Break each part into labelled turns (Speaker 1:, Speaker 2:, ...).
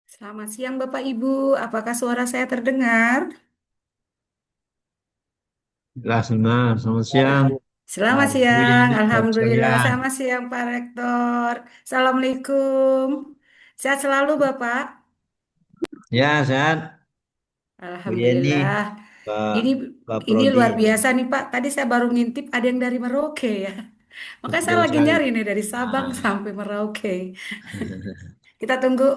Speaker 1: Selamat siang Bapak Ibu, apakah suara saya terdengar?
Speaker 2: Jelas, benar. Selamat siang,
Speaker 1: Selamat
Speaker 2: Pak
Speaker 1: siang,
Speaker 2: Dwi, Pak
Speaker 1: Alhamdulillah.
Speaker 2: sekalian.
Speaker 1: Selamat siang Pak Rektor. Assalamualaikum. Sehat selalu Bapak.
Speaker 2: Ya, sehat. Bu Yeni,
Speaker 1: Alhamdulillah.
Speaker 2: Pak,
Speaker 1: Ini
Speaker 2: Pak
Speaker 1: ini
Speaker 2: Prodi.
Speaker 1: luar biasa nih Pak. Tadi saya baru ngintip ada yang dari Merauke ya. Makanya saya
Speaker 2: Betul
Speaker 1: lagi
Speaker 2: sekali.
Speaker 1: nyari nih dari Sabang
Speaker 2: Nah,
Speaker 1: sampai Merauke. Kita tunggu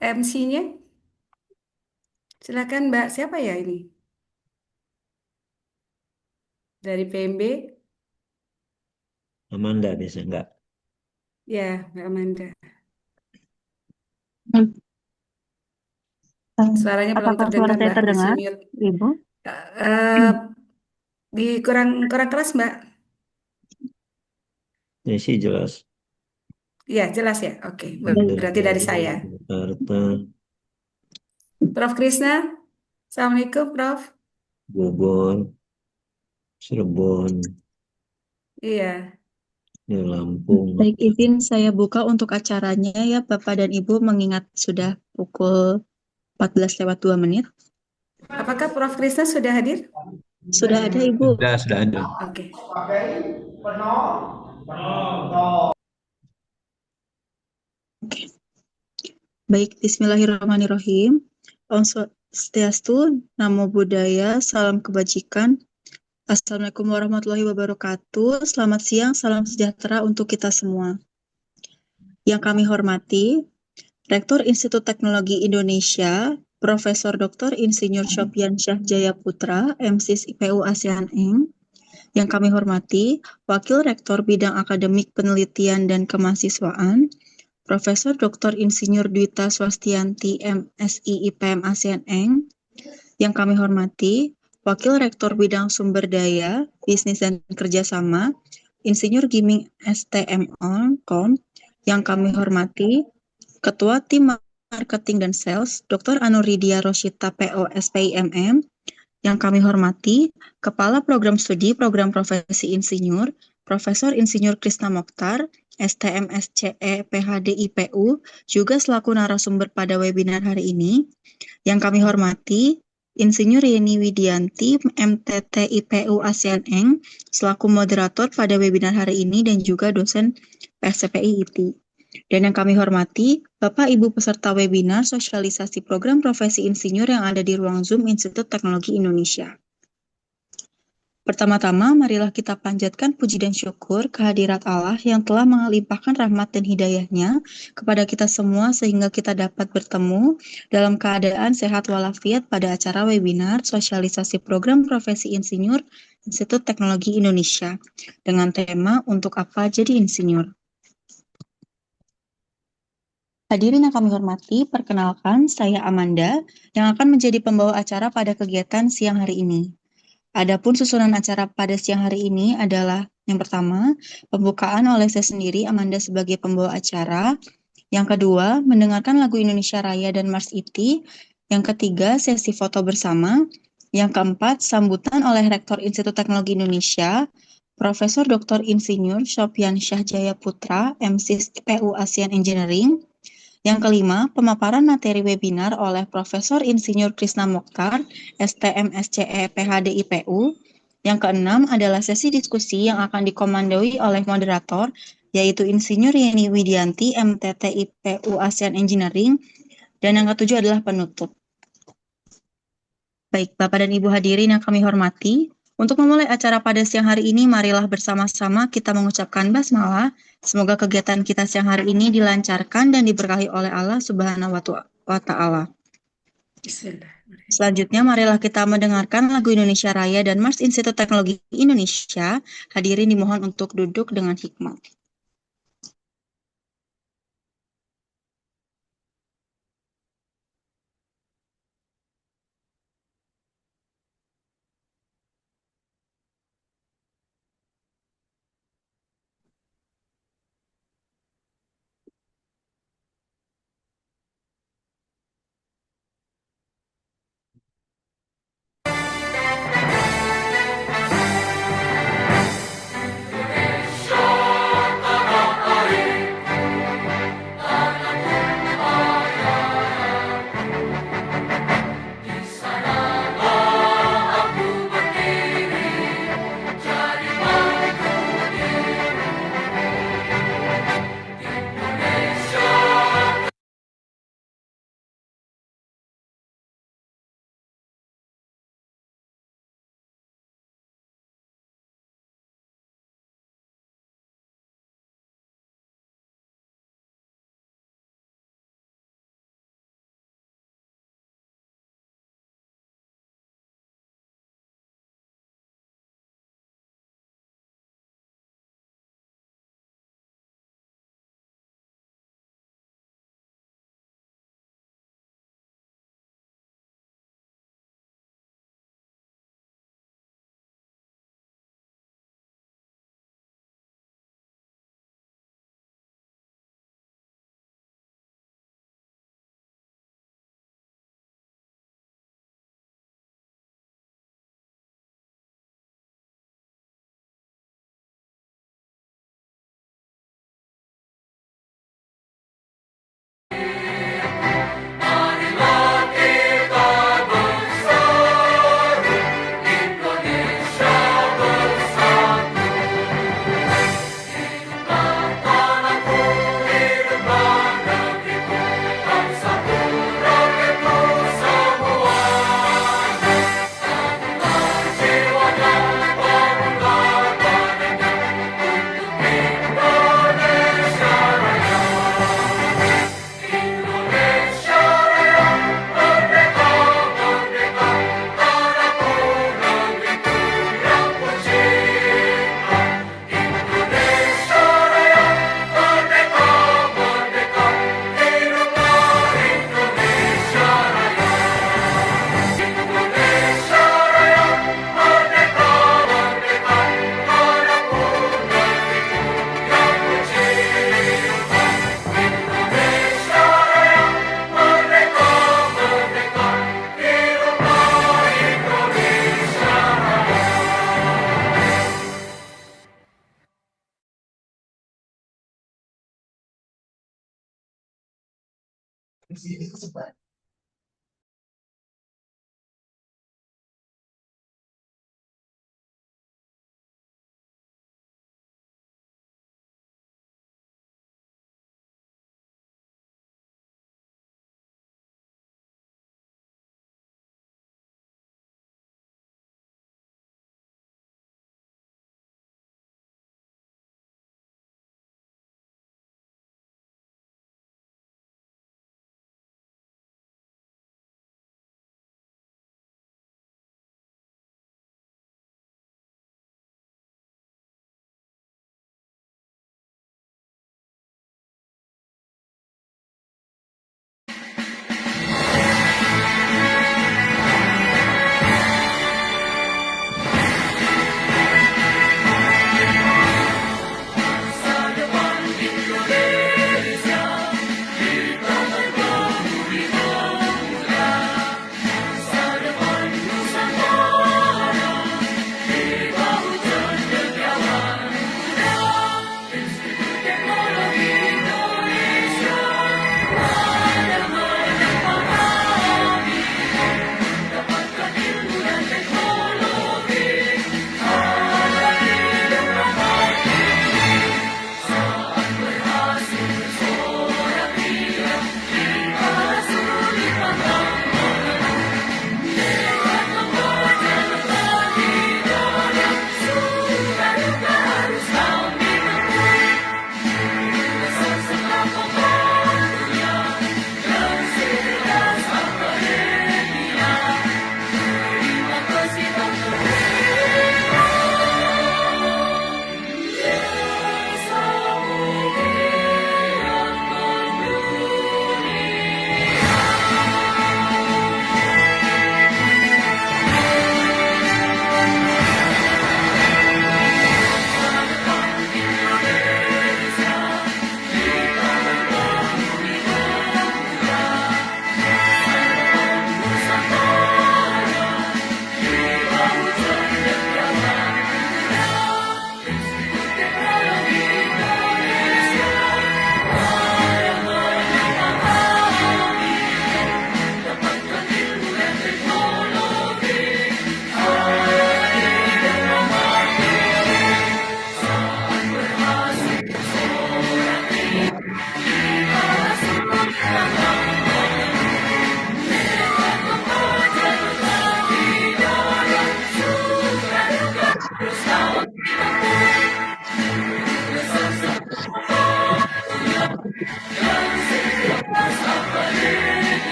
Speaker 1: MC-nya. Silakan Mbak. Siapa ya ini? Dari PMB?
Speaker 2: Amanda biasa enggak?
Speaker 1: Ya, Mbak Amanda.
Speaker 3: Hmm.
Speaker 1: Suaranya belum
Speaker 3: Apakah suara
Speaker 1: terdengar
Speaker 3: saya
Speaker 1: Mbak. Masih
Speaker 3: terdengar,
Speaker 1: mute.
Speaker 3: Ibu?
Speaker 1: Eh, di kurang kurang keras Mbak.
Speaker 2: Ini sih jelas.
Speaker 1: Iya, jelas ya. Oke,
Speaker 3: Baik.
Speaker 1: berarti dari
Speaker 2: Dari
Speaker 1: saya.
Speaker 2: Jakarta,
Speaker 1: Prof. Krisna, Assalamualaikum, Prof.
Speaker 2: Bogor, Cirebon,
Speaker 1: Iya,
Speaker 2: di Lampung.
Speaker 3: Baik, izin saya buka untuk acaranya ya Bapak dan Ibu, mengingat sudah pukul 14:02.
Speaker 1: apakah Prof. Krisna sudah hadir?
Speaker 3: Sudah ada Ibu.
Speaker 2: Sudah ada.
Speaker 1: Oke,
Speaker 3: Oke. Baik, Bismillahirrahmanirrahim. Om Swastiastu, Namo Buddhaya, Salam Kebajikan. Assalamualaikum warahmatullahi wabarakatuh. Selamat siang, salam sejahtera untuk kita semua. Yang kami hormati, Rektor Institut Teknologi Indonesia, Profesor Dr. Insinyur Sopyan Syah Jayaputra, MSIS IPU ASEAN Eng. Yang kami hormati, Wakil Rektor Bidang Akademik Penelitian dan Kemahasiswaan, Profesor Dr. Insinyur Dwita Swastianti, MSI IPM ASEAN Eng. Yang kami hormati, Wakil Rektor Bidang Sumber Daya, Bisnis dan Kerjasama, Insinyur Giming STM.Com. Yang kami hormati, Ketua Tim Marketing dan Sales, Dr. Anuridia Roshita PO SPIMM. Yang kami hormati, Kepala Program Studi Program Profesi Insinyur, Profesor Insinyur Krisna Mokhtar, STM SCE PhD IPU, juga selaku narasumber pada webinar hari ini. Yang kami hormati, Insinyur Yeni Widianti, MTT IPU ASEAN Eng, selaku moderator pada webinar hari ini dan juga dosen PSPI IPI. Dan yang kami hormati, Bapak Ibu peserta webinar sosialisasi program profesi insinyur yang ada di ruang Zoom Institut Teknologi Indonesia. Pertama-tama, marilah kita panjatkan puji dan syukur kehadirat Allah yang telah melimpahkan rahmat dan hidayahnya kepada kita semua sehingga kita dapat bertemu dalam keadaan sehat walafiat pada acara webinar sosialisasi program profesi insinyur Institut Teknologi Indonesia dengan tema Untuk Apa Jadi Insinyur. Hadirin yang kami hormati, perkenalkan saya Amanda yang akan menjadi pembawa acara pada kegiatan siang hari ini. Adapun susunan acara pada siang hari ini adalah yang pertama, pembukaan oleh saya sendiri Amanda sebagai pembawa acara. Yang kedua, mendengarkan lagu Indonesia Raya dan Mars Iti. Yang ketiga, sesi foto bersama. Yang keempat, sambutan oleh Rektor Institut Teknologi Indonesia, Profesor Dr. Insinyur Sopyan Syahjaya Putra, MSis PU ASEAN Engineering. Yang kelima, pemaparan materi webinar oleh Profesor Insinyur Krisna Mokhtar, STM SCE PhD IPU. Yang keenam adalah sesi diskusi yang akan dikomandoi oleh moderator, yaitu Insinyur Yeni Widianti, MTT IPU ASEAN Engineering. Dan yang ketujuh adalah penutup. Baik, Bapak dan Ibu hadirin yang kami hormati, untuk memulai acara pada siang hari ini, marilah bersama-sama kita mengucapkan basmalah. Semoga kegiatan kita siang hari ini dilancarkan dan diberkahi oleh Allah Subhanahu wa Ta'ala.
Speaker 1: Bismillahirrahmanirrahim.
Speaker 3: Selanjutnya, marilah kita mendengarkan lagu Indonesia Raya dan Mars Institut Teknologi Indonesia. Hadirin dimohon untuk duduk dengan hikmat.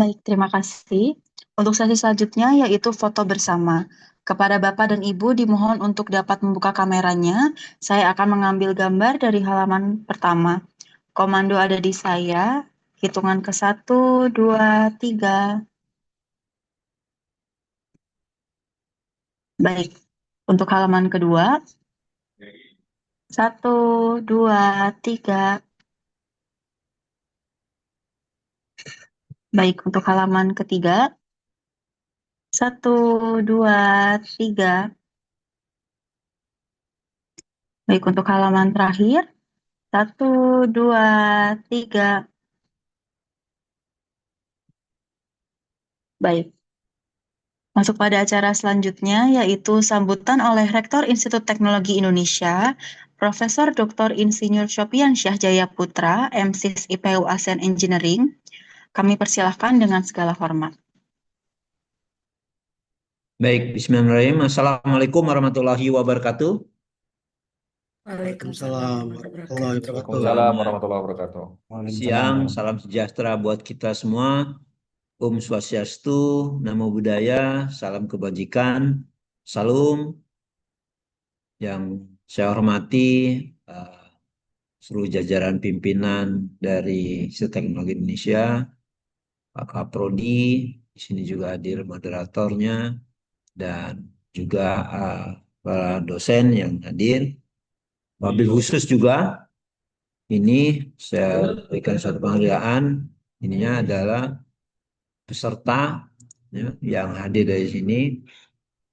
Speaker 3: Baik, terima kasih. Untuk sesi selanjutnya yaitu foto bersama. Kepada Bapak dan Ibu dimohon untuk dapat membuka kameranya. Saya akan mengambil gambar dari halaman pertama. Komando ada di saya. Hitungan ke 1, 2, 3. Baik, untuk halaman kedua. 1, 2, 3. Baik, untuk halaman ketiga. 1, 2, 3. Baik, untuk halaman terakhir. 1, 2, 3. Baik, masuk pada acara selanjutnya yaitu sambutan oleh Rektor Institut Teknologi Indonesia, Profesor Dr. Insinyur Syopian Syah Jaya Putra, MSis IPU ASEAN Engineering. Kami persilahkan dengan segala hormat.
Speaker 2: Baik, bismillahirrahmanirrahim. Assalamualaikum warahmatullahi wabarakatuh.
Speaker 1: Waalaikumsalam warahmatullahi wabarakatuh.
Speaker 4: Waalaikumsalam warahmatullahi wabarakatuh.
Speaker 2: Siang, salam sejahtera buat kita semua. Om Swastiastu, Namo Buddhaya, salam kebajikan, salam. Yang saya hormati seluruh jajaran pimpinan dari Institut Teknologi Indonesia, Pak Kaprodi, di sini juga hadir moderatornya, dan juga para dosen yang hadir. Wabil khusus juga, ini saya berikan suatu penghargaan, ininya adalah peserta ya, yang hadir dari sini.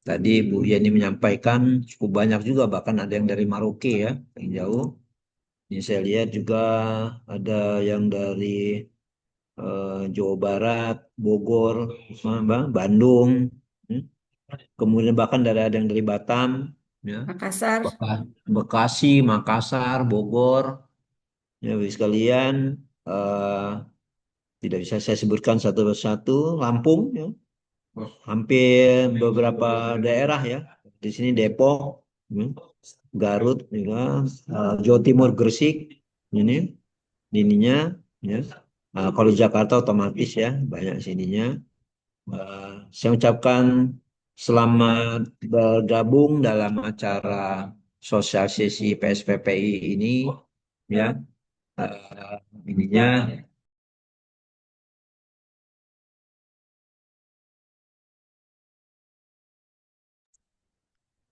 Speaker 2: Tadi Bu Yeni menyampaikan cukup banyak juga, bahkan ada yang dari Maroke ya, yang jauh. Ini saya lihat juga ada yang dari Jawa Barat, Bogor, Bandung, kemudian bahkan ada yang dari Batam, ya,
Speaker 1: Makassar.
Speaker 2: Bekasi, Makassar, Bogor. Ya, Bapak sekalian, eh, tidak bisa saya sebutkan satu persatu. Lampung, ya, hampir beberapa daerah ya. Di sini Depok, ya, Garut juga, Jawa Timur, Gresik, ininya, ya. Kalau Jakarta otomatis ya banyak sininya. Saya ucapkan selamat bergabung dalam acara sosialisasi PSPPI ini, ya. Ininya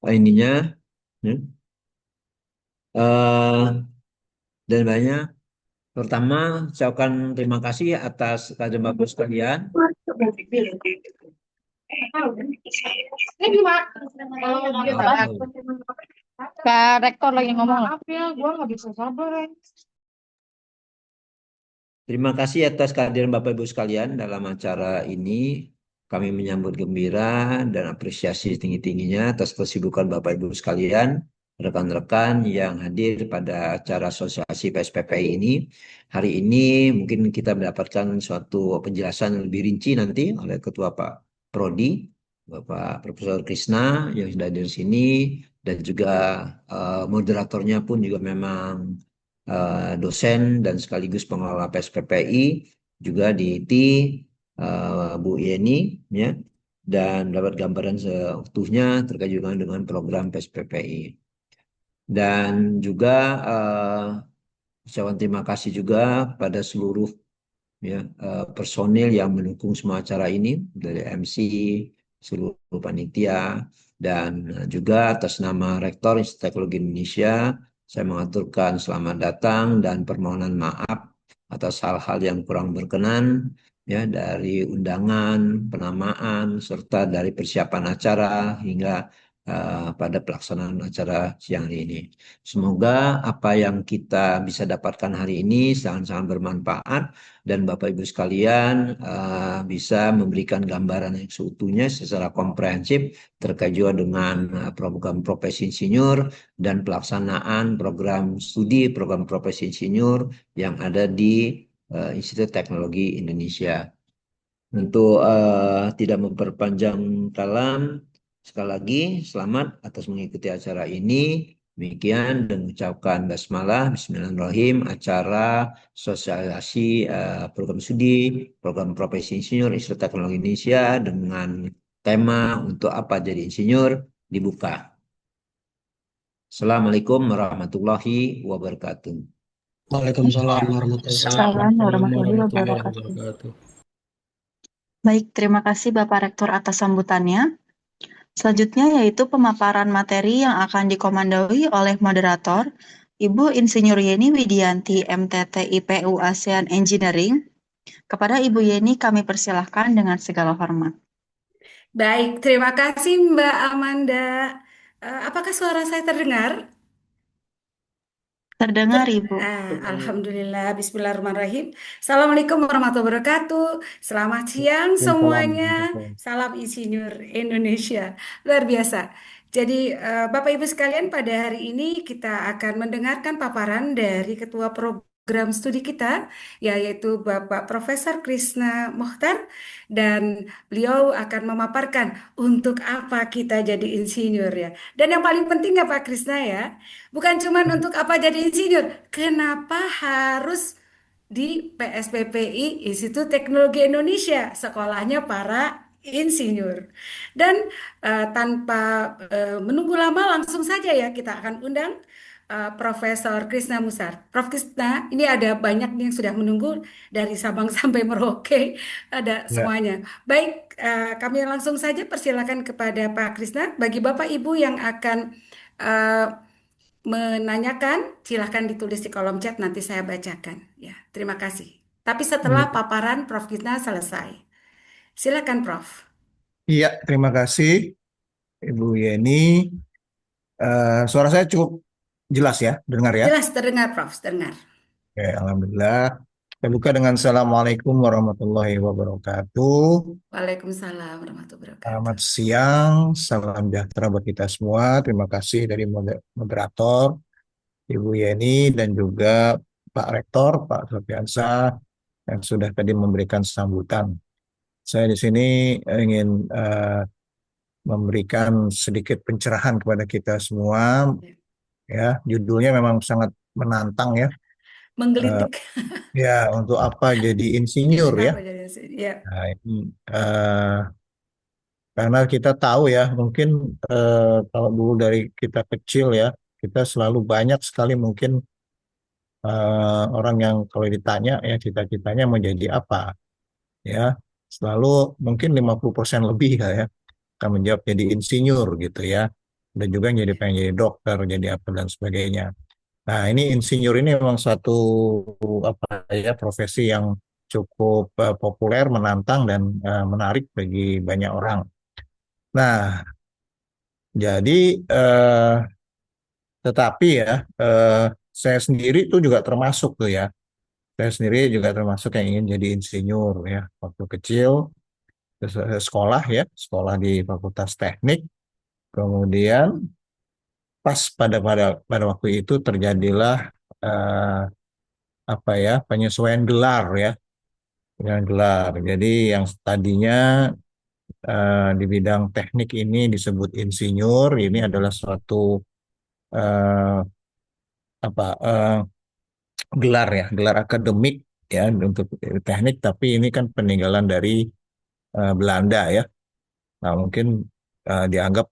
Speaker 2: ininya ya. Dan banyak. Pertama, saya ucapkan terima kasih atas kader bagus sekalian.
Speaker 3: Pak Rektor lagi ngomong.
Speaker 1: Maaf ya, gue nggak bisa sabar.
Speaker 2: Terima kasih atas kehadiran Bapak Ibu sekalian dalam acara ini. Kami menyambut gembira dan apresiasi tinggi-tingginya atas kesibukan Bapak Ibu sekalian, rekan-rekan yang hadir pada acara sosialisasi PSPPI ini. Hari ini mungkin kita mendapatkan suatu penjelasan yang lebih rinci nanti oleh Ketua Pak Prodi, Bapak Profesor Krisna yang sudah hadir di sini, dan juga moderatornya pun juga memang dosen dan sekaligus pengelola PSPPI, juga di IT, Bu Yeni, ya, dan dapat gambaran seutuhnya terkait juga dengan program PSPPI. Dan juga ucapan terima kasih juga pada seluruh ya, personil yang mendukung semua acara ini, dari MC, seluruh panitia, dan juga atas nama Rektor Institut Teknologi Indonesia, saya mengaturkan selamat datang dan permohonan maaf atas hal-hal yang kurang berkenan ya, dari undangan, penamaan, serta dari persiapan acara hingga pada pelaksanaan acara siang hari ini. Semoga apa yang kita bisa dapatkan hari ini sangat-sangat bermanfaat dan Bapak Ibu sekalian bisa memberikan gambaran yang seutuhnya secara komprehensif terkait juga dengan program profesi insinyur dan pelaksanaan program studi program profesi insinyur yang ada di Institut Teknologi Indonesia. Untuk tidak memperpanjang kalam, sekali lagi selamat atas mengikuti acara ini. Demikian dan mengucapkan basmalah, bismillahirrahmanirrahim, acara sosialisasi program studi, program profesi insinyur Institut Teknologi Indonesia dengan tema untuk apa jadi insinyur dibuka. Assalamualaikum warahmatullahi wabarakatuh.
Speaker 5: Waalaikumsalam warahmatullahi
Speaker 3: Salam warahmatullahi
Speaker 5: wabarakatuh.
Speaker 3: wabarakatuh. Baik, terima kasih Bapak Rektor atas sambutannya. Selanjutnya yaitu pemaparan materi yang akan dikomandoi oleh moderator, Ibu Insinyur Yeni Widianti, MTT IPU ASEAN Engineering. Kepada Ibu Yeni kami persilahkan dengan segala hormat.
Speaker 1: Baik, terima kasih Mbak Amanda. Apakah suara saya terdengar?
Speaker 3: Terdengar Ibu.
Speaker 1: Alhamdulillah, Bismillahirrahmanirrahim. Assalamualaikum warahmatullahi wabarakatuh. Selamat siang semuanya. Salam Insinyur Indonesia. Luar biasa. Jadi, Bapak Ibu sekalian, pada hari ini kita akan mendengarkan paparan dari Ketua Program Studi kita, yaitu Bapak Profesor Krishna Mokhtar, dan beliau akan memaparkan untuk apa kita jadi insinyur ya. Dan yang paling penting ya Pak Krishna ya, bukan cuma untuk apa jadi insinyur, kenapa harus di PSPPI Institut Teknologi Indonesia, sekolahnya para insinyur. Dan tanpa menunggu lama langsung saja ya kita akan undang Profesor Krishna Musar. Prof Krishna, ini ada banyak nih yang sudah menunggu dari Sabang sampai Merauke, ada
Speaker 4: Ya,
Speaker 1: semuanya. Baik, kami langsung saja persilakan kepada Pak Krishna. Bagi Bapak Ibu yang akan eh, menanyakan, silahkan ditulis di kolom chat, nanti saya bacakan. Ya, terima kasih. Tapi setelah paparan Prof. Kisna selesai. Silakan, Prof.
Speaker 5: Iya, terima kasih Ibu Yeni. Suara saya cukup jelas ya, dengar ya?
Speaker 1: Jelas terdengar, Prof. Terdengar.
Speaker 5: Oke, alhamdulillah. Kita buka dengan Assalamualaikum warahmatullahi wabarakatuh.
Speaker 1: Waalaikumsalam warahmatullahi
Speaker 5: Selamat
Speaker 1: wabarakatuh.
Speaker 5: siang, salam sejahtera buat kita semua. Terima kasih dari moderator, Ibu Yeni, dan juga Pak Rektor, Pak Sofiansah, yang sudah tadi memberikan sambutan. Saya di sini ingin memberikan sedikit pencerahan kepada kita semua. Ya, judulnya memang sangat menantang ya.
Speaker 1: Menggelitik.
Speaker 5: Ya, untuk apa jadi insinyur ya?
Speaker 1: Apa jadi ya.
Speaker 5: Nah, ini karena kita tahu ya, mungkin kalau dulu dari kita kecil ya, kita selalu banyak sekali mungkin orang yang kalau ditanya ya cita-citanya mau jadi apa ya, selalu mungkin 50% lebih lah ya akan menjawab jadi insinyur gitu ya. Dan juga yang jadi pengen jadi dokter, jadi apa dan sebagainya. Nah, ini insinyur ini memang satu apa ya profesi yang cukup populer, menantang dan menarik bagi banyak orang. Nah, jadi tetapi ya saya sendiri tuh juga termasuk tuh ya. Saya sendiri juga termasuk yang ingin jadi insinyur ya. Waktu kecil sekolah ya, sekolah di Fakultas Teknik. Kemudian pas pada waktu itu terjadilah eh, apa ya penyesuaian gelar ya, dengan gelar. Jadi yang tadinya di bidang teknik ini disebut insinyur, ini adalah suatu eh, apa gelar ya, gelar akademik ya untuk teknik, tapi ini kan peninggalan dari Belanda ya. Nah, mungkin dianggap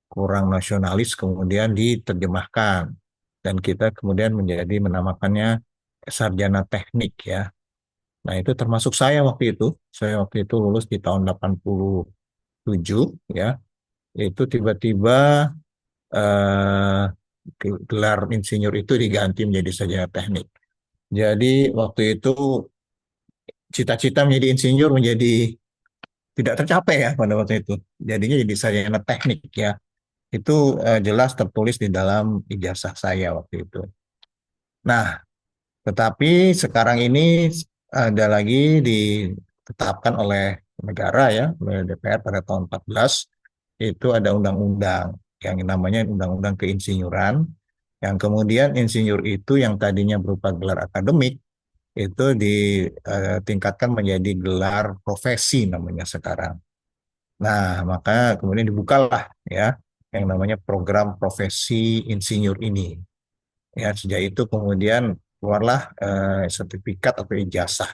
Speaker 5: kurang nasionalis, kemudian diterjemahkan dan kita kemudian menjadi menamakannya sarjana teknik ya. Nah, itu termasuk saya waktu itu. Saya waktu itu lulus di tahun 87 ya. Itu tiba-tiba eh, gelar insinyur itu diganti menjadi sarjana teknik. Jadi waktu itu cita-cita menjadi insinyur menjadi tidak tercapai ya pada waktu itu. Jadinya jadi sarjana teknik ya. Itu jelas tertulis di dalam ijazah saya waktu itu. Nah, tetapi sekarang ini ada lagi ditetapkan oleh negara ya, oleh DPR pada tahun 14, itu ada undang-undang yang namanya Undang-Undang Keinsinyuran, yang kemudian insinyur itu yang tadinya berupa gelar akademik, itu ditingkatkan menjadi gelar profesi namanya sekarang. Nah, maka kemudian dibukalah ya yang namanya program profesi insinyur ini. Ya, sejak itu kemudian keluarlah sertifikat atau ijazah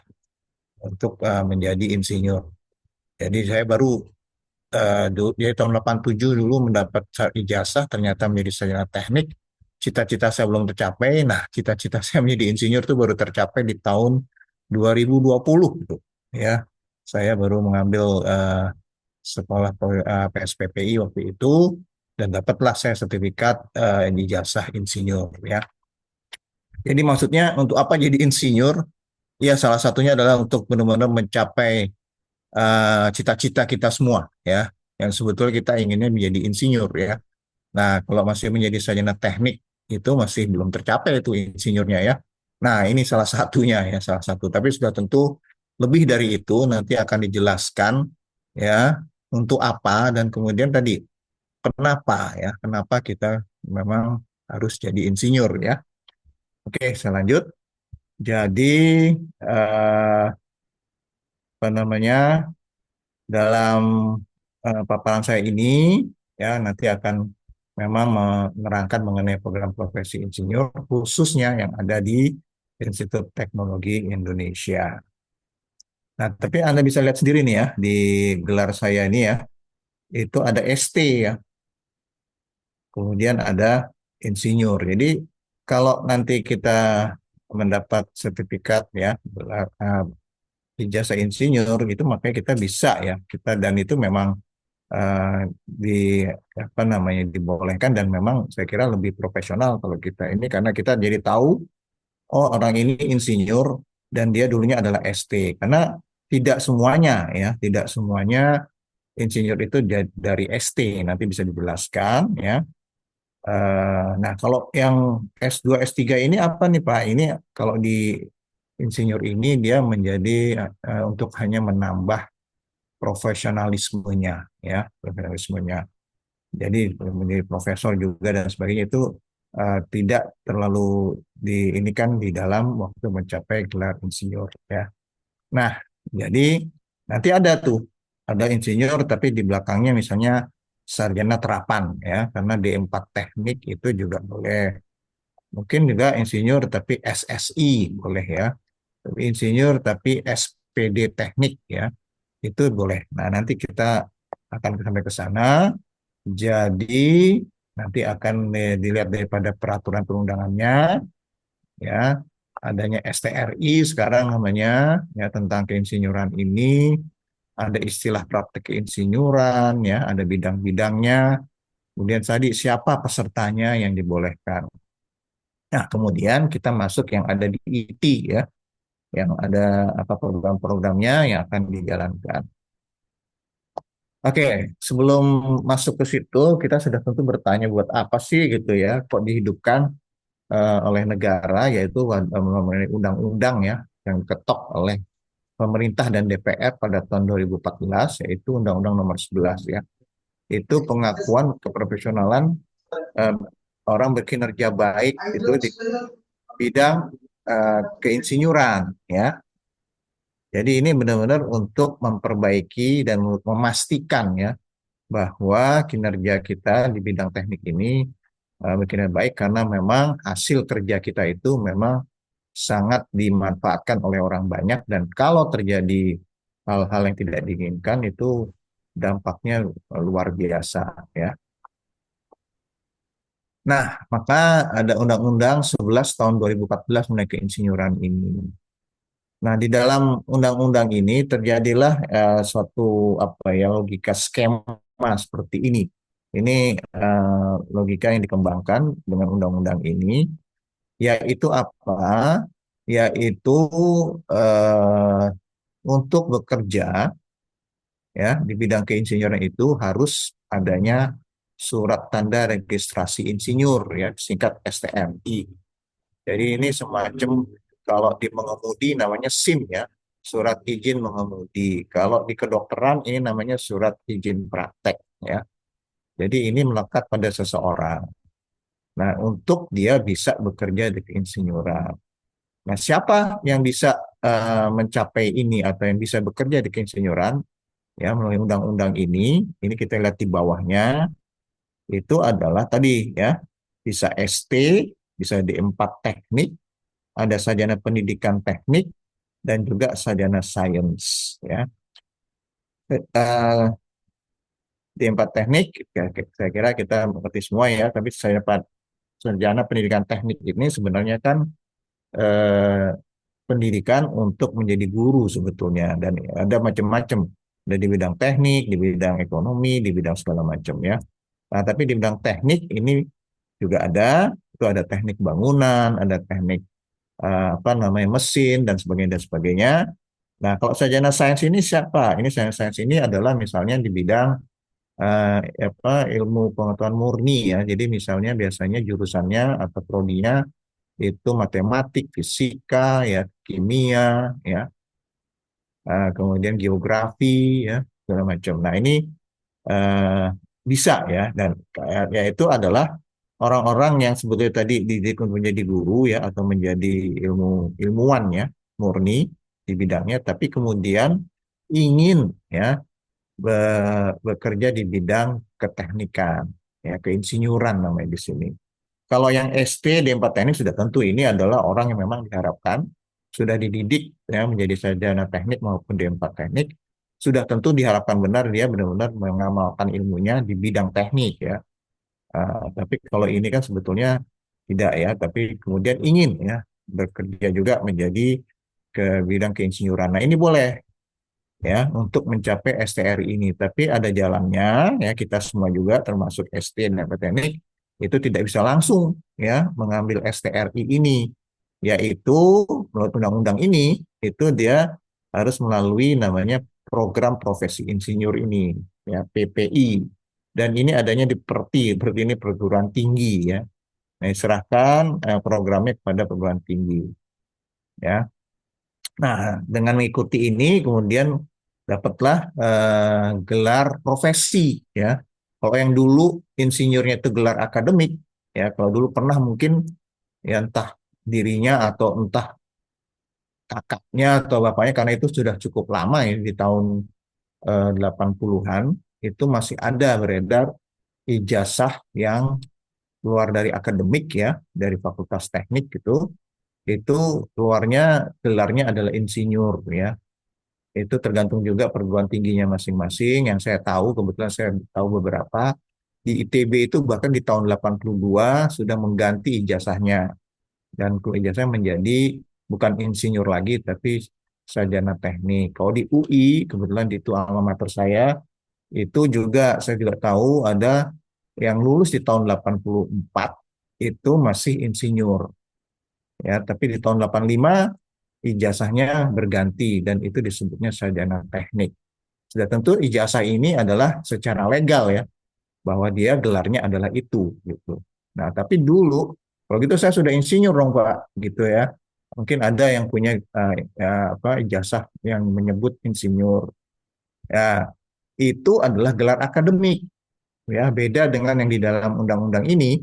Speaker 5: untuk menjadi insinyur. Jadi saya baru dari tahun 87 dulu mendapat ijazah, ternyata menjadi sarjana teknik. Cita-cita saya belum tercapai. Nah, cita-cita saya menjadi insinyur itu baru tercapai di tahun 2020 gitu. Ya, saya baru mengambil sekolah PSPPI waktu itu dan dapatlah saya sertifikat ijazah insinyur ya. Jadi maksudnya untuk apa jadi insinyur? Ya salah satunya adalah untuk benar-benar mencapai cita-cita kita semua ya. Yang sebetulnya kita inginnya menjadi insinyur ya. Nah, kalau masih menjadi sarjana teknik itu masih belum tercapai itu insinyurnya ya. Nah, ini salah satunya ya, salah satu. Tapi sudah tentu lebih dari itu nanti akan dijelaskan ya untuk apa dan kemudian tadi kenapa ya, kenapa kita memang harus jadi insinyur ya. Oke, saya lanjut. Jadi apa namanya dalam paparan saya ini ya nanti akan memang menerangkan mengenai program profesi insinyur khususnya yang ada di Institut Teknologi Indonesia. Nah, tapi Anda bisa lihat sendiri nih ya di gelar saya ini ya, itu ada ST ya, kemudian ada insinyur. Jadi kalau nanti kita mendapat sertifikat ya, ijazah insinyur gitu, makanya kita bisa ya, kita dan itu memang di apa namanya dibolehkan dan memang saya kira lebih profesional kalau kita ini karena kita jadi tahu oh orang ini insinyur dan dia dulunya adalah ST karena tidak semuanya ya tidak semuanya insinyur itu dari ST nanti bisa dijelaskan ya. Nah kalau yang S2 S3 ini apa nih Pak ini kalau di insinyur ini dia menjadi untuk hanya menambah profesionalismenya ya profesionalismenya. Jadi menjadi profesor juga dan sebagainya itu tidak terlalu diinikan di dalam waktu mencapai gelar insinyur ya. Nah, jadi nanti ada tuh ada insinyur tapi di belakangnya misalnya sarjana terapan ya karena D4 teknik itu juga boleh. Mungkin juga insinyur tapi SSI boleh ya. Tapi insinyur tapi SPD teknik ya. Itu boleh. Nah, nanti kita akan sampai ke sana. Jadi nanti akan dilihat daripada peraturan perundangannya ya adanya STRI sekarang namanya ya tentang keinsinyuran ini ada istilah praktek keinsinyuran ya ada bidang-bidangnya kemudian tadi siapa pesertanya yang dibolehkan. Nah, kemudian kita masuk yang ada di IT ya yang ada apa program-programnya yang akan dijalankan. Oke, sebelum masuk ke situ, kita sudah tentu bertanya buat apa sih gitu ya, kok dihidupkan oleh negara, yaitu melalui undang-undang ya, yang diketok oleh pemerintah dan DPR pada tahun 2014, yaitu Undang-Undang Nomor 11 ya. Itu pengakuan keprofesionalan eh, orang berkinerja baik itu di bidang keinsinyuran ya. Jadi ini benar-benar untuk memperbaiki dan memastikan ya bahwa kinerja kita di bidang teknik ini berkinerja baik karena memang hasil kerja kita itu memang sangat dimanfaatkan oleh orang banyak dan kalau terjadi hal-hal yang tidak diinginkan itu dampaknya luar biasa ya. Nah, maka ada Undang-Undang 11 tahun 2014 mengenai keinsinyuran ini. Nah, di dalam undang-undang ini terjadilah suatu apa ya logika skema seperti ini. Ini logika yang dikembangkan dengan undang-undang ini, yaitu apa? Yaitu eh, untuk bekerja ya di bidang keinsinyuran itu harus adanya surat tanda registrasi insinyur ya singkat STMI. Jadi ini semacam kalau di mengemudi namanya SIM ya, surat izin mengemudi. Kalau di kedokteran ini namanya surat izin praktek ya. Jadi ini melekat pada seseorang. Nah, untuk dia bisa bekerja di keinsinyuran. Nah, siapa yang bisa mencapai ini atau yang bisa bekerja di keinsinyuran ya melalui undang-undang ini kita lihat di bawahnya itu adalah tadi ya, bisa ST, bisa D4 teknik, ada sarjana pendidikan teknik, dan juga sarjana sains ya. Eh, D4 teknik, ya, saya kira kita mengerti semua ya, tapi sarjana pendidikan teknik ini sebenarnya kan eh, pendidikan untuk menjadi guru sebetulnya, dan ada macam-macam, ada di bidang teknik, di bidang ekonomi, di bidang segala macam ya. Nah, tapi di bidang teknik ini juga ada, itu ada teknik bangunan, ada teknik apa namanya mesin dan sebagainya dan sebagainya. Nah, kalau sarjana sains ini siapa? Ini sains ini adalah misalnya di bidang eh, apa ilmu pengetahuan murni ya. Jadi misalnya biasanya jurusannya atau prodinya itu matematik, fisika, ya, kimia, ya, kemudian geografi, ya, segala macam. Nah, ini eh, bisa ya, dan ya itu adalah orang-orang yang sebetulnya tadi dididik untuk menjadi guru ya, atau menjadi ilmuwan ya, murni di bidangnya, tapi kemudian ingin ya bekerja di bidang keteknikan, ya, keinsinyuran namanya di sini. Kalau yang ST D4 teknik sudah tentu ini adalah orang yang memang diharapkan sudah dididik ya menjadi sarjana teknik maupun D4 teknik, sudah tentu diharapkan benar dia benar-benar mengamalkan ilmunya di bidang teknik ya. Tapi kalau ini kan sebetulnya tidak ya, tapi kemudian ingin ya bekerja juga menjadi ke bidang keinsinyuran. Nah, ini boleh ya untuk mencapai STRI ini. Tapi ada jalannya ya, kita semua juga termasuk ST dan teknik itu tidak bisa langsung ya mengambil STRI ini, yaitu menurut undang-undang ini itu dia harus melalui namanya program profesi insinyur ini ya, PPI, dan ini adanya di PERTI ini perguruan tinggi ya. Nah, serahkan programnya kepada perguruan tinggi ya. Nah, dengan mengikuti ini kemudian dapatlah gelar profesi ya. Kalau yang dulu insinyurnya itu gelar akademik ya, kalau dulu pernah mungkin ya entah dirinya atau entah kakaknya atau bapaknya, karena itu sudah cukup lama ya, di tahun 80-an itu masih ada beredar ijazah yang keluar dari akademik ya, dari fakultas teknik gitu, itu keluarnya gelarnya adalah insinyur ya. Itu tergantung juga perguruan tingginya masing-masing. Yang saya tahu, kebetulan saya tahu beberapa, di ITB itu bahkan di tahun 82 sudah mengganti ijazahnya. Dan ijazahnya menjadi bukan insinyur lagi, tapi sarjana teknik. Kalau di UI, kebetulan di itu alma mater saya, itu juga saya juga tahu ada yang lulus di tahun 84, itu masih insinyur. Ya, tapi di tahun 85 ijazahnya berganti dan itu disebutnya sarjana teknik. Sudah tentu ijazah ini adalah secara legal ya, bahwa dia gelarnya adalah itu gitu. Nah, tapi dulu kalau gitu saya sudah insinyur dong Pak gitu ya. Mungkin ada yang punya ya, apa ijazah yang menyebut insinyur. Ya, itu adalah gelar akademik ya, beda dengan yang di dalam undang-undang ini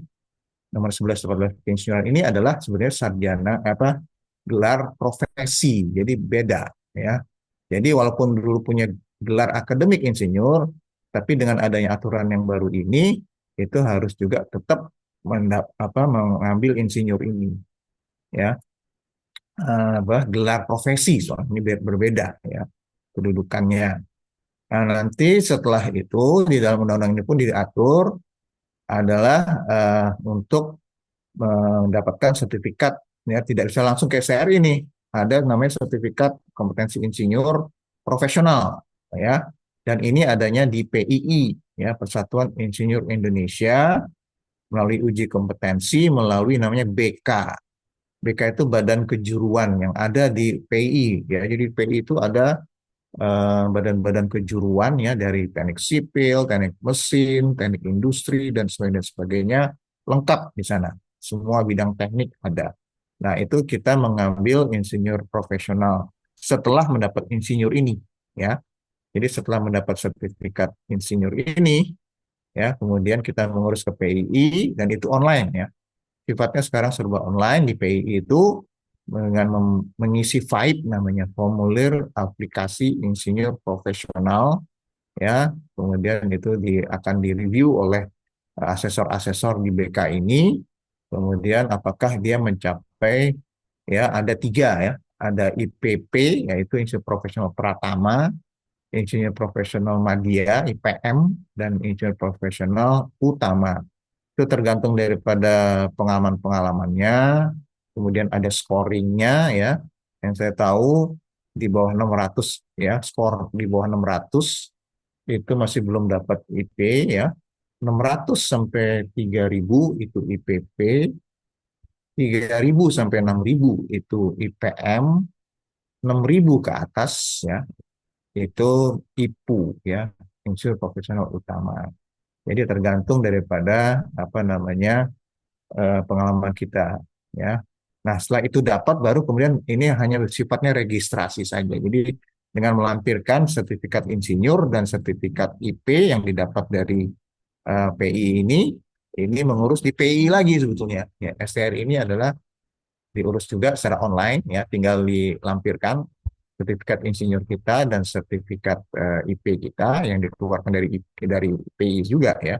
Speaker 5: nomor 11 14 keinsinyuran ini adalah sebenarnya sarjana apa gelar profesi. Jadi beda ya. Jadi walaupun dulu punya gelar akademik insinyur, tapi dengan adanya aturan yang baru ini, itu harus juga tetap mengambil insinyur ini, ya, gelar profesi, soalnya ini berbeda, ya, kedudukannya. Nah, nanti setelah itu di dalam undang-undang ini pun diatur adalah untuk mendapatkan sertifikat, ya, tidak bisa langsung ke STRI ini. Ada namanya sertifikat kompetensi insinyur profesional ya. Dan ini adanya di PII ya, Persatuan Insinyur Indonesia, melalui uji kompetensi melalui namanya BK. BK itu badan kejuruan yang ada di PII ya. Jadi PII itu ada badan-badan kejuruan ya, dari teknik sipil, teknik mesin, teknik industri dan sebagainya, lengkap di sana. Semua bidang teknik ada. Nah, itu kita mengambil insinyur profesional setelah mendapat insinyur ini ya. Jadi setelah mendapat sertifikat insinyur ini ya, kemudian kita mengurus ke PII dan itu online ya. Sifatnya sekarang serba online di PII itu, dengan mengisi FAIP namanya, formulir aplikasi insinyur profesional ya. Kemudian itu akan direview oleh asesor-asesor di BK ini, kemudian apakah dia mencapai, ya ada tiga ya, ada IPP yaitu Insinyur Profesional Pratama, Insinyur Profesional Madya IPM, dan Insinyur Profesional Utama. Itu tergantung daripada pengalaman-pengalamannya, kemudian ada scoringnya ya, yang saya tahu di bawah 600 ya, skor di bawah 600 itu masih belum dapat IP ya. 600 sampai 3.000 itu IPP, 3.000 sampai 6.000 itu IPM, 6.000 ke atas ya itu IPU ya, Unsur Profesional Utama. Jadi tergantung daripada apa namanya pengalaman kita ya. Nah, setelah itu dapat baru kemudian ini hanya sifatnya registrasi saja. Jadi dengan melampirkan sertifikat insinyur dan sertifikat IP yang didapat dari PI ini mengurus di PI lagi sebetulnya. Ya, STR ini adalah diurus juga secara online ya, tinggal dilampirkan sertifikat insinyur kita dan sertifikat IP kita yang dikeluarkan dari PI juga ya.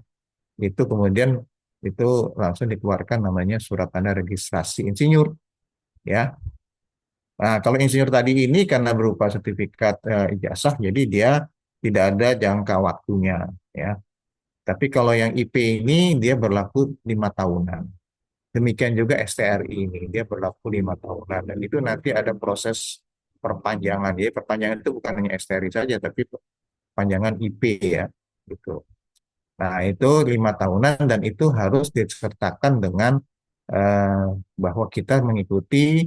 Speaker 5: Itu kemudian itu langsung dikeluarkan namanya surat tanda registrasi insinyur ya. Nah, kalau insinyur tadi ini karena berupa sertifikat ijazah, jadi dia tidak ada jangka waktunya ya. Tapi kalau yang IP ini dia berlaku 5 tahunan. Demikian juga STRI ini dia berlaku 5 tahunan dan itu nanti ada proses perpanjangan ya. Perpanjangan itu bukan hanya STRI saja, tapi perpanjangan IP ya, gitu. Nah, itu 5 tahunan dan itu harus disertakan dengan eh, bahwa kita mengikuti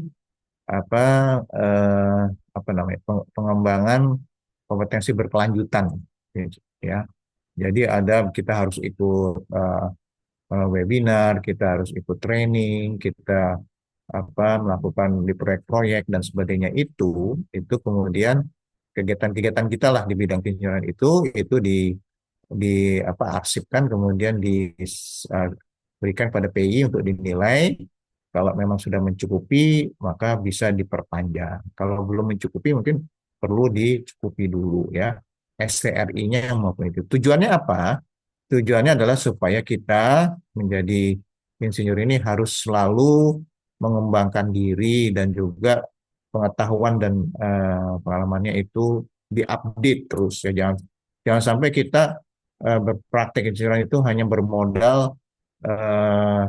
Speaker 5: apa eh, apa namanya pengembangan kompetensi berkelanjutan ya. Jadi kita harus ikut webinar, kita harus ikut training, kita melakukan di proyek-proyek dan sebagainya itu kemudian kegiatan-kegiatan kita lah di bidang kejuruan itu arsipkan kemudian diberikan pada PI untuk dinilai. Kalau memang sudah mencukupi maka bisa diperpanjang. Kalau belum mencukupi mungkin perlu dicukupi dulu ya. STRI-nya yang maupun itu. Tujuannya apa? Tujuannya adalah supaya kita menjadi insinyur ini harus selalu mengembangkan diri dan juga pengetahuan dan pengalamannya itu diupdate terus ya. Jangan sampai kita berpraktek insinyuran itu hanya bermodal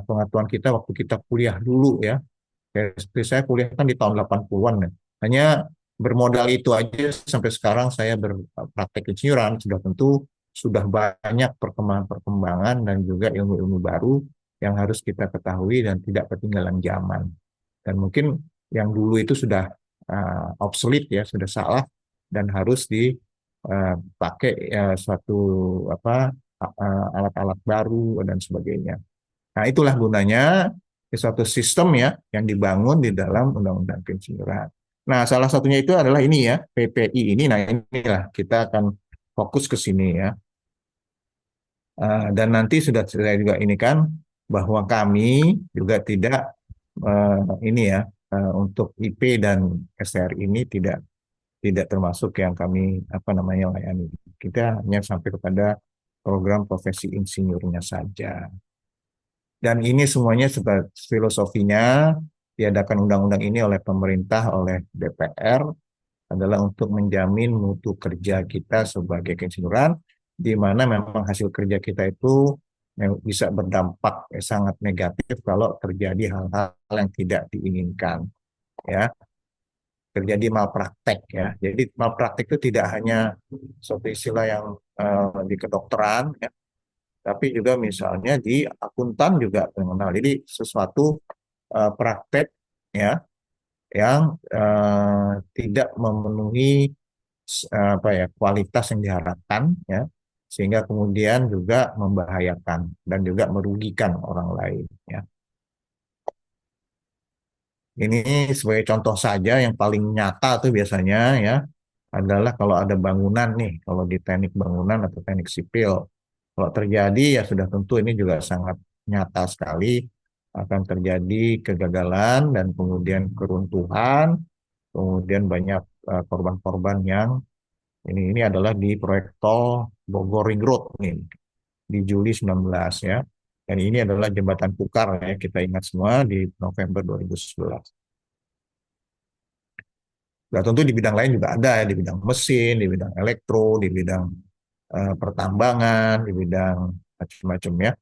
Speaker 5: pengetahuan kita waktu kita kuliah dulu ya. Seperti saya kuliah kan di tahun 80-an ya. Hanya bermodal itu aja sampai sekarang saya berpraktek insinyuran sudah tentu sudah banyak perkembangan-perkembangan dan juga ilmu-ilmu baru yang harus kita ketahui dan tidak ketinggalan zaman. Dan mungkin yang dulu itu sudah obsolete ya, sudah salah dan harus dipakai suatu alat-alat baru dan sebagainya. Nah, itulah gunanya suatu sistem ya yang dibangun di dalam Undang-Undang Keinsinyuran. Nah, salah satunya itu adalah ini ya, PPI ini. Nah, inilah kita akan fokus ke sini ya. Dan nanti sudah saya juga ini kan bahwa kami juga tidak ini ya untuk IP dan STR ini tidak termasuk yang kami layani. Kita hanya sampai kepada program profesi insinyurnya saja. Dan ini semuanya filosofinya diadakan undang-undang ini oleh pemerintah, oleh DPR adalah untuk menjamin mutu kerja kita sebagai keinsinyuran, di mana memang hasil kerja kita itu bisa berdampak sangat negatif kalau terjadi hal-hal yang tidak diinginkan, ya. Terjadi malpraktek ya. Jadi malpraktek itu tidak hanya suatu istilah yang di kedokteran, ya, tapi juga misalnya di akuntan juga mengenal. Jadi sesuatu praktek ya yang tidak memenuhi kualitas yang diharapkan ya, sehingga kemudian juga membahayakan dan juga merugikan orang lain ya. Ini sebagai contoh saja yang paling nyata tuh biasanya ya adalah kalau ada bangunan nih, kalau di teknik bangunan atau teknik sipil, kalau terjadi ya sudah tentu ini juga sangat nyata sekali akan terjadi kegagalan dan kemudian keruntuhan, kemudian banyak korban-korban yang ini adalah di proyek tol Bogor Ring Road nih di Juli 19 ya. Dan ini adalah jembatan Pukar ya, kita ingat semua di November 2011. Nah, tentu di bidang lain juga ada ya, di bidang mesin, di bidang elektro, di bidang pertambangan, di bidang macam-macam ya.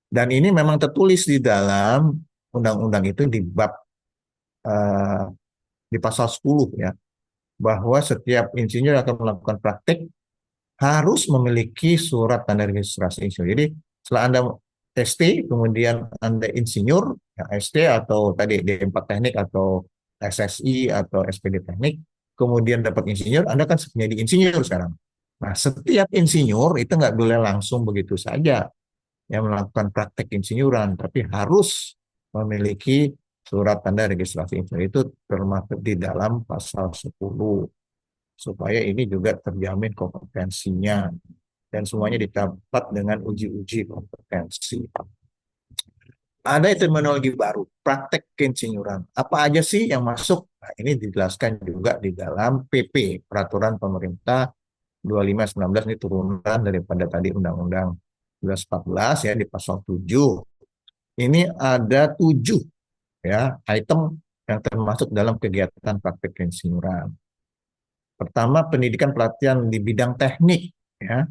Speaker 5: Dan ini memang tertulis di dalam undang-undang itu di bab eh, di pasal 10 ya, bahwa setiap insinyur akan melakukan praktik harus memiliki surat tanda registrasi insinyur. Jadi setelah Anda ST, kemudian Anda insinyur, ya, ST atau tadi D4 teknik atau SSI atau SPD teknik, kemudian dapat insinyur, Anda kan menjadi insinyur sekarang. Nah, setiap insinyur itu nggak boleh langsung begitu saja yang melakukan praktek insinyuran, tapi harus memiliki surat tanda registrasi insinyur. Itu termasuk di dalam pasal 10 supaya ini juga terjamin kompetensinya dan semuanya didapat dengan uji-uji kompetensi. Ada terminologi baru, praktek keinsinyuran. Apa aja sih yang masuk? Nah, ini dijelaskan juga di dalam PP, Peraturan Pemerintah 2519, ini turunan daripada tadi Undang-Undang 1114 ya, di pasal 7. Ini ada 7 ya item yang termasuk dalam kegiatan praktek keinsinyuran. Pertama, pendidikan pelatihan di bidang teknik ya.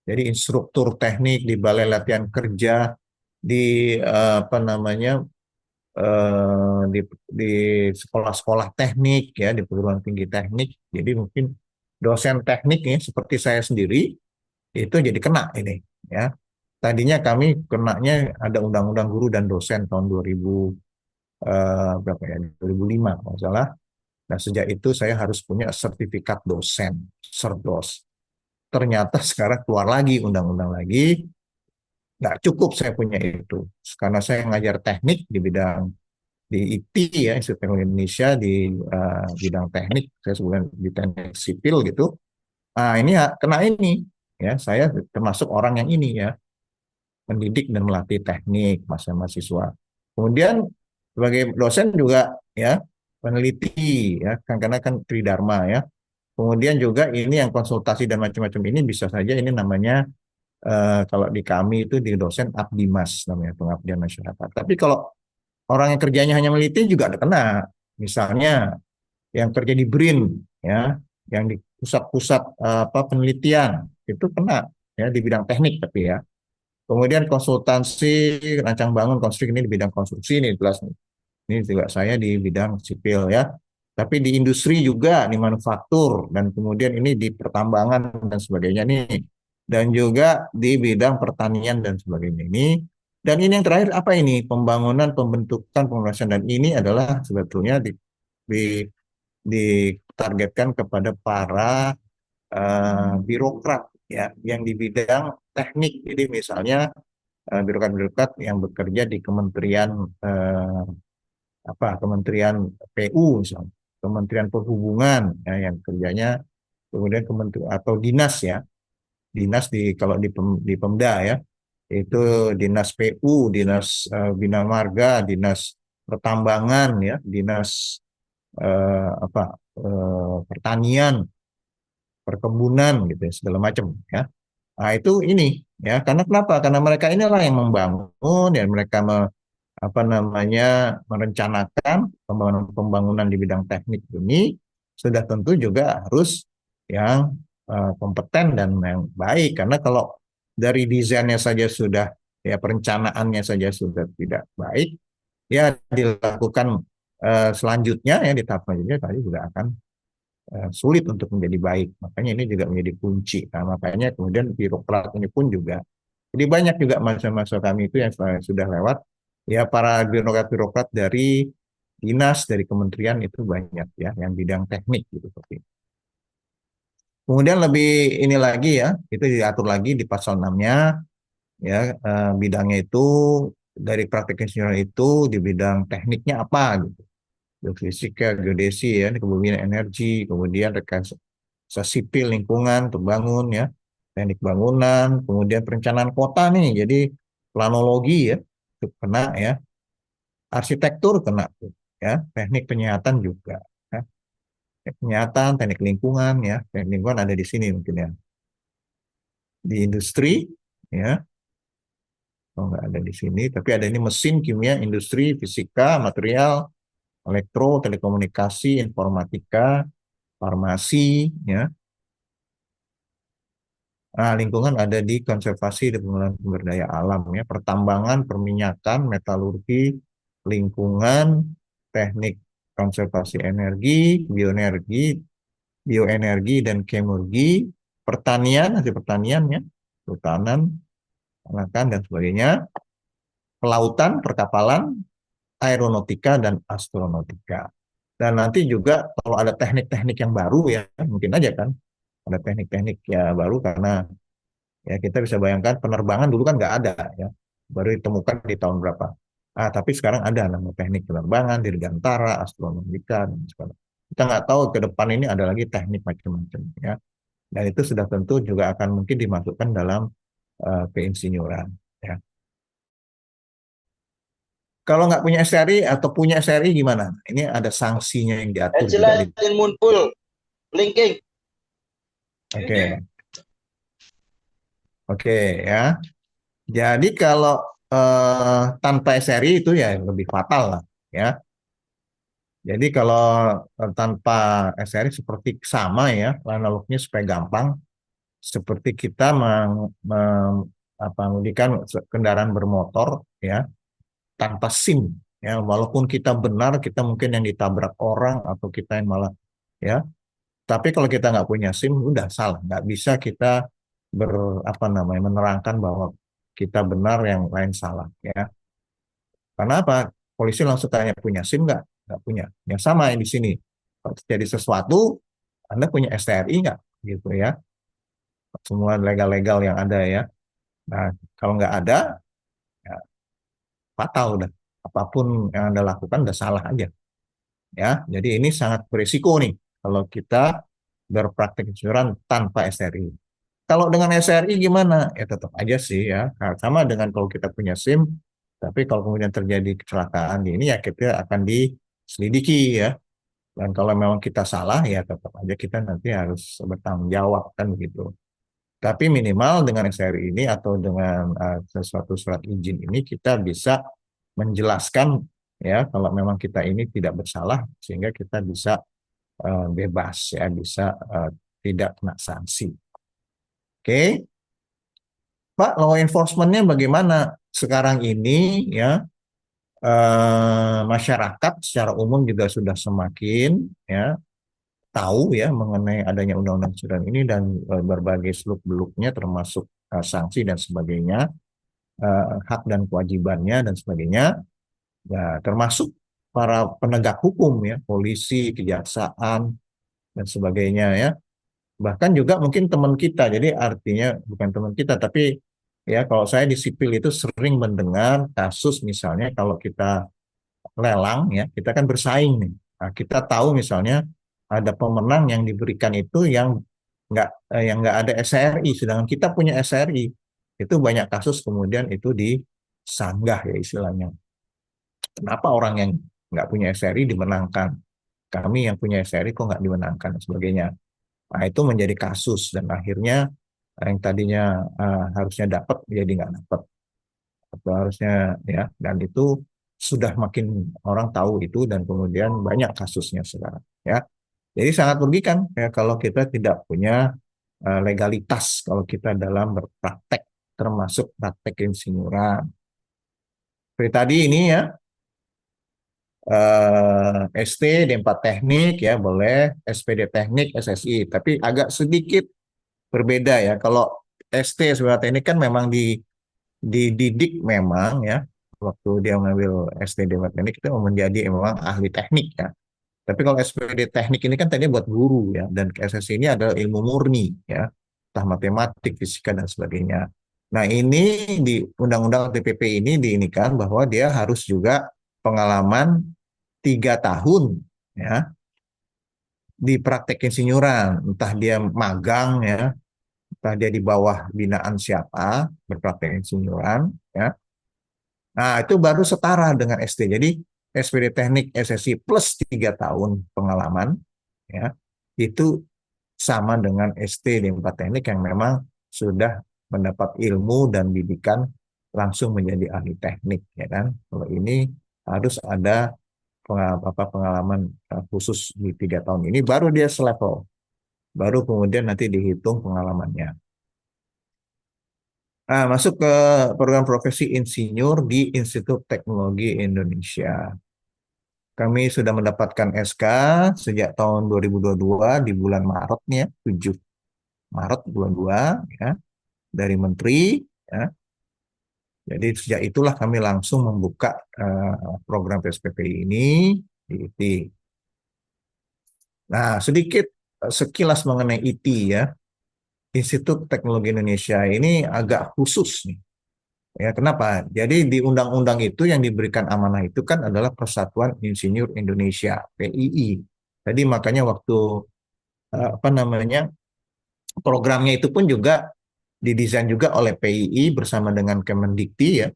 Speaker 5: Jadi instruktur teknik di balai latihan kerja, di apa namanya, di sekolah-sekolah teknik ya, di perguruan tinggi teknik. Jadi mungkin dosen teknik ya seperti saya sendiri itu jadi kena ini ya. Tadinya kami kenanya ada Undang-Undang Guru dan Dosen tahun 2000 berapa ya, 2005 kalau salah. Nah, sejak itu saya harus punya sertifikat dosen, Serdos. Ternyata sekarang keluar lagi undang-undang lagi, nggak cukup saya punya itu. Karena saya ngajar teknik di bidang di IT ya, Institut Teknologi Indonesia di bidang teknik, saya sebutkan di teknik sipil gitu. Nah, ini ya, kena ini ya, saya termasuk orang yang ini ya, mendidik dan melatih teknik mahasiswa. Kemudian sebagai dosen juga ya, peneliti ya, kan karena kan Tridharma ya. Kemudian juga ini yang konsultasi dan macam-macam ini bisa saja ini namanya kalau di kami itu di dosen abdimas namanya, pengabdian masyarakat. Tapi kalau orang yang kerjanya hanya meneliti juga ada kena. Misalnya yang kerja di BRIN ya, yang di pusat-pusat apa penelitian itu kena ya di bidang teknik tapi ya. Kemudian konsultansi rancang bangun konstruksi ini di bidang konstruksi ini jelas nih. Ini juga saya di bidang sipil ya. Tapi di industri juga, di manufaktur, dan kemudian ini di pertambangan dan sebagainya nih. Dan juga di bidang pertanian dan sebagainya ini. Dan ini yang terakhir apa ini? Pembangunan, pembentukan, pemerasan. Dan ini adalah sebetulnya di, ditargetkan kepada para birokrat ya, yang di bidang teknik. Jadi misalnya birokrat-birokrat yang bekerja di kementerian Kementerian PU misalnya, Kementerian Perhubungan ya, yang kerjanya kemudian kementerian atau dinas ya, dinas kalau di Pemda ya, itu dinas PU, dinas Bina Marga, dinas pertambangan ya, dinas pertanian, perkebunan gitu ya, segala macam ya. Nah, itu ini ya, karena kenapa? Karena mereka inilah yang membangun ya, mereka apa namanya merencanakan pembangunan di bidang teknik ini sudah tentu juga harus yang kompeten dan yang baik, karena kalau dari desainnya saja sudah ya, perencanaannya saja sudah tidak baik ya, dilakukan selanjutnya ya, di tahap selanjutnya tadi juga akan sulit untuk menjadi baik. Makanya ini juga menjadi kunci. Nah, makanya kemudian birokrat ini pun juga jadi banyak juga masa-masa kami itu yang sudah lewat ya, para birokrat-birokrat dari dinas, dari kementerian itu banyak ya, yang bidang teknik gitu seperti. Kemudian lebih ini lagi ya, itu diatur lagi di pasal 6-nya ya, bidangnya itu dari praktek insinyur itu di bidang tekniknya apa gitu. Geofisika, geodesi ya, kemudian energi, kemudian rekayasa sipil lingkungan, terbangun ya, teknik bangunan, kemudian perencanaan kota nih, jadi planologi ya, itu kena ya, arsitektur kena ya, teknik penyihatan juga ya. Teknik penyihatan, teknik lingkungan ya, teknik lingkungan ada di sini mungkin ya, di industri ya, Oh, nggak ada di sini, tapi ada ini mesin, kimia, industri, fisika, material, elektro, telekomunikasi, informatika, farmasi, ya. Nah, lingkungan ada di konservasi dan pengelolaan sumber daya alam, ya, pertambangan, perminyakan, metalurgi, lingkungan, teknik konservasi energi, bioenergi dan kemurgi, pertanian, hasil pertanian, ya, kehutanan, peternakan dan sebagainya, kelautan, perkapalan, aeronautika dan astronautika. Dan nanti juga kalau ada teknik-teknik yang baru, ya mungkin aja kan ada teknik-teknik ya baru, karena ya kita bisa bayangkan penerbangan dulu kan nggak ada, ya, baru ditemukan di tahun berapa. Tapi sekarang ada nama teknik penerbangan, dirgantara, astronautika dan sebagainya. Kita nggak tahu ke depan ini ada lagi teknik macam-macam, ya. Dan itu sudah tentu juga akan mungkin dimasukkan dalam keinsinyuran, ya. Kalau nggak punya SRI atau punya SRI gimana? Ini ada sanksinya yang diatur juga di.
Speaker 6: Muncul blinking.
Speaker 5: Oke, oke, ya. Jadi kalau tanpa SRI itu ya lebih fatal lah, ya. Jadi kalau tanpa SRI seperti sama, ya, analognya supaya gampang, seperti kita mengemudikan kendaraan bermotor, ya, tanpa SIM, ya, walaupun kita benar, kita mungkin yang ditabrak orang atau kita yang malah, ya, tapi kalau kita nggak punya SIM udah salah, nggak bisa kita menerangkan bahwa kita benar, yang lain salah, ya. Karena apa? Polisi langsung tanya punya SIM nggak punya. Yang sama yang di sini, kalau terjadi sesuatu, Anda punya STRI nggak, gitu, ya. Semua legal-legal yang ada, ya. Nah, kalau nggak ada, ya, fatal udah. Apapun yang Anda lakukan udah salah aja, ya. Jadi ini sangat berisiko nih kalau kita berpraktik insuran tanpa SRI. Kalau dengan SRI gimana? Ya tetap aja sih, ya. Nah, sama dengan kalau kita punya SIM, tapi kalau kemudian terjadi kecelakaan di ini, ya kita akan diselidiki, ya. Dan kalau memang kita salah, ya tetap aja kita nanti harus bertanggung jawab, kan begitu. Tapi minimal dengan SRI ini atau dengan sesuatu surat izin ini kita bisa menjelaskan, ya, kalau memang kita ini tidak bersalah, sehingga kita bisa bebas, ya, bisa tidak kena sanksi. Oke, Pak, law enforcement-nya bagaimana sekarang ini, ya? Masyarakat secara umum juga sudah semakin, ya, tahu, ya, mengenai adanya undang-undang insuran ini dan berbagai seluk-beluknya, termasuk sanksi dan sebagainya, hak dan kewajibannya dan sebagainya, ya, termasuk para penegak hukum, ya, polisi, kejaksaan dan sebagainya, ya. Bahkan juga mungkin teman kita, jadi artinya bukan teman kita, tapi ya kalau saya di sipil itu sering mendengar kasus, misalnya kalau kita lelang, ya, kita kan bersaing nih. Nah, kita tahu misalnya ada pemenang yang diberikan itu yang nggak ada SRI, sedangkan kita punya SRI. Itu banyak kasus kemudian itu disanggah, ya, istilahnya. Kenapa orang yang nggak punya SRI dimenangkan? Kami yang punya SRI kok nggak dimenangkan dan sebagainya. Nah, itu menjadi kasus dan akhirnya yang tadinya harusnya dapat jadi nggak dapat, atau harusnya, ya, dan itu sudah makin orang tahu itu dan kemudian banyak kasusnya sekarang, ya. Jadi sangat merugikan, ya, kalau kita tidak punya legalitas kalau kita dalam berpraktek, termasuk praktek insinyuran. Seperti tadi ini, ya, ST, D4 teknik, ya, boleh, SPD teknik, SSI, tapi agak sedikit berbeda, ya. Kalau ST sebagai teknik kan memang dididik memang, ya, waktu dia mengambil SD D4 teknik itu menjadi memang ahli teknik, ya. Tapi kalau SPD teknik ini kan tadi buat guru, ya, dan SSI ini adalah ilmu murni, ya, entah matematik, fisika dan sebagainya. Nah, ini di Undang-Undang TPP ini diinikan bahwa dia harus juga pengalaman 3 tahun, ya, di praktek insinyuran, entah dia magang, ya, entah dia di bawah binaan siapa berpraktek insinyuran, ya. Nah, itu baru setara dengan SD. Jadi SPD teknik SSI plus 3 tahun pengalaman, ya, itu sama dengan SD di 4 teknik yang memang sudah mendapat ilmu dan didikan langsung menjadi ahli teknik, ya kan? Kalau ini harus ada pengalaman khusus di 3 tahun ini, baru dia selevel, baru kemudian nanti dihitung pengalamannya. Nah, masuk ke program profesi insinyur di Institut Teknologi Indonesia. Kami sudah mendapatkan SK sejak tahun 2022 di bulan Maretnya, 7 Maret bulan 2, ya, dari Menteri, ya. Jadi sejak itulah kami langsung membuka program PSPPI ini di IT. Nah, sedikit sekilas mengenai IT, ya. Institut Teknologi Indonesia ini agak khusus nih. Ya, kenapa? Jadi di undang-undang itu yang diberikan amanah itu kan adalah Persatuan Insinyur Indonesia, PII. Jadi makanya waktu apa namanya, programnya itu pun juga didesain juga oleh PII bersama dengan Kemendikti, ya.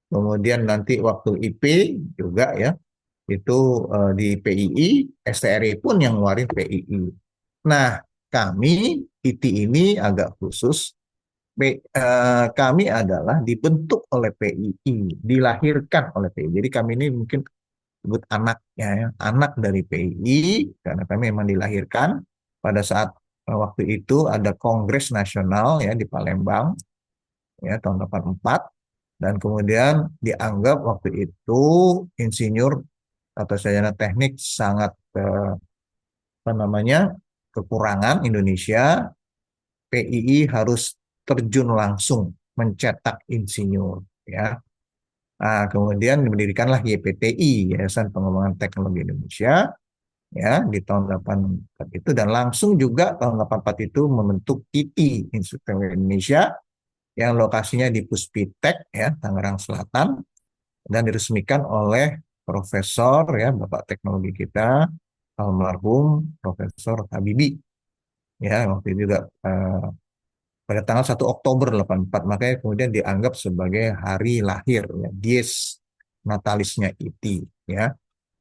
Speaker 5: Kemudian nanti waktu IP juga, ya, itu di PII, STRI pun yang ngeluarin PII. Nah, kami IT ini agak khusus. Kami adalah dibentuk oleh PII, dilahirkan oleh PII. Jadi kami ini mungkin sebut anaknya, ya, anak dari PII, karena kami memang dilahirkan pada saat waktu itu ada Kongres Nasional, ya, di Palembang, ya, tahun 84, dan kemudian dianggap waktu itu insinyur atau sarjana teknik sangat apa namanya, kekurangan Indonesia. PII harus terjun langsung mencetak insinyur, ya. Nah, kemudian didirikanlah YPTI, Yayasan Pengembangan Teknologi Indonesia, ya, di tahun 84 itu, dan langsung juga tahun 84 itu membentuk ITI, Institut Teknologi Indonesia, yang lokasinya di Puspitek, ya, Tangerang Selatan, dan diresmikan oleh Profesor, ya, Bapak Teknologi kita, almarhum Profesor Habibie, ya, waktu itu juga pada tanggal 1 Oktober 84, makanya kemudian dianggap sebagai hari lahir, ya, dies natalisnya IT, ya.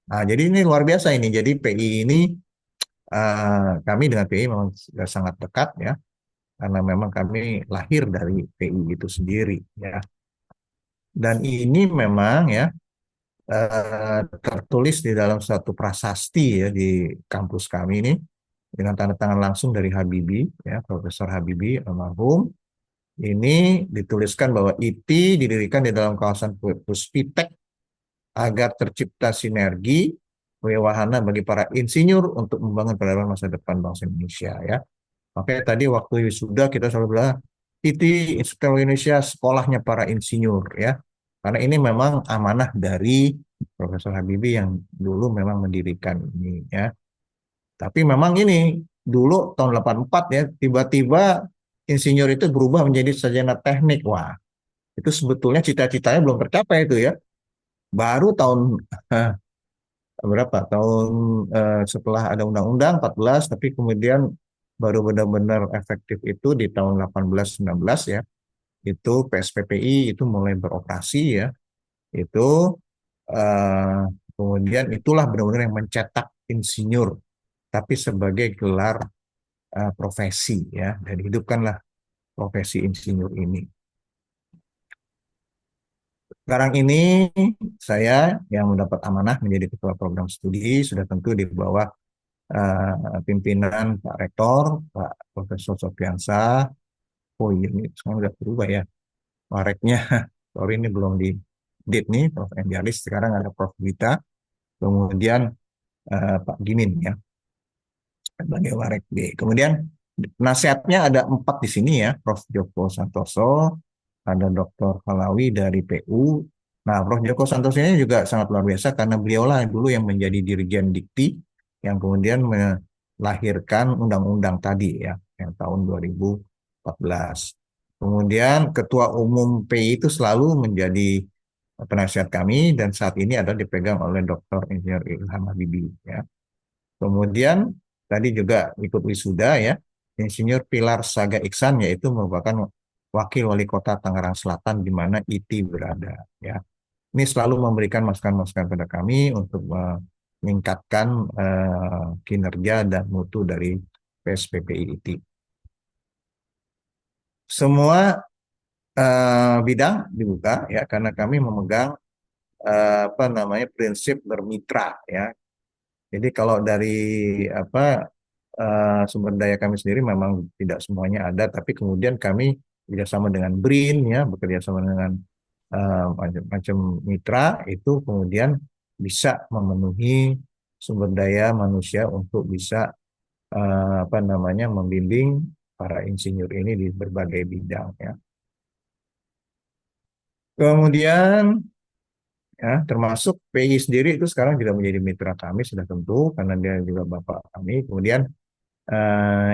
Speaker 5: Nah, jadi ini luar biasa ini. Jadi PI ini kami dengan PI memang sudah sangat dekat, ya, karena memang kami lahir dari PI itu sendiri, ya. Dan ini memang, ya, tertulis di dalam satu prasasti, ya, di kampus kami ini dengan tanda tangan langsung dari Habibie, ya, Profesor Habibie almarhum. Ini dituliskan bahwa IT didirikan di dalam kawasan Puspitek agar tercipta sinergi wahana bagi para insinyur untuk membangun peradaban masa depan bangsa Indonesia, ya. Makanya tadi waktu wisuda kita selalu bilang IT Institut Indonesia sekolahnya para insinyur, ya. Karena ini memang amanah dari Profesor Habibie yang dulu memang mendirikan ini, ya. Tapi memang ini dulu tahun 84, ya, tiba-tiba insinyur itu berubah menjadi sarjana teknik. Wah, itu sebetulnya cita-citanya belum tercapai itu, ya. Baru tahun berapa? Tahun setelah ada Undang-Undang 14, tapi kemudian baru benar-benar efektif itu di tahun 18-19, ya. Itu PSPPI itu mulai beroperasi, ya. Itu kemudian itulah benar-benar yang mencetak insinyur, tapi sebagai gelar profesi, ya, dan hidupkanlah profesi insinyur ini. Sekarang ini saya yang mendapat amanah menjadi ketua program studi, sudah tentu di bawah pimpinan Pak Rektor, Pak Profesor Sofiansa. Oh iya, ini sekarang udah berubah, ya, Reknya. Sorry, ini belum di update nih, Prof. Endialis. Sekarang ada Prof. Gita, kemudian Pak Gimin, ya, sebagai Warek B. Kemudian nasihatnya ada 4 di sini, ya, Prof. Joko Santoso, ada Dr. Falawi dari PU. Nah, Prof. Joko Santoso ini juga sangat luar biasa karena beliaulah dulu yang menjadi Dirjen Dikti yang kemudian melahirkan undang-undang tadi, ya, yang tahun 2014. Kemudian Ketua Umum PI itu selalu menjadi penasihat kami dan saat ini adalah dipegang oleh Dr. Insinyur Ilham Habibie, ya. Kemudian tadi juga ikut wisuda, ya, Insinyur Pilar Saga Iksan, yaitu merupakan Wakil Wali Kota Tangerang Selatan di mana IT berada, ya. Ini selalu memberikan masukan-masukan pada kami untuk meningkatkan kinerja dan mutu dari PSPPI IT. Semua bidang dibuka ya karena kami memegang apa namanya prinsip bermitra ya. Jadi kalau dari apa sumber daya kami sendiri memang tidak semuanya ada, tapi kemudian kami bekerjasama dengan BRIN ya, bekerja sama dengan macam-macam mitra itu kemudian bisa memenuhi sumber daya manusia untuk bisa apa namanya membimbing para insinyur ini di berbagai bidang ya. Kemudian ya termasuk PI sendiri itu sekarang juga menjadi mitra kami sudah tentu karena dia juga bapak kami. Kemudian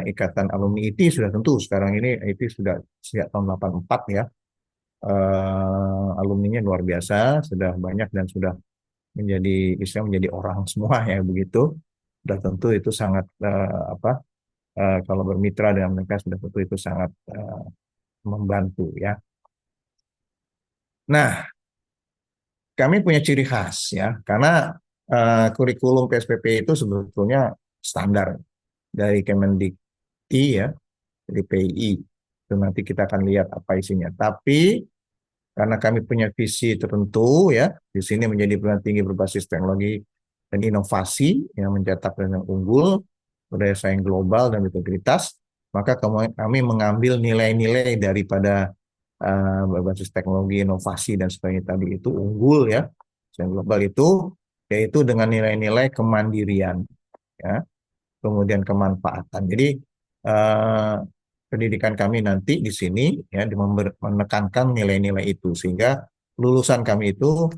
Speaker 5: Ikatan Alumni IT sudah tentu sekarang ini IT sudah sejak tahun 84 ya. Alumninya luar biasa, sudah banyak dan sudah menjadi bisa menjadi orang semua ya begitu. Sudah tentu itu sangat apa kalau bermitra dengan mereka sudah tentu itu sangat membantu ya. Nah, kami punya ciri khas ya, karena kurikulum PSPP itu sebetulnya standar dari Kemendikti ya, dari PII. Itu nanti kita akan lihat apa isinya. Tapi karena kami punya visi tertentu ya, di sini menjadi perguruan tinggi berbasis teknologi dan inovasi yang mencetak yang unggul, berdaya saing global dan integritas, maka kami mengambil nilai-nilai daripada berbasis teknologi, inovasi dan sebagainya tadi itu unggul ya, saing global itu yaitu dengan nilai-nilai kemandirian ya, kemudian kemanfaatan. Jadi eh, pendidikan kami nanti di sini ya menekankan nilai-nilai itu sehingga lulusan kami itu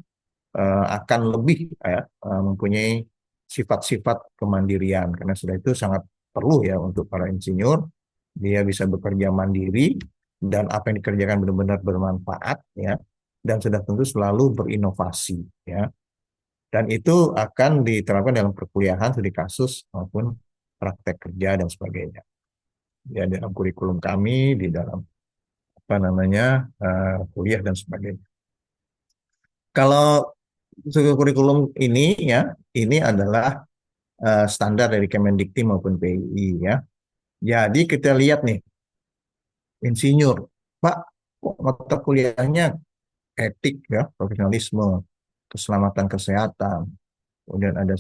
Speaker 5: akan lebih ya, mempunyai sifat-sifat kemandirian karena sudah itu sangat perlu ya untuk para insinyur dia bisa bekerja mandiri dan apa yang dikerjakan benar-benar bermanfaat ya dan sudah tentu selalu berinovasi ya dan itu akan diterapkan dalam perkuliahan studi kasus maupun praktek kerja dan sebagainya ya dalam kurikulum kami di dalam apa namanya kuliah dan sebagainya. Kalau kurikulum ini ya ini adalah standar dari Kemendikti maupun PII ya. Jadi kita lihat nih insinyur, Pak, kok mata kuliahnya etik ya, profesionalisme, keselamatan kesehatan, kemudian ada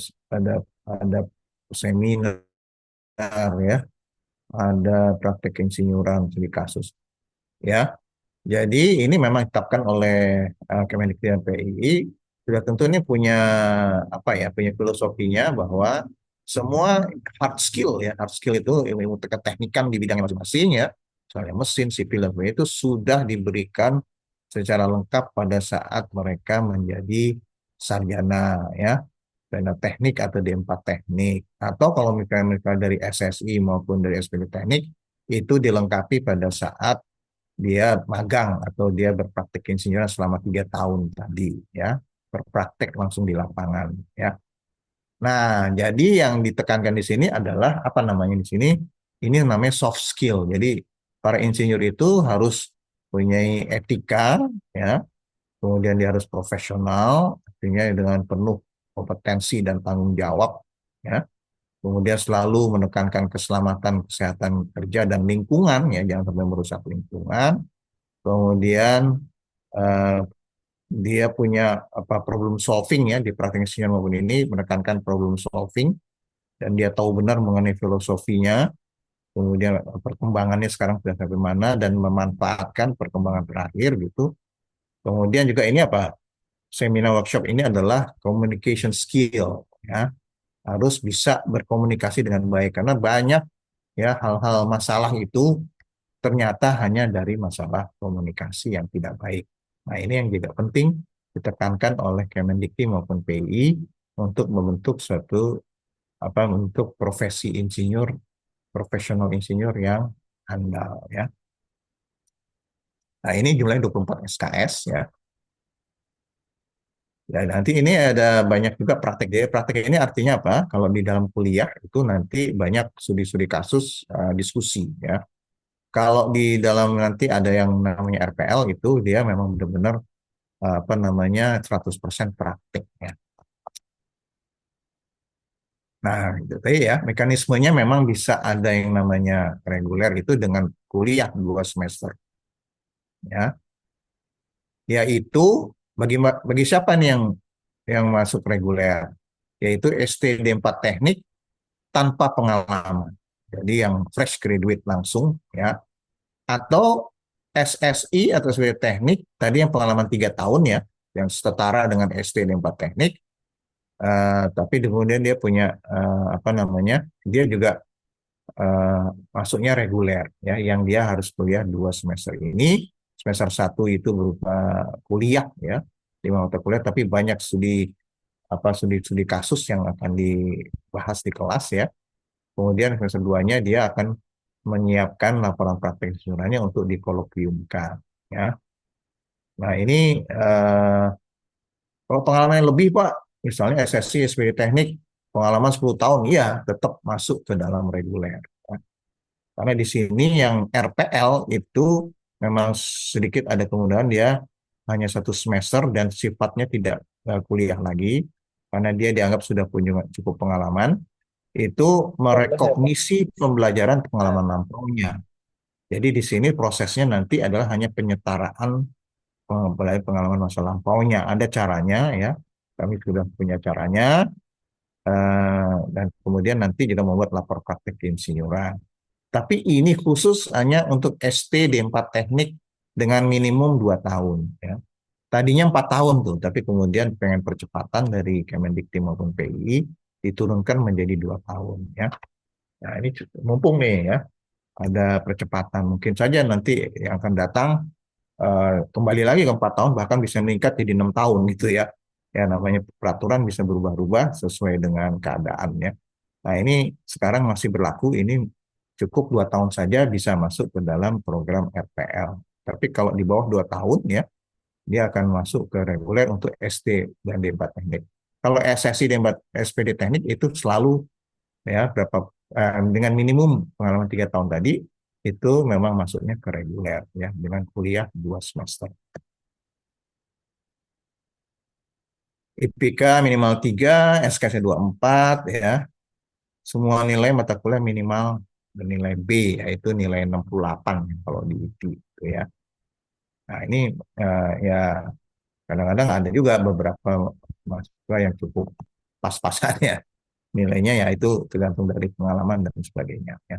Speaker 5: ada seminar ya, ada praktek insinyuran studi kasus ya. Jadi ini memang ditetapkan oleh Kemendikti dan PII sudah tentu ini punya apa ya punya filosofinya bahwa semua hard skill itu ilmu keteknikan di bidangnya masing-masing ya misalnya mesin sipil dan sebagainya itu sudah diberikan secara lengkap pada saat mereka menjadi sarjana ya sarjana teknik atau D4 teknik atau kalau misalnya mereka dari SSI maupun dari SPB teknik itu dilengkapi pada saat dia magang atau dia berpraktik insinyur selama 3 tahun tadi ya berpraktek langsung di lapangan ya. Nah jadi yang ditekankan di sini adalah apa namanya di sini ini namanya soft skill. Jadi para insinyur itu harus punya etika ya kemudian dia harus profesional artinya dengan penuh kompetensi dan tanggung jawab ya kemudian selalu menekankan keselamatan kesehatan kerja dan lingkungan ya jangan sampai merusak lingkungan kemudian eh, dia punya apa problem solving ya di praktek insinyur maupun ini menekankan problem solving dan dia tahu benar mengenai filosofinya kemudian perkembangannya sekarang sudah sampai mana dan memanfaatkan perkembangan terakhir gitu kemudian juga ini apa seminar workshop ini adalah communication skill ya harus bisa berkomunikasi dengan baik karena banyak ya hal-hal masalah itu ternyata hanya dari masalah komunikasi yang tidak baik. Nah, ini yang juga penting ditekankan oleh Kemendikti maupun PI untuk membentuk suatu apa untuk profesi insinyur, profesional insinyur yang handal ya. Nah, ini jumlahnya 24 SKS ya. Ya, nanti ini ada banyak juga praktek. Jadi praktek ini artinya apa? Kalau di dalam kuliah itu nanti banyak studi-studi kasus diskusi ya. Kalau di dalam nanti ada yang namanya RPL itu dia memang benar-benar apa namanya 100% praktik ya. Nah, itu tadi ya mekanismenya memang bisa ada yang namanya reguler itu dengan kuliah 2 semester ya. yaitu bagi siapa nih yang masuk reguler, yaitu STD 4 teknik tanpa pengalaman. Jadi yang fresh graduate langsung ya, atau SSI atau sebagai teknik tadi yang pengalaman 3 tahun ya, yang setara dengan STD 4 teknik, tapi kemudian dia punya apa namanya, dia juga eh, masuknya reguler ya, yang dia harus kuliah 2 semester ini. Semester 1 itu berupa kuliah ya, 5 mata kuliah, tapi banyak studi kasus yang akan dibahas di kelas ya. Kemudian semester 2-nya dia akan menyiapkan laporan praktek keseluruhannya untuk dikolokviumkan ya. Nah, ini eh, kalau pengalaman yang lebih Pak, misalnya SSC SPD Teknik pengalaman 10 tahun, iya tetap masuk ke dalam reguler. Karena di sini yang RPL itu memang sedikit ada kemudahan, dia hanya 1 semester dan sifatnya tidak kuliah lagi, karena dia dianggap sudah punya cukup pengalaman, itu merekognisi pembelajaran pengalaman lampaunya. Jadi di sini prosesnya nanti adalah hanya penyetaraan pengalaman masa lampaunya. Ada caranya ya, kami sudah punya caranya, dan kemudian nanti juga membuat lapor praktek keinsinyuran. Tapi ini khusus hanya untuk ST D4 teknik dengan minimum 2 tahun ya. Tadinya 4 tahun tuh, tapi kemudian pengen percepatan dari Kemendikti maupun PI diturunkan menjadi 2 tahun ya. Nah, ini mumpung nih ya, ada percepatan. Mungkin saja nanti yang akan datang kembali lagi ke 4 tahun, bahkan bisa meningkat jadi 6 tahun gitu ya. Ya, namanya peraturan bisa berubah-ubah sesuai dengan keadaannya. Nah, ini sekarang masih berlaku, ini cukup 2 tahun saja bisa masuk ke dalam program RPL. Tapi kalau di bawah 2 tahun ya, dia akan masuk ke reguler untuk ST dan D4 teknik. Kalau SSI D4 SPD teknik itu selalu ya dengan minimum pengalaman 3 tahun tadi, itu memang masuknya ke reguler ya, dengan kuliah 2 semester. IPK minimal 3, SKS 24 ya. Semua nilai mata kuliah minimal bernilai B, yaitu nilai 68 kalau di IP gitu ya. Nah, ini ya kadang-kadang ada juga beberapa mahasiswa yang cukup pas-pasan ya nilainya, ya itu tergantung dari pengalaman dan sebagainya ya.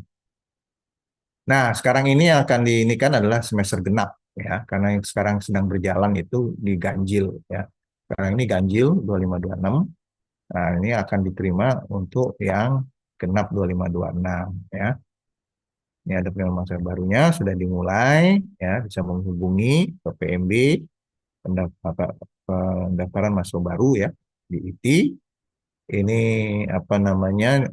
Speaker 5: Nah, sekarang ini yang akan diinikan adalah semester genap ya, karena yang sekarang sedang berjalan itu di ganjil ya. Sekarang ini ganjil 2526. Nah, ini akan diterima untuk yang genap 2526 ya. Ini ada masa barunya sudah dimulai ya, bisa menghubungi ke PMB pendaftaran mahasiswa baru ya di IT. Ini apa namanya,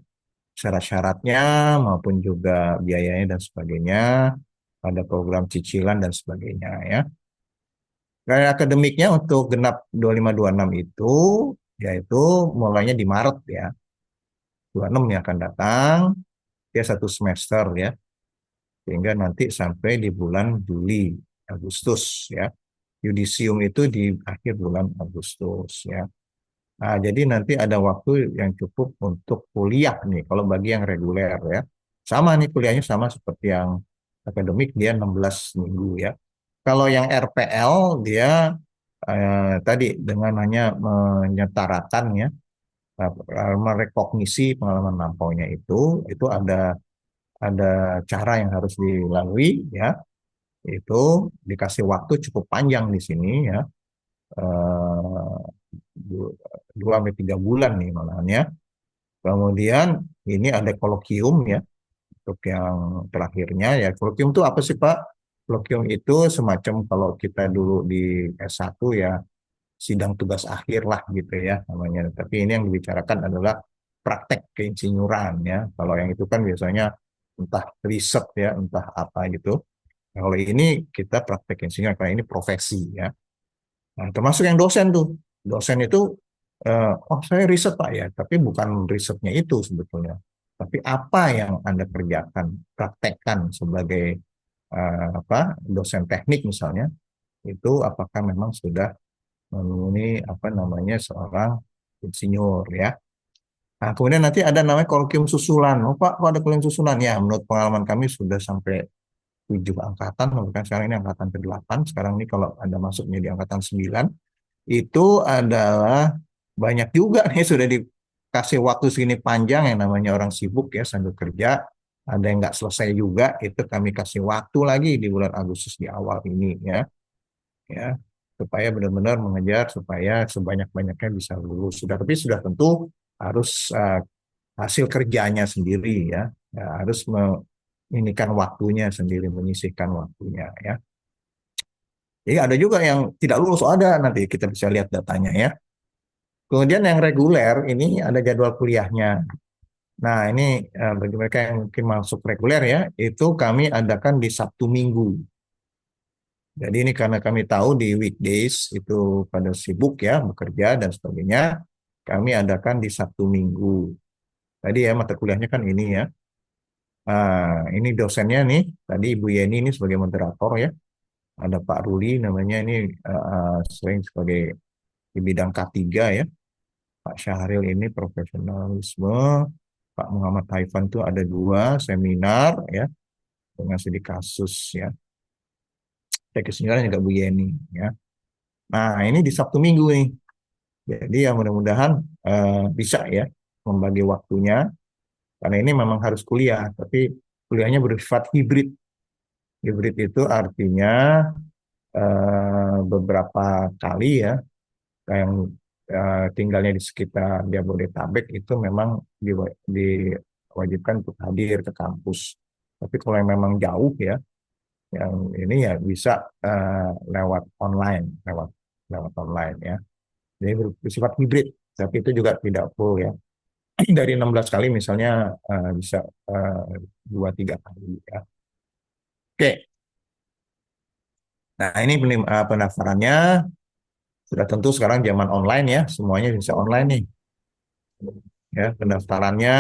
Speaker 5: syarat-syaratnya maupun juga biayanya dan sebagainya, ada program cicilan dan sebagainya ya. Gaya akademiknya untuk genap 2526 itu yaitu mulainya di Maret ya. 26 yang akan datang, dia 1 semester ya. Sehingga nanti sampai di bulan Juli, Agustus ya. Yudisium itu di akhir bulan Agustus ya. Nah, jadi nanti ada waktu yang cukup untuk kuliah nih, kalau bagi yang reguler ya. Sama nih kuliahnya sama seperti yang akademik, dia 16 minggu ya. Kalau yang RPL dia tadi dengan hanya menyetarakan ya, merekognisi pengalaman lampaunya itu ada cara yang harus dilalui ya, itu dikasih waktu cukup panjang di sini ya, 2 sampai 3 bulan nih malahannya. Kemudian ini ada kolokium ya untuk yang terakhirnya ya. Kolokium itu apa sih Pak? Kolokium itu semacam kalau kita dulu di S1 ya, sidang tugas akhir lah gitu ya namanya. Tapi ini yang dibicarakan adalah praktek keinsinyuran ya. Kalau yang itu kan biasanya entah riset ya, entah apa gitu. Nah, kalau ini kita praktek keinsinyuran karena ini profesi ya. Nah, termasuk yang dosen tuh. Dosen itu, oh saya riset Pak ya, tapi bukan risetnya itu sebetulnya. Tapi apa yang Anda kerjakan, praktekkan sebagai apa dosen teknik misalnya, itu apakah memang sudah memenuhi apa namanya seorang insinyur ya. Nah, kemudian nanti ada namanya kolokium susulan. Oh Pak, kok ada kolokium susulan? Ya, menurut pengalaman kami sudah sampai angkatan, bukan sekarang ini angkatan ke-8, sekarang ini kalau Anda masuknya di angkatan 9, itu adalah banyak juga nih sudah dikasih waktu segini panjang yang namanya orang sibuk ya sambil kerja, ada yang nggak selesai juga, itu kami kasih waktu lagi di bulan Agustus di awal ini ya supaya benar-benar mengejar supaya sebanyak-banyaknya bisa lulus. Tapi sudah tentu harus hasil kerjanya sendiri ya, harus inikan waktunya sendiri, menyisihkan waktunya ya. Jadi ada juga yang tidak lulus, ada nanti kita bisa lihat datanya ya. Kemudian yang reguler ini ada jadwal kuliahnya. Nah ini bagi mereka yang mungkin masuk reguler ya, itu kami adakan di Sabtu Minggu. Jadi ini karena kami tahu di weekdays itu pada sibuk ya, bekerja dan sebagainya, kami adakan di Sabtu Minggu. Tadi ya mata kuliahnya kan ini ya. Nah, ini dosennya nih, tadi Ibu Yeni ini sebagai moderator ya. Ada Pak Ruli namanya ini sering sebagai di bidang K3 ya. Pak Syahril ini profesionalisme. Pak Muhammad Haifan itu ada 2 seminar ya dengan studi kasus ya. Teknisnya juga Bu Yeni ya. Nah ini di Sabtu Minggu nih. Jadi ya mudah-mudahan bisa ya membagi waktunya. Karena ini memang harus kuliah, tapi kuliahnya bersifat hibrid. Hibrid itu artinya beberapa kali ya, yang tinggalnya di sekitar Jabodetabek itu memang diwajibkan untuk hadir ke kampus. Tapi kalau yang memang jauh ya, yang ini ya bisa lewat online, lewat online ya. Jadi bersifat hibrid, tapi itu juga tidak full ya. Dari 16 kali misalnya bisa 2-3 kali ya. Oke. Nah, ini pendaftarannya sudah tentu sekarang zaman online ya, semuanya bisa online nih. Ya, pendaftarannya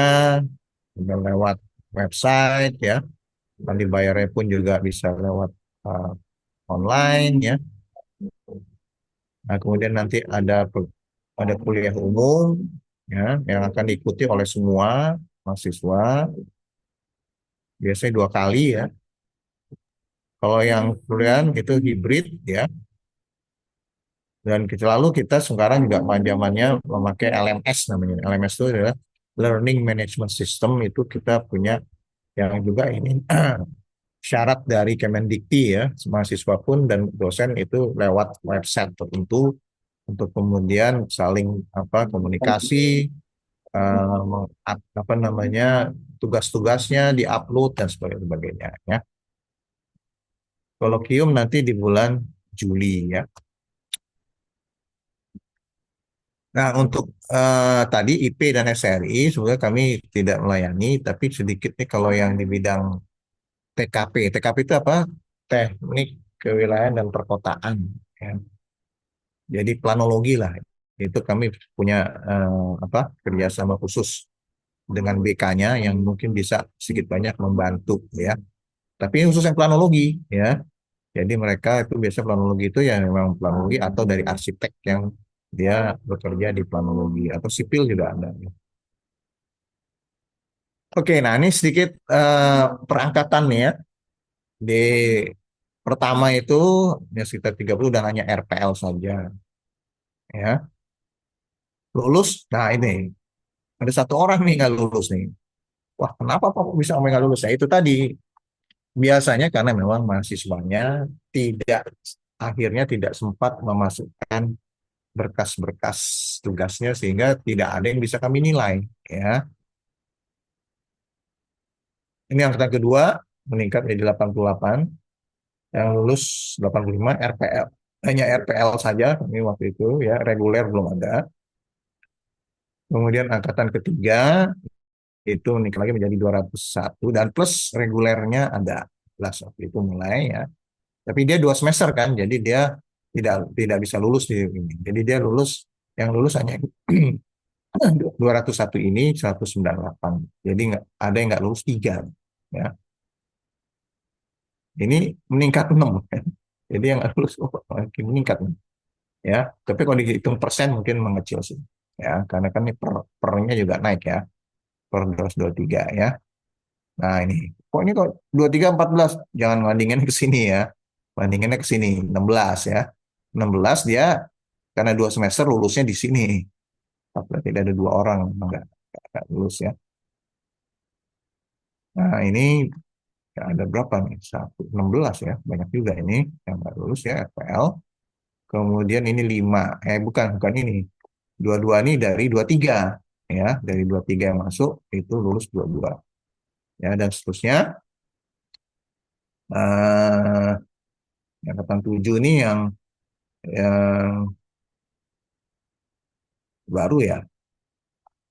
Speaker 5: sudah lewat website ya. Nanti bayarnya pun juga bisa lewat online ya. Nah, kemudian nanti ada kuliah umum ya yang akan diikuti oleh semua mahasiswa. Biasanya 2 kali ya. Kalau yang kuliah itu hibrid ya. Dan lalu kita sekarang juga zamannya memakai LMS namanya. LMS itu adalah Learning Management System, itu kita punya yang juga ini syarat dari Kemendikti ya, mahasiswa pun dan dosen itu lewat website tertentu untuk kemudian saling komunikasi, apa namanya, tugas-tugasnya diupload dan sebagainya ya. Kolokium nanti di bulan Juli ya. Nah, untuk tadi IP dan SRI sebenarnya kami tidak melayani, tapi sedikit nih kalau yang di bidang TKP. TKP itu apa? Teknik Kewilayahan dan Perkotaan. Ya. Jadi planologi lah. Itu kami punya kerjasama khusus dengan BK-nya yang mungkin bisa sedikit banyak membantu ya. Tapi khusus yang planologi ya. Jadi mereka itu biasa planologi itu ya memang planologi atau dari arsitek yang dia bekerja di planologi atau sipil juga ada. Oke, nah ini sedikit perangkatan nih ya. Di pertama itu ya sekitar 30 dan hanya RPL saja. Ya. Lulus, nah ini ada 1 orang nih nggak lulus nih. Wah, kenapa Pak bisa nggak lulus? Ya itu tadi biasanya karena memang mahasiswanya akhirnya tidak sempat memasukkan berkas-berkas tugasnya sehingga tidak ada yang bisa kami nilai ya. Ini angkatan kedua meningkat menjadi 88, yang lulus 85 RPL. Hanya RPL saja ini waktu itu ya, reguler belum ada. Kemudian angkatan ketiga itu meningkat lagi menjadi 201 dan plus regulernya ada 11 waktu itu mulai ya. Tapi dia 2 semester kan, jadi dia tidak bisa lulus di ini. Jadi dia yang lulus hanya 201 ini 198. Jadi ada yang nggak lulus 3 ya. Ini meningkat 6 kan. Jadi yang nggak lulus makin meningkat ya. Tapi kalau dihitung persen mungkin mengecil sih ya, karena kan ini pernya juga naik ya, per 223 ya. Nah ini kok ini kok 23 14, jangan bandingin ke sini ya. Bandinginnya ke sini 16 ya. 16 dia karena 2 semester lulusnya di sini. Berarti ada 2 orang nggak lulus ya. Nah, ini ada berapa nih? 16 ya. Banyak juga ini yang nggak lulus ya, FPL. Kemudian ini 5. Bukan ini. Dua-dua ini dari 23 ya. Dari 23 yang masuk itu lulus 22. Ya, dan seterusnya. Eh, Angkatan 7 ini yang baru ya.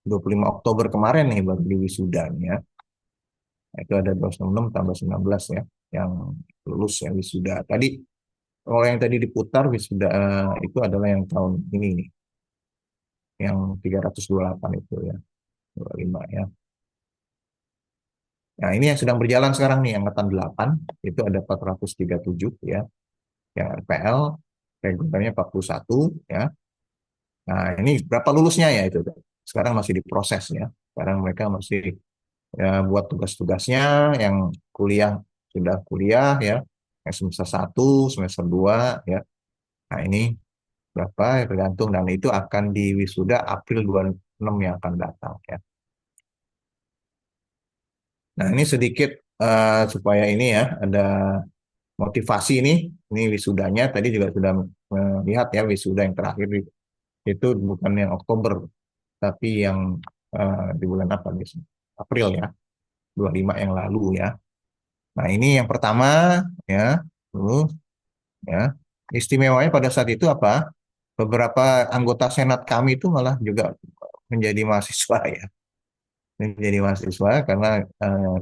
Speaker 5: 25 Oktober kemarin nih baru di wisuda nih ya. Nah, itu ada 266 tambah 19 ya yang lulus ya wisuda. Tadi kalau yang tadi diputar wisuda itu adalah yang tahun ini nih. Yang 328 itu ya. 25 ya. Nah, ini yang sedang berjalan sekarang nih angkatan 8 itu ada 437 ya. Yang RPL regulernya 41 ya. Nah, ini berapa lulusnya ya itu. Sekarang masih diproses ya. Sekarang mereka masih ya, buat tugas-tugasnya yang kuliah sudah kuliah ya, yang semester 1, semester 2 ya. Nah, ini berapa ya tergantung dan itu akan diwisuda April 26 yang akan datang ya. Nah, ini sedikit supaya ini ya ada motivasi ini wisudanya tadi juga sudah melihat ya wisuda yang terakhir itu bukan yang Oktober tapi yang di bulan apa nih? April ya, 25 yang lalu ya. Nah, ini yang pertama ya. Dulu ya. Istimewanya pada saat itu apa? Beberapa anggota Senat kami itu malah juga menjadi mahasiswa ya. Menjadi mahasiswa karena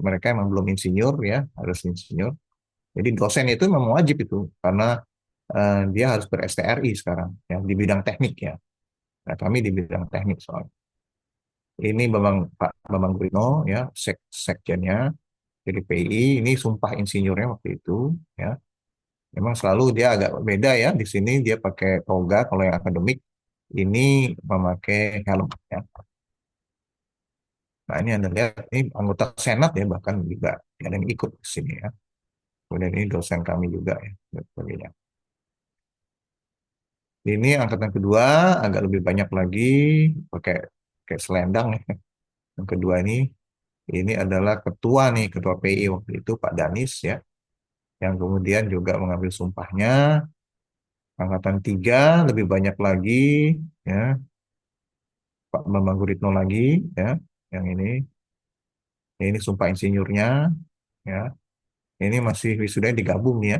Speaker 5: mereka memang belum insinyur ya, harus insinyur. Jadi dosen itu memang wajib itu karena dia harus ber-STRI sekarang ya di bidang teknik ya. Nah, kami di bidang teknik soal. Ini Pak Bambang Guritno ya, sekjennya dari PI, ini sumpah insinyurnya waktu itu ya. Memang selalu dia agak beda ya. Di sini dia pakai toga, kalau yang akademik ini memakai helm ya. Nah, ini Anda lihat ini anggota Senat ya bahkan juga ada yang ikut di sini ya. Kemudian ini dosen kami juga ya. Dan sebagainya. Ini angkatan kedua agak lebih banyak lagi pakai kayak selendang ya. Yang kedua ini adalah ketua nih, ketua PI waktu itu Pak Danis ya. Yang kemudian juga mengambil sumpahnya. Angkatan 3 lebih banyak lagi ya. Pak Bambang Guritno lagi ya, yang ini. Ini sumpah insinyurnya ya. Ini masih wisuda digabung nih ya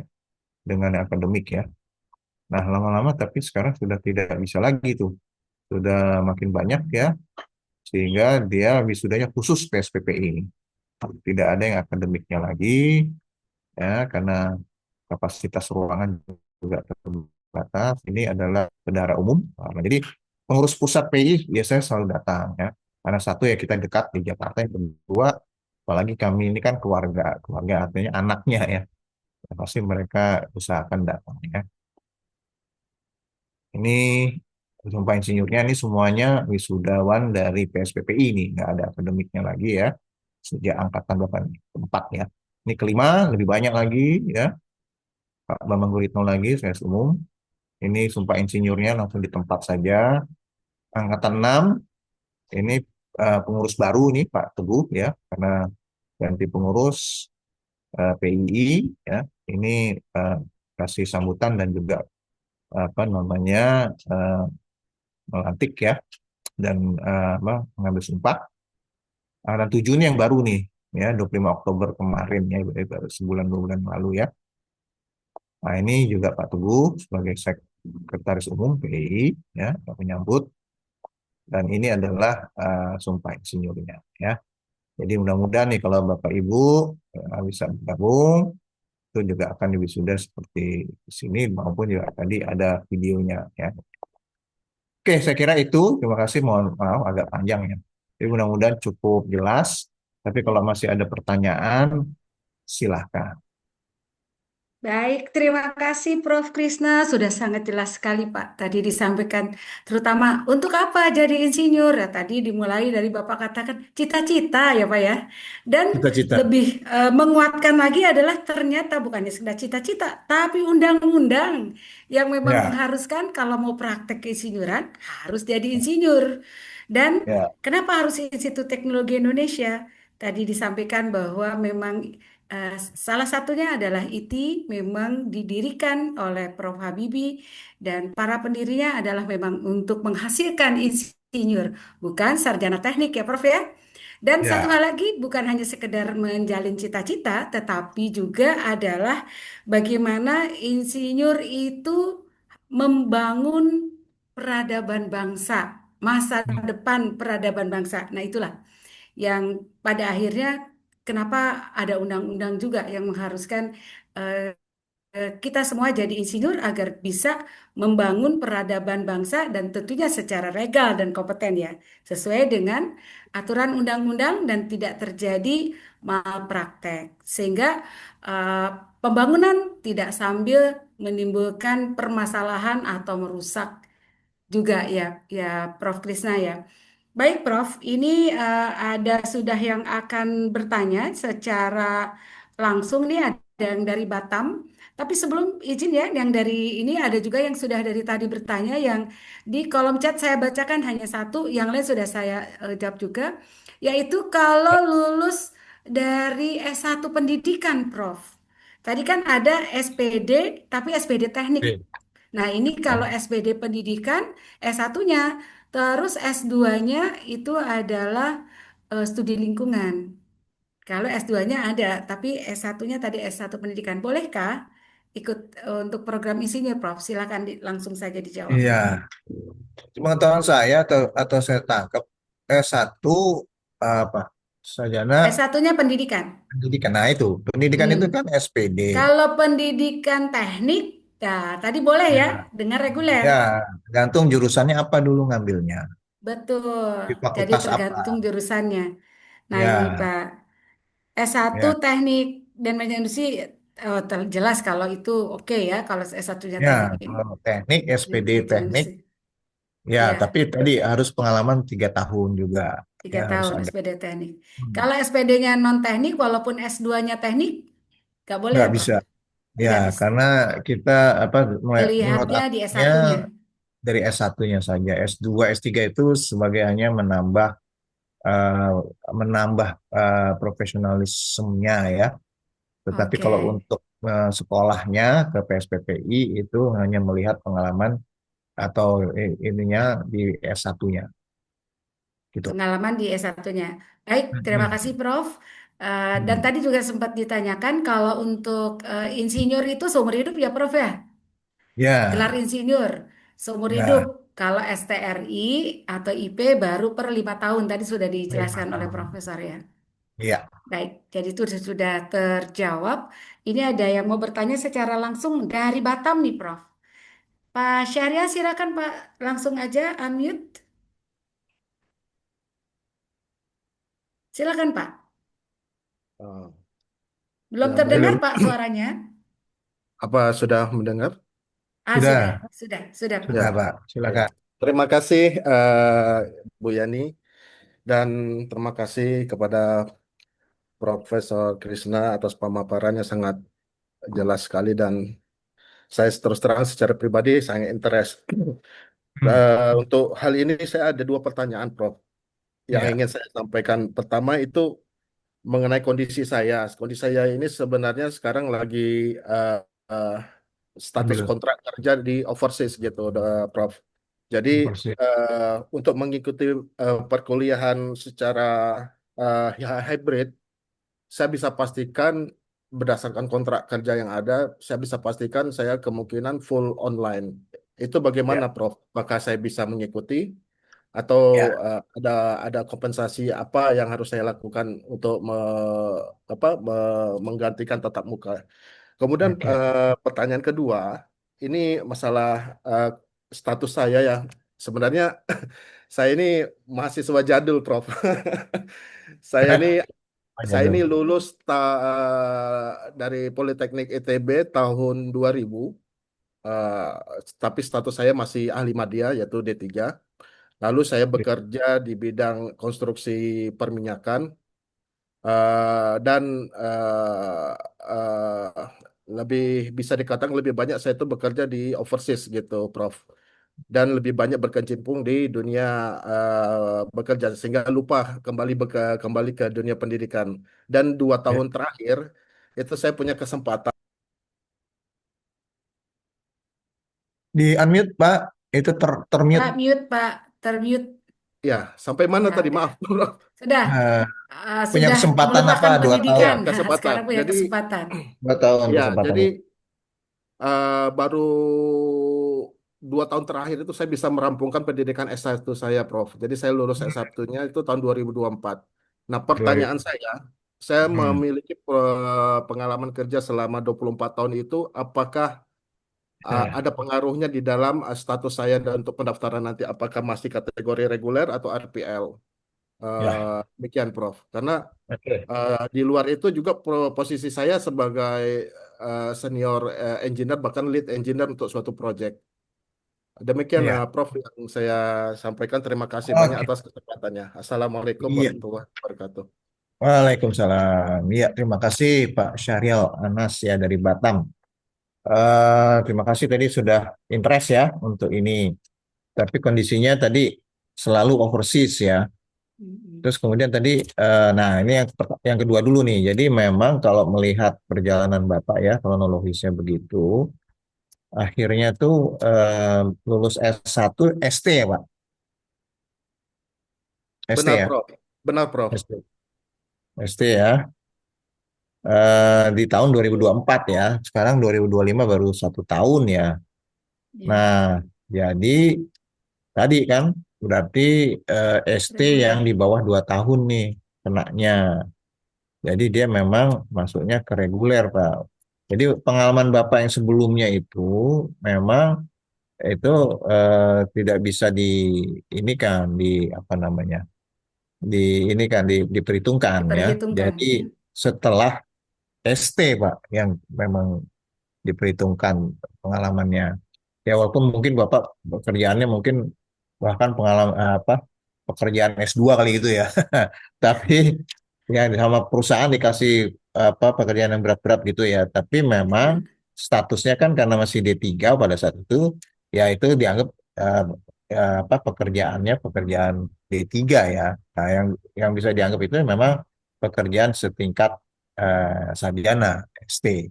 Speaker 5: dengan akademik ya. Nah, lama-lama tapi sekarang sudah tidak bisa lagi tuh. Sudah makin banyak ya sehingga dia wisudanya khusus PSPPI ini. Tidak ada yang akademiknya lagi ya karena kapasitas ruangan juga terbatas. Ini adalah bendahara umum. Nah, jadi pengurus pusat PI biasanya selalu datang ya. Karena satu ya kita dekat di Jakarta, yang kedua apalagi kami ini kan keluarga artinya anaknya ya. Pasti mereka usahakan datang ya. Ini sumpah insinyurnya ini semuanya wisudawan dari PSPPI ini, nggak ada akademiknya lagi ya. Sejak angkatan 4 ya. Ini kelima lebih banyak lagi ya. Pak Bambang Guritno lagi, saya umum. Ini sumpah insinyurnya langsung di tempat saja. Angkatan 6 ini pengurus baru nih Pak Teguh ya, karena ganti pengurus PII ya. Ini kasih sambutan dan juga apa namanya melantik ya dan mengambil sumpah. Angkatan 7 ini yang baru nih ya 25 Oktober kemarin ya baru sebulan 2 bulan lalu ya. Nah, ini juga Pak Teguh sebagai Sekretaris Umum PII ya yang menyambut dan ini adalah sumpah insinyurnya ya. Jadi mudah-mudahan nih kalau Bapak Ibu bisa bergabung itu juga akan diwisuda seperti di sini maupun juga tadi ada videonya ya. Oke, saya kira itu. Terima kasih. Mohon maaf agak panjang ya. Jadi mudah-mudahan cukup jelas. Tapi kalau masih ada pertanyaan, silahkan.
Speaker 1: Baik, terima kasih Prof. Krisna. Sudah sangat jelas sekali Pak. Tadi disampaikan terutama untuk apa jadi insinyur. Ya, tadi dimulai dari Bapak katakan cita-cita ya Pak ya. Dan
Speaker 5: Cita-cita.
Speaker 1: lebih menguatkan lagi adalah ternyata bukannya sekedar cita-cita, tapi undang-undang yang memang
Speaker 5: Ya,
Speaker 1: mengharuskan kalau mau praktek keinsinyuran harus jadi insinyur. Dan
Speaker 5: ya.
Speaker 1: kenapa harus Institut Teknologi Indonesia? Tadi disampaikan bahwa memang salah satunya adalah IT memang didirikan oleh Prof. Habibie dan para pendirinya adalah memang untuk menghasilkan insinyur, bukan sarjana teknik ya Prof ya. Dan satu
Speaker 5: Ya.
Speaker 1: hal lagi bukan hanya sekedar menjalin cita-cita, tetapi juga adalah bagaimana insinyur itu membangun peradaban bangsa, masa
Speaker 5: Hmm.
Speaker 1: depan peradaban bangsa. Nah, itulah yang pada akhirnya kenapa ada undang-undang juga yang mengharuskan eh, kita semua jadi insinyur agar bisa membangun peradaban bangsa dan tentunya secara legal dan kompeten ya, sesuai dengan aturan undang-undang dan tidak terjadi malpraktek. Sehingga eh, pembangunan tidak sambil menimbulkan permasalahan atau merusak juga ya, ya Prof. Krisna ya. Baik, Prof. Ini ada sudah yang akan bertanya secara langsung nih ada yang dari Batam. Tapi sebelum izin ya, yang dari ini ada juga yang sudah dari tadi bertanya yang di kolom chat saya bacakan hanya satu, yang lain sudah saya jawab juga, yaitu kalau lulus dari S1 pendidikan, Prof. Tadi kan ada SPD, tapi SPD teknik.
Speaker 5: Oke.
Speaker 1: Nah, ini kalau
Speaker 5: Oh,
Speaker 1: SPD pendidikan S1-nya, terus S2-nya itu adalah studi lingkungan. Kalau S2-nya ada, tapi S1-nya tadi S1 pendidikan. Bolehkah ikut untuk program isinya, Prof? Silakan langsung saja dijawab.
Speaker 5: iya. Pengetahuan saya atau saya tangkap S1 apa? Sarjana
Speaker 1: S1-nya pendidikan.
Speaker 5: pendidikan. Nah, itu. Pendidikan
Speaker 1: Hmm.
Speaker 5: itu kan SPD.
Speaker 1: Kalau pendidikan teknik, nah tadi boleh ya,
Speaker 5: Ya.
Speaker 1: dengan reguler.
Speaker 5: Ya, gantung jurusannya apa dulu ngambilnya.
Speaker 1: Betul.
Speaker 5: Di
Speaker 1: Jadi
Speaker 5: fakultas apa?
Speaker 1: tergantung jurusannya. Nah, ini
Speaker 5: Ya,
Speaker 1: Pak. S1
Speaker 5: ya,
Speaker 1: teknik dan manajemen industri jelas kalau itu oke ya kalau S1-nya
Speaker 5: ya.
Speaker 1: teknik
Speaker 5: Kalau teknik,
Speaker 1: dan
Speaker 5: SPD
Speaker 1: manajemen
Speaker 5: teknik.
Speaker 1: industri.
Speaker 5: Ya, tapi
Speaker 1: Ya,
Speaker 5: tadi harus pengalaman 3 tahun juga.
Speaker 1: tiga
Speaker 5: Ya, harus
Speaker 1: tahun
Speaker 5: ada.
Speaker 1: SPD teknik.
Speaker 5: Hmm.
Speaker 1: Kalau SPD-nya non teknik walaupun S2-nya teknik nggak boleh
Speaker 5: Nggak
Speaker 1: ya Prof?
Speaker 5: bisa. Ya,
Speaker 1: Nggak bisa.
Speaker 5: karena kita apa menurut
Speaker 1: Melihatnya
Speaker 5: aku
Speaker 1: di S1-nya.
Speaker 5: dari S1-nya saja. S2, S3 itu sebagai hanya eh, menambah profesionalismenya ya. Tetapi
Speaker 1: Oke.
Speaker 5: kalau untuk sekolahnya ke PSPPI itu hanya melihat pengalaman atau ininya di S1-nya gitu.
Speaker 1: Pengalaman di S1-nya. Baik, terima kasih
Speaker 5: Mm-mm.
Speaker 1: Prof. Dan
Speaker 5: Mm.
Speaker 1: tadi juga sempat ditanyakan kalau untuk insinyur itu seumur hidup ya Prof ya? Gelar
Speaker 5: Ya,
Speaker 1: insinyur seumur hidup.
Speaker 5: ya,
Speaker 1: Kalau STRI atau IP baru per 5 tahun. Tadi sudah
Speaker 5: lima
Speaker 1: dijelaskan oleh
Speaker 5: tahun.
Speaker 1: Profesor ya.
Speaker 5: Iya,
Speaker 1: Baik, jadi itu sudah terjawab. Ini ada yang mau bertanya secara langsung dari Batam nih, Prof. Pak Syariah, silakan Pak, langsung aja unmute. Silakan Pak.
Speaker 4: Ah,
Speaker 1: Belum
Speaker 4: ya, baik.
Speaker 1: terdengar
Speaker 5: belum.
Speaker 1: Pak suaranya?
Speaker 4: Apa sudah mendengar?
Speaker 1: Ah, sudah,
Speaker 5: Sudah,
Speaker 1: sudah Pak.
Speaker 4: Ya,
Speaker 5: sudah Pak.
Speaker 4: baik.
Speaker 5: Silakan.
Speaker 4: Terima kasih Bu Yani dan terima kasih kepada Profesor Krisna atas pemaparannya sangat jelas sekali dan saya terus terang secara pribadi sangat interest.
Speaker 5: Hmm.
Speaker 4: Untuk hal ini saya ada dua pertanyaan, Prof, yang
Speaker 5: Ya,
Speaker 4: ingin saya sampaikan. Pertama itu mengenai kondisi saya. Kondisi saya ini sebenarnya sekarang lagi eh, eh, status
Speaker 5: ambil
Speaker 4: kontrak kerja di overseas gitu, Prof. Jadi
Speaker 5: persen.
Speaker 4: untuk mengikuti perkuliahan secara hybrid, saya bisa pastikan berdasarkan kontrak kerja yang ada, saya bisa pastikan saya kemungkinan full online. Itu bagaimana,
Speaker 5: Ya,
Speaker 4: Prof? Apakah saya bisa mengikuti atau
Speaker 5: ya.
Speaker 4: ada kompensasi apa yang harus saya lakukan untuk menggantikan tatap muka? Kemudian
Speaker 5: Oke.
Speaker 4: pertanyaan kedua, ini masalah eh, status saya ya. Sebenarnya saya ini mahasiswa jadul, Prof. Saya ini
Speaker 5: Banyak
Speaker 4: Saya
Speaker 5: tuh.
Speaker 4: ini lulus dari Politeknik ITB tahun 2000, eh, tapi status saya masih ahli media yaitu D3. Lalu saya bekerja di bidang konstruksi perminyakan, dan lebih bisa dikatakan lebih banyak saya itu bekerja di overseas gitu, Prof. Dan lebih banyak berkecimpung di dunia bekerja sehingga lupa kembali ke dunia pendidikan. Dan 2 tahun terakhir itu saya punya kesempatan.
Speaker 5: Di unmute Pak, itu termute.
Speaker 1: Pak, mute, Pak. Termute.
Speaker 4: Ya, sampai mana
Speaker 1: Ya,
Speaker 4: tadi? Maaf.
Speaker 1: sudah.
Speaker 5: Eh, punya
Speaker 1: Sudah
Speaker 5: kesempatan apa?
Speaker 1: melupakan
Speaker 4: Ya,
Speaker 1: pendidikan.
Speaker 5: Tahun.
Speaker 4: kesempatan.
Speaker 1: Sekarang punya
Speaker 4: Jadi,
Speaker 1: kesempatan.
Speaker 5: 2 tahun
Speaker 4: ya, jadi
Speaker 5: kesempatannya.
Speaker 4: baru 2 tahun terakhir itu saya bisa merampungkan pendidikan S1 saya, Prof. Jadi saya lulus S1-nya itu tahun 2024. Nah, pertanyaan
Speaker 5: 2000.
Speaker 4: saya
Speaker 5: Hmm.
Speaker 4: memiliki pengalaman kerja selama 24 tahun itu, apakah
Speaker 5: Ya,
Speaker 4: ada pengaruhnya di dalam status saya dan untuk pendaftaran nanti, apakah masih kategori reguler atau RPL?
Speaker 5: ya,
Speaker 4: Demikian, Prof. Karena
Speaker 5: oke.
Speaker 4: di luar itu juga posisi saya sebagai senior engineer bahkan lead engineer untuk suatu project. Demikian
Speaker 5: Iya,
Speaker 4: Prof yang saya sampaikan. Terima kasih banyak
Speaker 5: oke.
Speaker 4: atas kesempatannya. Assalamualaikum
Speaker 5: Iya.
Speaker 4: warahmatullahi wabarakatuh.
Speaker 5: Waalaikumsalam. Iya, terima kasih Pak Syahril Anas ya dari Batam. Terima kasih tadi sudah interest ya untuk ini. Tapi kondisinya tadi selalu overseas ya.
Speaker 1: Mm-mm.
Speaker 5: Terus kemudian tadi, nah ini yang kedua dulu nih. Jadi memang kalau melihat perjalanan Bapak ya, kronologisnya begitu, akhirnya tuh lulus S1, ST ya Pak? ST
Speaker 4: Benar
Speaker 5: ya?
Speaker 4: Prof. Benar Prof.
Speaker 5: ST. ST ya. Di tahun 2024 ya. Sekarang 2025 baru 1 tahun ya.
Speaker 1: Ya,
Speaker 5: Nah, jadi tadi kan berarti ST yang
Speaker 1: reguler.
Speaker 5: di bawah 2 tahun nih kenanya. Jadi dia memang masuknya ke reguler, Pak. Jadi pengalaman Bapak yang sebelumnya itu memang itu tidak bisa di ini kan di apa namanya? Di ini kan diperhitungkan ya.
Speaker 1: Diperhitungkan.
Speaker 5: Jadi
Speaker 1: Ya.
Speaker 5: setelah ST, Pak, yang memang diperhitungkan pengalamannya. Ya walaupun mungkin Bapak pekerjaannya mungkin bahkan pengalaman apa pekerjaan S2 kali gitu ya. Tapi ya sama perusahaan dikasih apa pekerjaan yang berat-berat gitu ya. Tapi memang statusnya kan karena masih D3 pada saat itu ya itu dianggap eh, apa pekerjaannya pekerjaan D3 ya. Nah, yang bisa dianggap itu memang pekerjaan setingkat sarjana ST.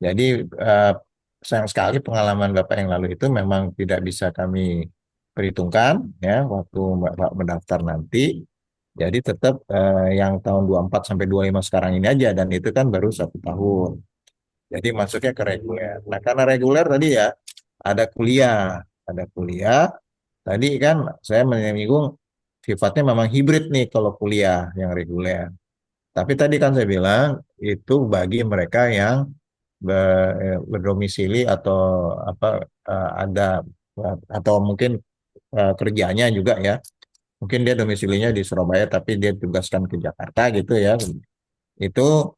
Speaker 5: Jadi eh, sayang sekali pengalaman Bapak yang lalu itu memang tidak bisa kami perhitungkan ya waktu Bapak mendaftar nanti. Jadi tetap yang tahun 24 sampai 25 sekarang ini aja dan itu kan baru 1 tahun. Jadi masuknya ke reguler. Nah, karena reguler tadi ya ada kuliah. Tadi kan saya menyinggung sifatnya memang hibrid nih kalau kuliah yang reguler. Tapi tadi kan saya bilang itu bagi mereka yang berdomisili atau apa ada atau mungkin kerjanya juga ya. Mungkin dia domisilinya di Surabaya tapi dia tugaskan ke Jakarta gitu ya. Itu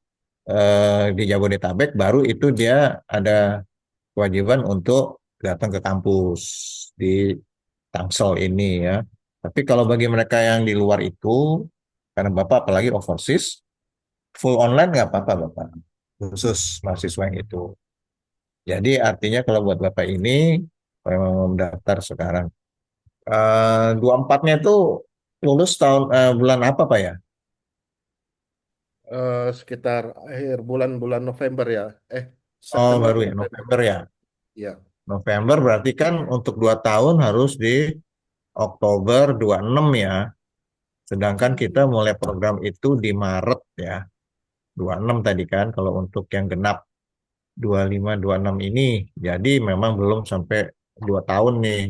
Speaker 5: di Jabodetabek baru itu dia ada kewajiban untuk datang ke kampus di Tangsel ini ya. Tapi kalau bagi mereka yang di luar itu, karena Bapak apalagi overseas, full online nggak apa-apa Bapak. Khusus mahasiswa yang itu. Jadi artinya kalau buat Bapak ini, kalau memang mau mendaftar sekarang, 24-nya itu lulus tahun bulan apa Pak ya?
Speaker 4: Sekitar akhir bulan-bulan November ya.
Speaker 5: Oh
Speaker 4: September
Speaker 5: baru ya,
Speaker 4: November.
Speaker 5: November ya.
Speaker 4: Ya.
Speaker 5: November berarti kan
Speaker 1: Ya.
Speaker 5: untuk 2 tahun harus di Oktober 26 ya. Sedangkan kita
Speaker 1: Mm.
Speaker 5: mulai program itu di Maret ya. 26 tadi kan kalau untuk yang genap 25, 26 ini. Jadi memang belum sampai 2 tahun nih.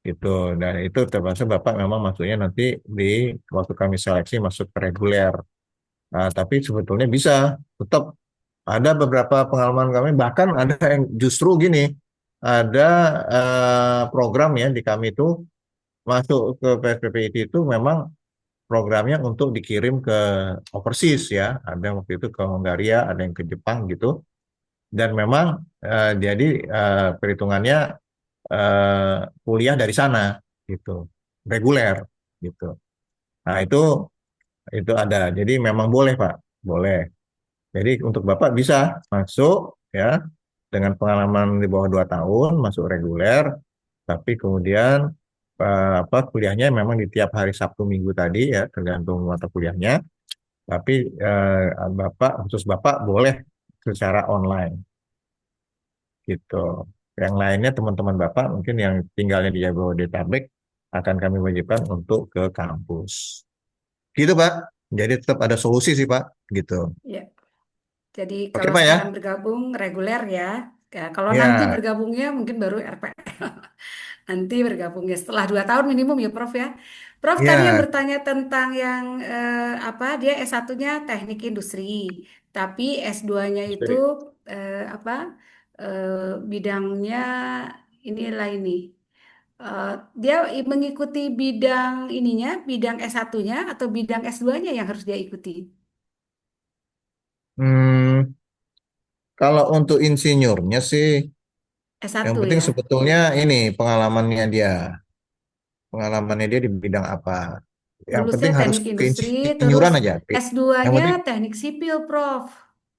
Speaker 5: Gitu. Dan itu termasuk Bapak memang masuknya nanti di waktu kami seleksi masuk ke reguler. Nah, tapi sebetulnya bisa tetap ada beberapa pengalaman kami bahkan ada yang justru gini, ada program ya di kami itu masuk ke PSPPIT itu memang programnya untuk dikirim ke overseas ya. Ada waktu itu ke Hongaria, ada yang ke Jepang gitu. Dan memang jadi perhitungannya kuliah dari sana gitu, reguler gitu. Nah itu ada. Jadi memang boleh Pak, boleh. Jadi untuk Bapak bisa masuk ya dengan pengalaman di bawah 2 tahun masuk reguler, tapi kemudian apa kuliahnya memang di tiap hari Sabtu Minggu tadi ya tergantung mata kuliahnya. Tapi Bapak khusus Bapak boleh secara online gitu. Yang lainnya teman-teman Bapak mungkin yang tinggalnya di Jabodetabek akan kami wajibkan untuk ke kampus. Gitu Pak. Jadi tetap ada solusi sih Pak gitu.
Speaker 1: Ya. Jadi
Speaker 5: Oke
Speaker 1: kalau
Speaker 5: Pak ya.
Speaker 1: sekarang bergabung reguler ya. Ya, kalau nanti
Speaker 5: Ya,
Speaker 1: bergabungnya mungkin baru RPL. Nanti bergabungnya setelah 2 tahun minimum ya Prof ya. Prof tadi yang
Speaker 5: ya.
Speaker 1: bertanya tentang yang apa dia S1-nya teknik industri, tapi S2-nya itu apa bidangnya inilah ini. Eh, dia mengikuti bidang ininya, bidang S1-nya atau bidang S2-nya yang harus dia ikuti.
Speaker 5: Hmm, kalau untuk insinyurnya sih, yang
Speaker 1: S1
Speaker 5: penting
Speaker 1: ya.
Speaker 5: sebetulnya ini pengalamannya dia di bidang apa. Yang
Speaker 1: Lulusnya
Speaker 5: penting harus
Speaker 1: teknik industri, terus
Speaker 5: keinsinyuran aja. Yang
Speaker 1: S2-nya
Speaker 5: penting
Speaker 1: teknik sipil, Prof.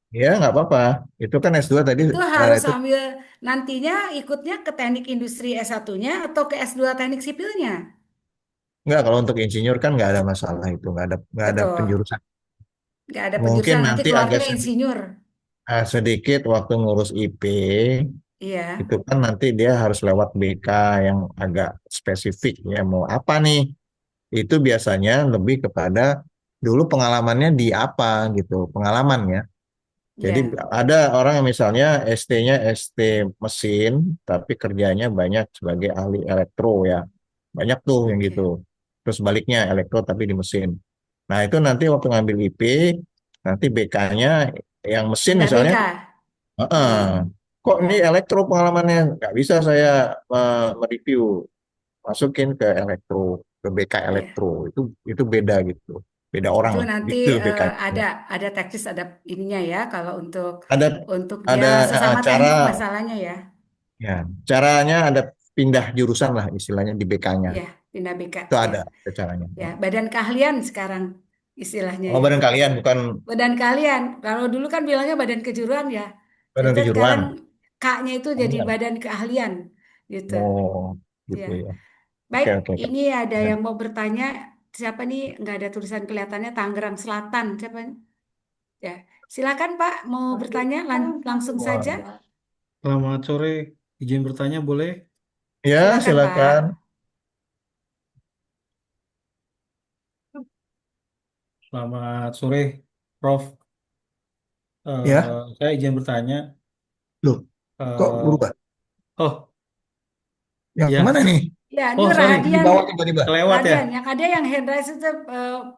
Speaker 5: ya nggak apa-apa. Itu kan S2 tadi
Speaker 1: Itu harus
Speaker 5: itu
Speaker 1: ambil nantinya ikutnya ke teknik industri S1-nya atau ke S2 teknik sipilnya.
Speaker 5: nggak kalau untuk insinyur kan nggak ada masalah itu nggak ada
Speaker 1: Betul.
Speaker 5: penjurusan.
Speaker 1: Nggak ada
Speaker 5: Mungkin
Speaker 1: penjurusan, nanti
Speaker 5: nanti agak
Speaker 1: keluarnya insinyur.
Speaker 5: sedikit waktu ngurus IP
Speaker 1: Iya,
Speaker 5: itu kan nanti dia harus lewat BK yang agak spesifik ya mau apa nih. Itu biasanya lebih kepada dulu pengalamannya di apa gitu, pengalamannya. Jadi
Speaker 1: iya,
Speaker 5: ada orang yang misalnya ST-nya ST mesin, tapi kerjanya banyak sebagai ahli elektro ya. Banyak tuh yang gitu.
Speaker 1: oke.
Speaker 5: Terus baliknya elektro tapi di mesin. Nah itu nanti waktu ngambil IP, nanti BK-nya yang mesin
Speaker 1: Pindah
Speaker 5: misalnya,
Speaker 1: BK.
Speaker 5: "Heeh,
Speaker 1: Hmm,
Speaker 5: kok ini
Speaker 1: ya,
Speaker 5: elektro pengalamannya? Nggak bisa saya mereview masukin ke elektro ke BK
Speaker 1: iya.
Speaker 5: elektro itu beda gitu beda orang
Speaker 1: Itu
Speaker 5: lah
Speaker 1: nanti
Speaker 5: gitu BK
Speaker 1: ada teknis ada ininya ya kalau
Speaker 5: ada
Speaker 1: untuk ya
Speaker 5: ada
Speaker 1: sesama
Speaker 5: cara
Speaker 1: teknik masalahnya ya.
Speaker 5: ya caranya ada pindah jurusan lah istilahnya di BK-nya
Speaker 1: Ya, pindah BK
Speaker 5: itu
Speaker 1: ya.
Speaker 5: ada caranya.
Speaker 1: Ya, badan keahlian sekarang istilahnya
Speaker 5: Oh
Speaker 1: ya.
Speaker 5: badan kalian bukan
Speaker 1: Badan keahlian. Kalau dulu kan bilangnya badan kejuruan ya.
Speaker 5: badan
Speaker 1: Jadi
Speaker 5: kejuruan.
Speaker 1: sekarang K-nya itu
Speaker 5: Oh,
Speaker 1: jadi
Speaker 5: iya.
Speaker 1: badan keahlian gitu.
Speaker 5: Oh, gitu
Speaker 1: Ya.
Speaker 5: ya oke
Speaker 1: Baik,
Speaker 5: oke oke.
Speaker 1: ini ada
Speaker 5: Ya.
Speaker 1: yang mau bertanya. Siapa nih? Nggak ada tulisan kelihatannya Tangerang Selatan. Siapa? Ya. Silakan Pak, mau bertanya langsung saja.
Speaker 5: Wah.
Speaker 7: Selamat sore, izin bertanya boleh?
Speaker 5: Ya
Speaker 1: Silakan
Speaker 5: silakan
Speaker 1: Pak.
Speaker 7: Selamat sore, Prof.
Speaker 5: ya
Speaker 7: Saya izin bertanya.
Speaker 5: loh kok
Speaker 7: eh
Speaker 5: berubah
Speaker 7: oh,
Speaker 5: yang
Speaker 7: ya.
Speaker 5: mana nih
Speaker 1: Ya, ini
Speaker 7: Oh, sorry,
Speaker 5: di
Speaker 1: Rahadian.
Speaker 5: bawah tiba-tiba
Speaker 7: kelewat ya.
Speaker 1: Radian, yang ada yang hand raise itu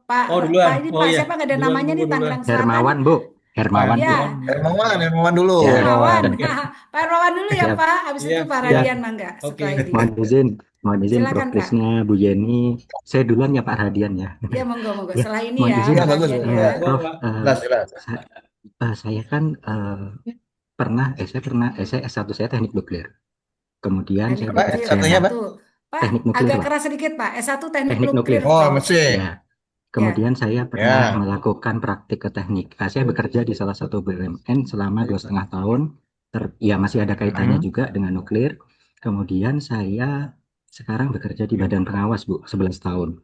Speaker 1: Pak
Speaker 7: Oh,
Speaker 1: Pak
Speaker 7: duluan.
Speaker 1: ini
Speaker 7: Oh
Speaker 1: Pak
Speaker 7: iya,
Speaker 1: siapa nggak ada
Speaker 7: duluan
Speaker 1: namanya
Speaker 7: monggo
Speaker 1: nih
Speaker 7: duluan.
Speaker 1: Tangerang Selatan.
Speaker 8: Hermawan, Bu.
Speaker 7: Pak
Speaker 8: Hermawan, Bu.
Speaker 7: Hermawan,
Speaker 1: Ya,
Speaker 5: Hermawan dulu
Speaker 1: Pak
Speaker 8: Ya,
Speaker 1: Hermawan.
Speaker 5: Hermawan
Speaker 7: Oke,
Speaker 1: Pak Hermawan dulu ya
Speaker 8: siap.
Speaker 1: Pak. Habis itu
Speaker 7: siap,
Speaker 1: Pak
Speaker 7: siap.
Speaker 1: Radian mangga
Speaker 7: Oke.
Speaker 1: setelah ini.
Speaker 8: Mohon izin, Prof.
Speaker 1: Silakan Pak.
Speaker 8: Krisna, Bu Yeni. Saya duluan ya Pak Radian ya.
Speaker 1: Ya monggo monggo.
Speaker 8: Ya,
Speaker 1: Setelah ini
Speaker 8: mohon
Speaker 1: ya
Speaker 8: izin.
Speaker 5: ya
Speaker 1: Pak
Speaker 5: bagus
Speaker 1: Radian ya.
Speaker 5: ya
Speaker 7: Monggo,
Speaker 8: Prof.
Speaker 7: Pak.
Speaker 5: jelas jelas.
Speaker 8: Saya kan saya S1 saya teknik nuklir. Kemudian
Speaker 1: Teknik
Speaker 8: saya
Speaker 5: Apa
Speaker 1: nuklir
Speaker 8: bekerja
Speaker 5: satunya Pak?
Speaker 1: S1. Pak
Speaker 8: teknik nuklir,
Speaker 1: agak
Speaker 8: Pak.
Speaker 1: keras sedikit Pak. S1 teknik
Speaker 8: Teknik
Speaker 1: nuklir
Speaker 8: nuklir.
Speaker 5: Oh,
Speaker 1: Prof.
Speaker 5: mesin.
Speaker 8: Ya.
Speaker 1: Ya.
Speaker 8: Kemudian saya pernah
Speaker 5: Ya.
Speaker 8: melakukan praktik ke teknik. Saya bekerja di salah satu BUMN selama 2,5 tahun. Ya masih ada kaitannya
Speaker 5: Hmm.
Speaker 8: juga dengan nuklir. Kemudian saya sekarang bekerja di Badan Pengawas, Bu, 11 tahun.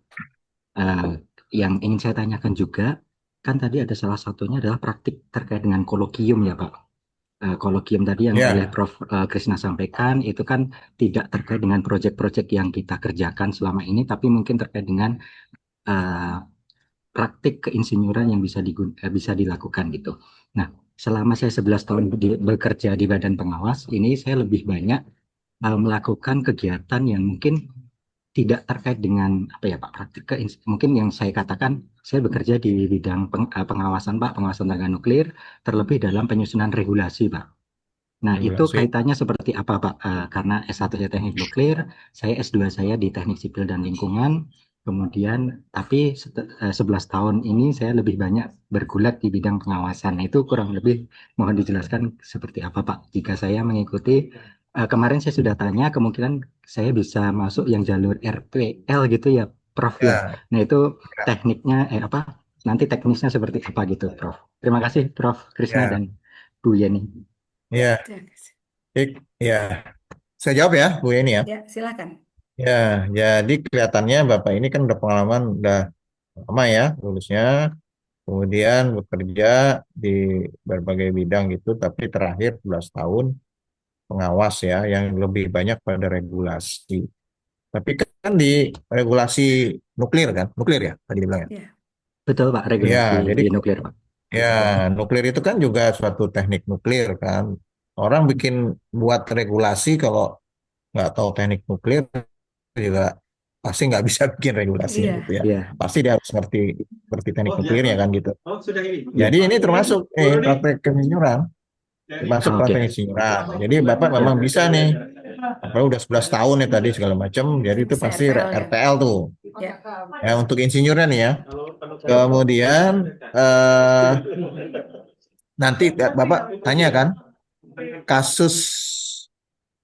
Speaker 8: Eh, yang ingin saya tanyakan juga, kan tadi ada salah satunya adalah praktik terkait dengan kolokium ya, Pak. Kolokium tadi yang oleh
Speaker 5: Ya.
Speaker 8: Prof. Krisna sampaikan itu kan tidak terkait dengan proyek-proyek yang kita kerjakan selama ini, tapi mungkin terkait dengan eh, praktik keinsinyuran yang bisa dilakukan gitu. Nah, selama saya 11 tahun bekerja di Badan Pengawas, ini saya lebih banyak melakukan kegiatan yang mungkin tidak terkait dengan apa ya Pak praktik mungkin yang saya katakan saya bekerja di bidang pengawasan Pak pengawasan tenaga nuklir terlebih dalam penyusunan regulasi Pak. Nah itu
Speaker 5: Regulasi.
Speaker 8: kaitannya seperti apa Pak? Karena S1 saya teknik nuklir, saya S2 saya di teknik sipil dan lingkungan. Kemudian, tapi 11 tahun ini saya lebih banyak bergulat di bidang pengawasan. Nah, itu kurang lebih mohon dijelaskan seperti apa, Pak. Jika saya mengikuti, kemarin saya sudah tanya, kemungkinan saya bisa masuk yang jalur RPL gitu ya, Prof ya.
Speaker 5: Ya,
Speaker 8: Nah, itu tekniknya, apa, nanti teknisnya seperti apa gitu, Prof. Terima kasih, Prof. Krisna
Speaker 5: ya,
Speaker 8: dan Bu Yeni.
Speaker 5: ya.
Speaker 1: Terima kasih.
Speaker 5: Ya. Saya jawab ya, Bu ini ya.
Speaker 1: Ya, silakan.
Speaker 5: Ya, jadi kelihatannya Bapak ini kan udah pengalaman udah lama ya lulusnya, kemudian bekerja di berbagai bidang gitu, tapi terakhir 11 tahun pengawas ya, yang lebih banyak pada regulasi. Tapi kan di regulasi nuklir kan, nuklir ya tadi dibilang ya.
Speaker 1: Ya,
Speaker 8: Betul, Pak,
Speaker 5: Ya,
Speaker 8: regulasi
Speaker 5: jadi
Speaker 8: di nuklir, Pak.
Speaker 5: ya nuklir itu kan juga suatu teknik nuklir kan. Orang bikin buat regulasi kalau nggak tahu teknik nuklir juga pasti nggak bisa bikin regulasinya
Speaker 1: iya.
Speaker 5: gitu ya.
Speaker 8: Iya,
Speaker 5: Pasti dia harus ngerti teknik nuklirnya kan gitu.
Speaker 8: iya.
Speaker 5: Jadi ini termasuk praktek keminjuran, termasuk
Speaker 8: Oke.
Speaker 5: praktek insinyuran. Jadi Bapak memang bisa nih. Bapak udah 11 tahun ya tadi segala macam. Jadi itu
Speaker 1: Bisa
Speaker 5: pasti
Speaker 1: RPL ya.
Speaker 5: RPL tuh.
Speaker 1: Ya,
Speaker 5: Ya untuk insinyurnya nih ya. Kemudian eh, nanti Bapak tanya kan kasus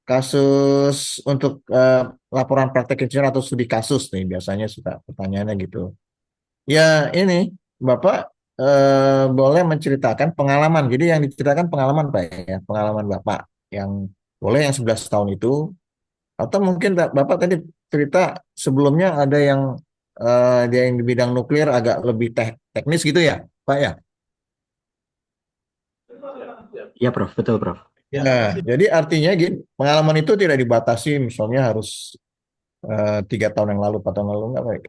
Speaker 5: kasus untuk laporan praktek insinyur atau studi kasus nih biasanya suka pertanyaannya gitu. Ya ini Bapak boleh menceritakan pengalaman. Jadi yang diceritakan pengalaman Pak ya, pengalaman Bapak yang boleh yang 11 tahun itu atau mungkin Bapak tadi cerita sebelumnya ada yang dia yang di bidang nuklir agak lebih teknis gitu ya, Pak ya.
Speaker 8: Iya, Prof. Betul, Prof.
Speaker 5: Ya, jadi artinya gini, pengalaman itu tidak dibatasi misalnya harus 3 tahun yang lalu, 4 tahun lalu enggak baik.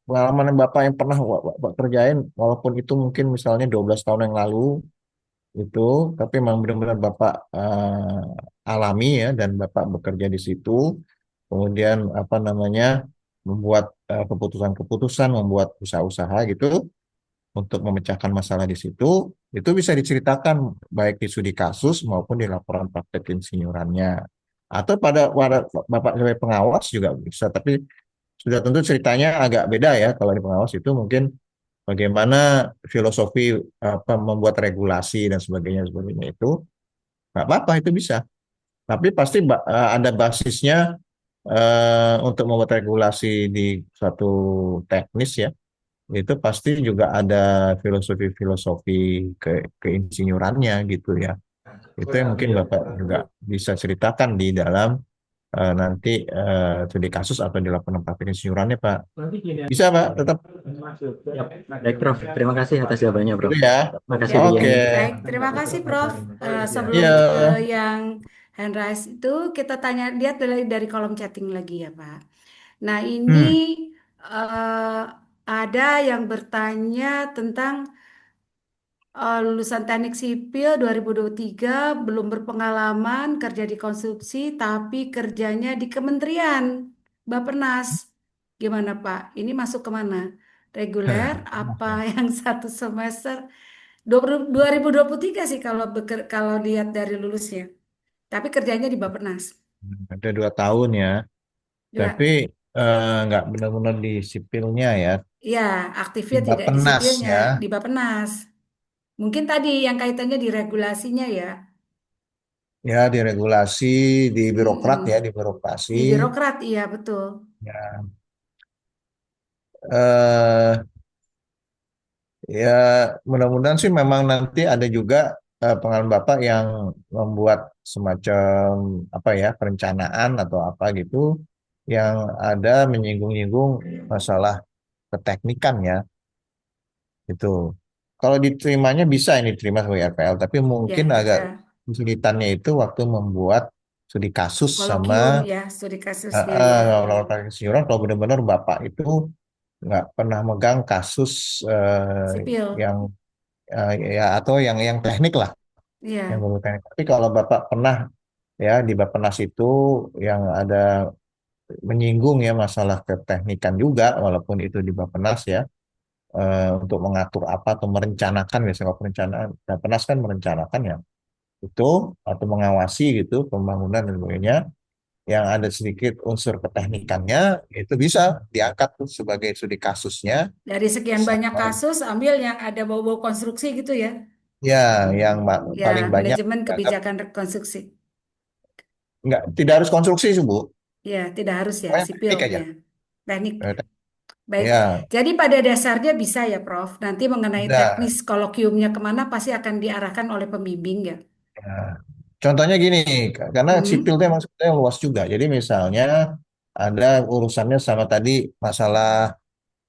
Speaker 5: Pengalaman yang Bapak yang pernah Bapak kerjain, walaupun itu mungkin misalnya 12 tahun yang lalu itu, tapi memang benar-benar Bapak alami ya dan Bapak bekerja di situ, kemudian apa namanya membuat keputusan-keputusan, membuat usaha-usaha gitu untuk memecahkan masalah di situ, itu bisa diceritakan baik di studi kasus maupun di laporan praktek insinyurannya. Atau pada Bapak sebagai pengawas juga bisa, tapi sudah tentu ceritanya agak beda ya. Kalau di pengawas itu mungkin bagaimana filosofi apa membuat regulasi dan sebagainya itu nggak apa-apa itu bisa. Tapi pasti ada basisnya untuk membuat regulasi di suatu teknis ya. Itu pasti juga ada filosofi-filosofi keinsinyurannya gitu ya. Itu yang mungkin Bapak juga bisa ceritakan di dalam nanti studi kasus atau di laporan praktik insinyurannya Pak. Bisa Pak, tetap.
Speaker 8: Baik, Prof. Terima kasih atas jawabannya, Prof.
Speaker 5: Itu ya.
Speaker 8: Terima kasih, Bu
Speaker 5: Oke.
Speaker 8: Yeni.
Speaker 1: baik. Terima kasih, Prof. Sebelum
Speaker 5: Iya.
Speaker 1: yang hand raise itu kita tanya lihat dari kolom chatting lagi ya, Pak. Nah, ini
Speaker 5: Hmm.
Speaker 1: eh, ada yang bertanya tentang lulusan teknik sipil 2023 belum berpengalaman kerja di konstruksi tapi kerjanya di kementerian Bappenas. Gimana Pak? Ini masuk kemana? Reguler apa yang 1 semester? 2023 sih kalau lihat dari lulusnya. Tapi kerjanya di Bappenas.
Speaker 5: Ada 2 tahun ya. Tapi
Speaker 1: Dua.
Speaker 5: nggak benar-benar di sipilnya ya.
Speaker 1: Ya,
Speaker 5: Di
Speaker 1: aktifnya tidak di
Speaker 5: Bappenas
Speaker 1: sipilnya,
Speaker 5: ya.
Speaker 1: di Bappenas. Mungkin tadi yang kaitannya di regulasinya ya.
Speaker 5: Ya, di regulasi, di birokrat ya,
Speaker 1: Mm-mm.
Speaker 5: di birokrasi.
Speaker 1: Di birokrat, iya betul.
Speaker 5: Ya, eh, ya mudah-mudahan sih memang nanti ada juga pengalaman Bapak yang membuat semacam apa ya, perencanaan atau apa gitu yang ada menyinggung-nyinggung masalah keteknikan ya, itu. Kalau diterimanya bisa ini diterima sebagai RPL, tapi
Speaker 1: Ya,
Speaker 5: mungkin agak
Speaker 1: bisa.
Speaker 5: kesulitannya itu waktu membuat studi kasus sama
Speaker 1: Kolokium ya, studi kasusnya ya.
Speaker 5: laporan keseluruhan kalau benar-benar Bapak itu nggak pernah megang kasus
Speaker 1: Sipil.
Speaker 5: yang ya atau yang teknik lah, yang
Speaker 1: Iya,
Speaker 5: berbau teknik. Tapi kalau Bapak pernah ya di Bappenas itu yang ada menyinggung ya masalah keteknikan juga, walaupun itu di Bappenas ya untuk mengatur apa atau merencanakan biasanya kalau perencanaan Bappenas kan merencanakan ya itu atau mengawasi gitu pembangunan dan sebagainya yang ada sedikit unsur keteknikannya, itu bisa diangkat tuh sebagai studi kasusnya.
Speaker 1: Dari sekian banyak kasus, ambil yang ada bau-bau konstruksi gitu ya.
Speaker 5: Ya, yang
Speaker 1: Ya,
Speaker 5: paling banyak
Speaker 1: manajemen
Speaker 5: dianggap
Speaker 1: kebijakan rekonstruksi.
Speaker 5: nggak, tidak harus konstruksi sih, Bu.
Speaker 1: Ya, tidak harus ya,
Speaker 5: Pokoknya
Speaker 1: sipil
Speaker 5: teknik aja.
Speaker 1: ya. Teknik.
Speaker 5: Eh,
Speaker 1: Baik,
Speaker 5: Ya,
Speaker 1: jadi pada dasarnya bisa ya, Prof. Nanti mengenai
Speaker 5: udah.
Speaker 1: teknis kolokiumnya kemana pasti akan diarahkan oleh pembimbing ya.
Speaker 5: Nah, contohnya gini, karena sipil
Speaker 1: Hmm,
Speaker 5: itu emang sebetulnya luas juga. Jadi misalnya ada urusannya sama tadi masalah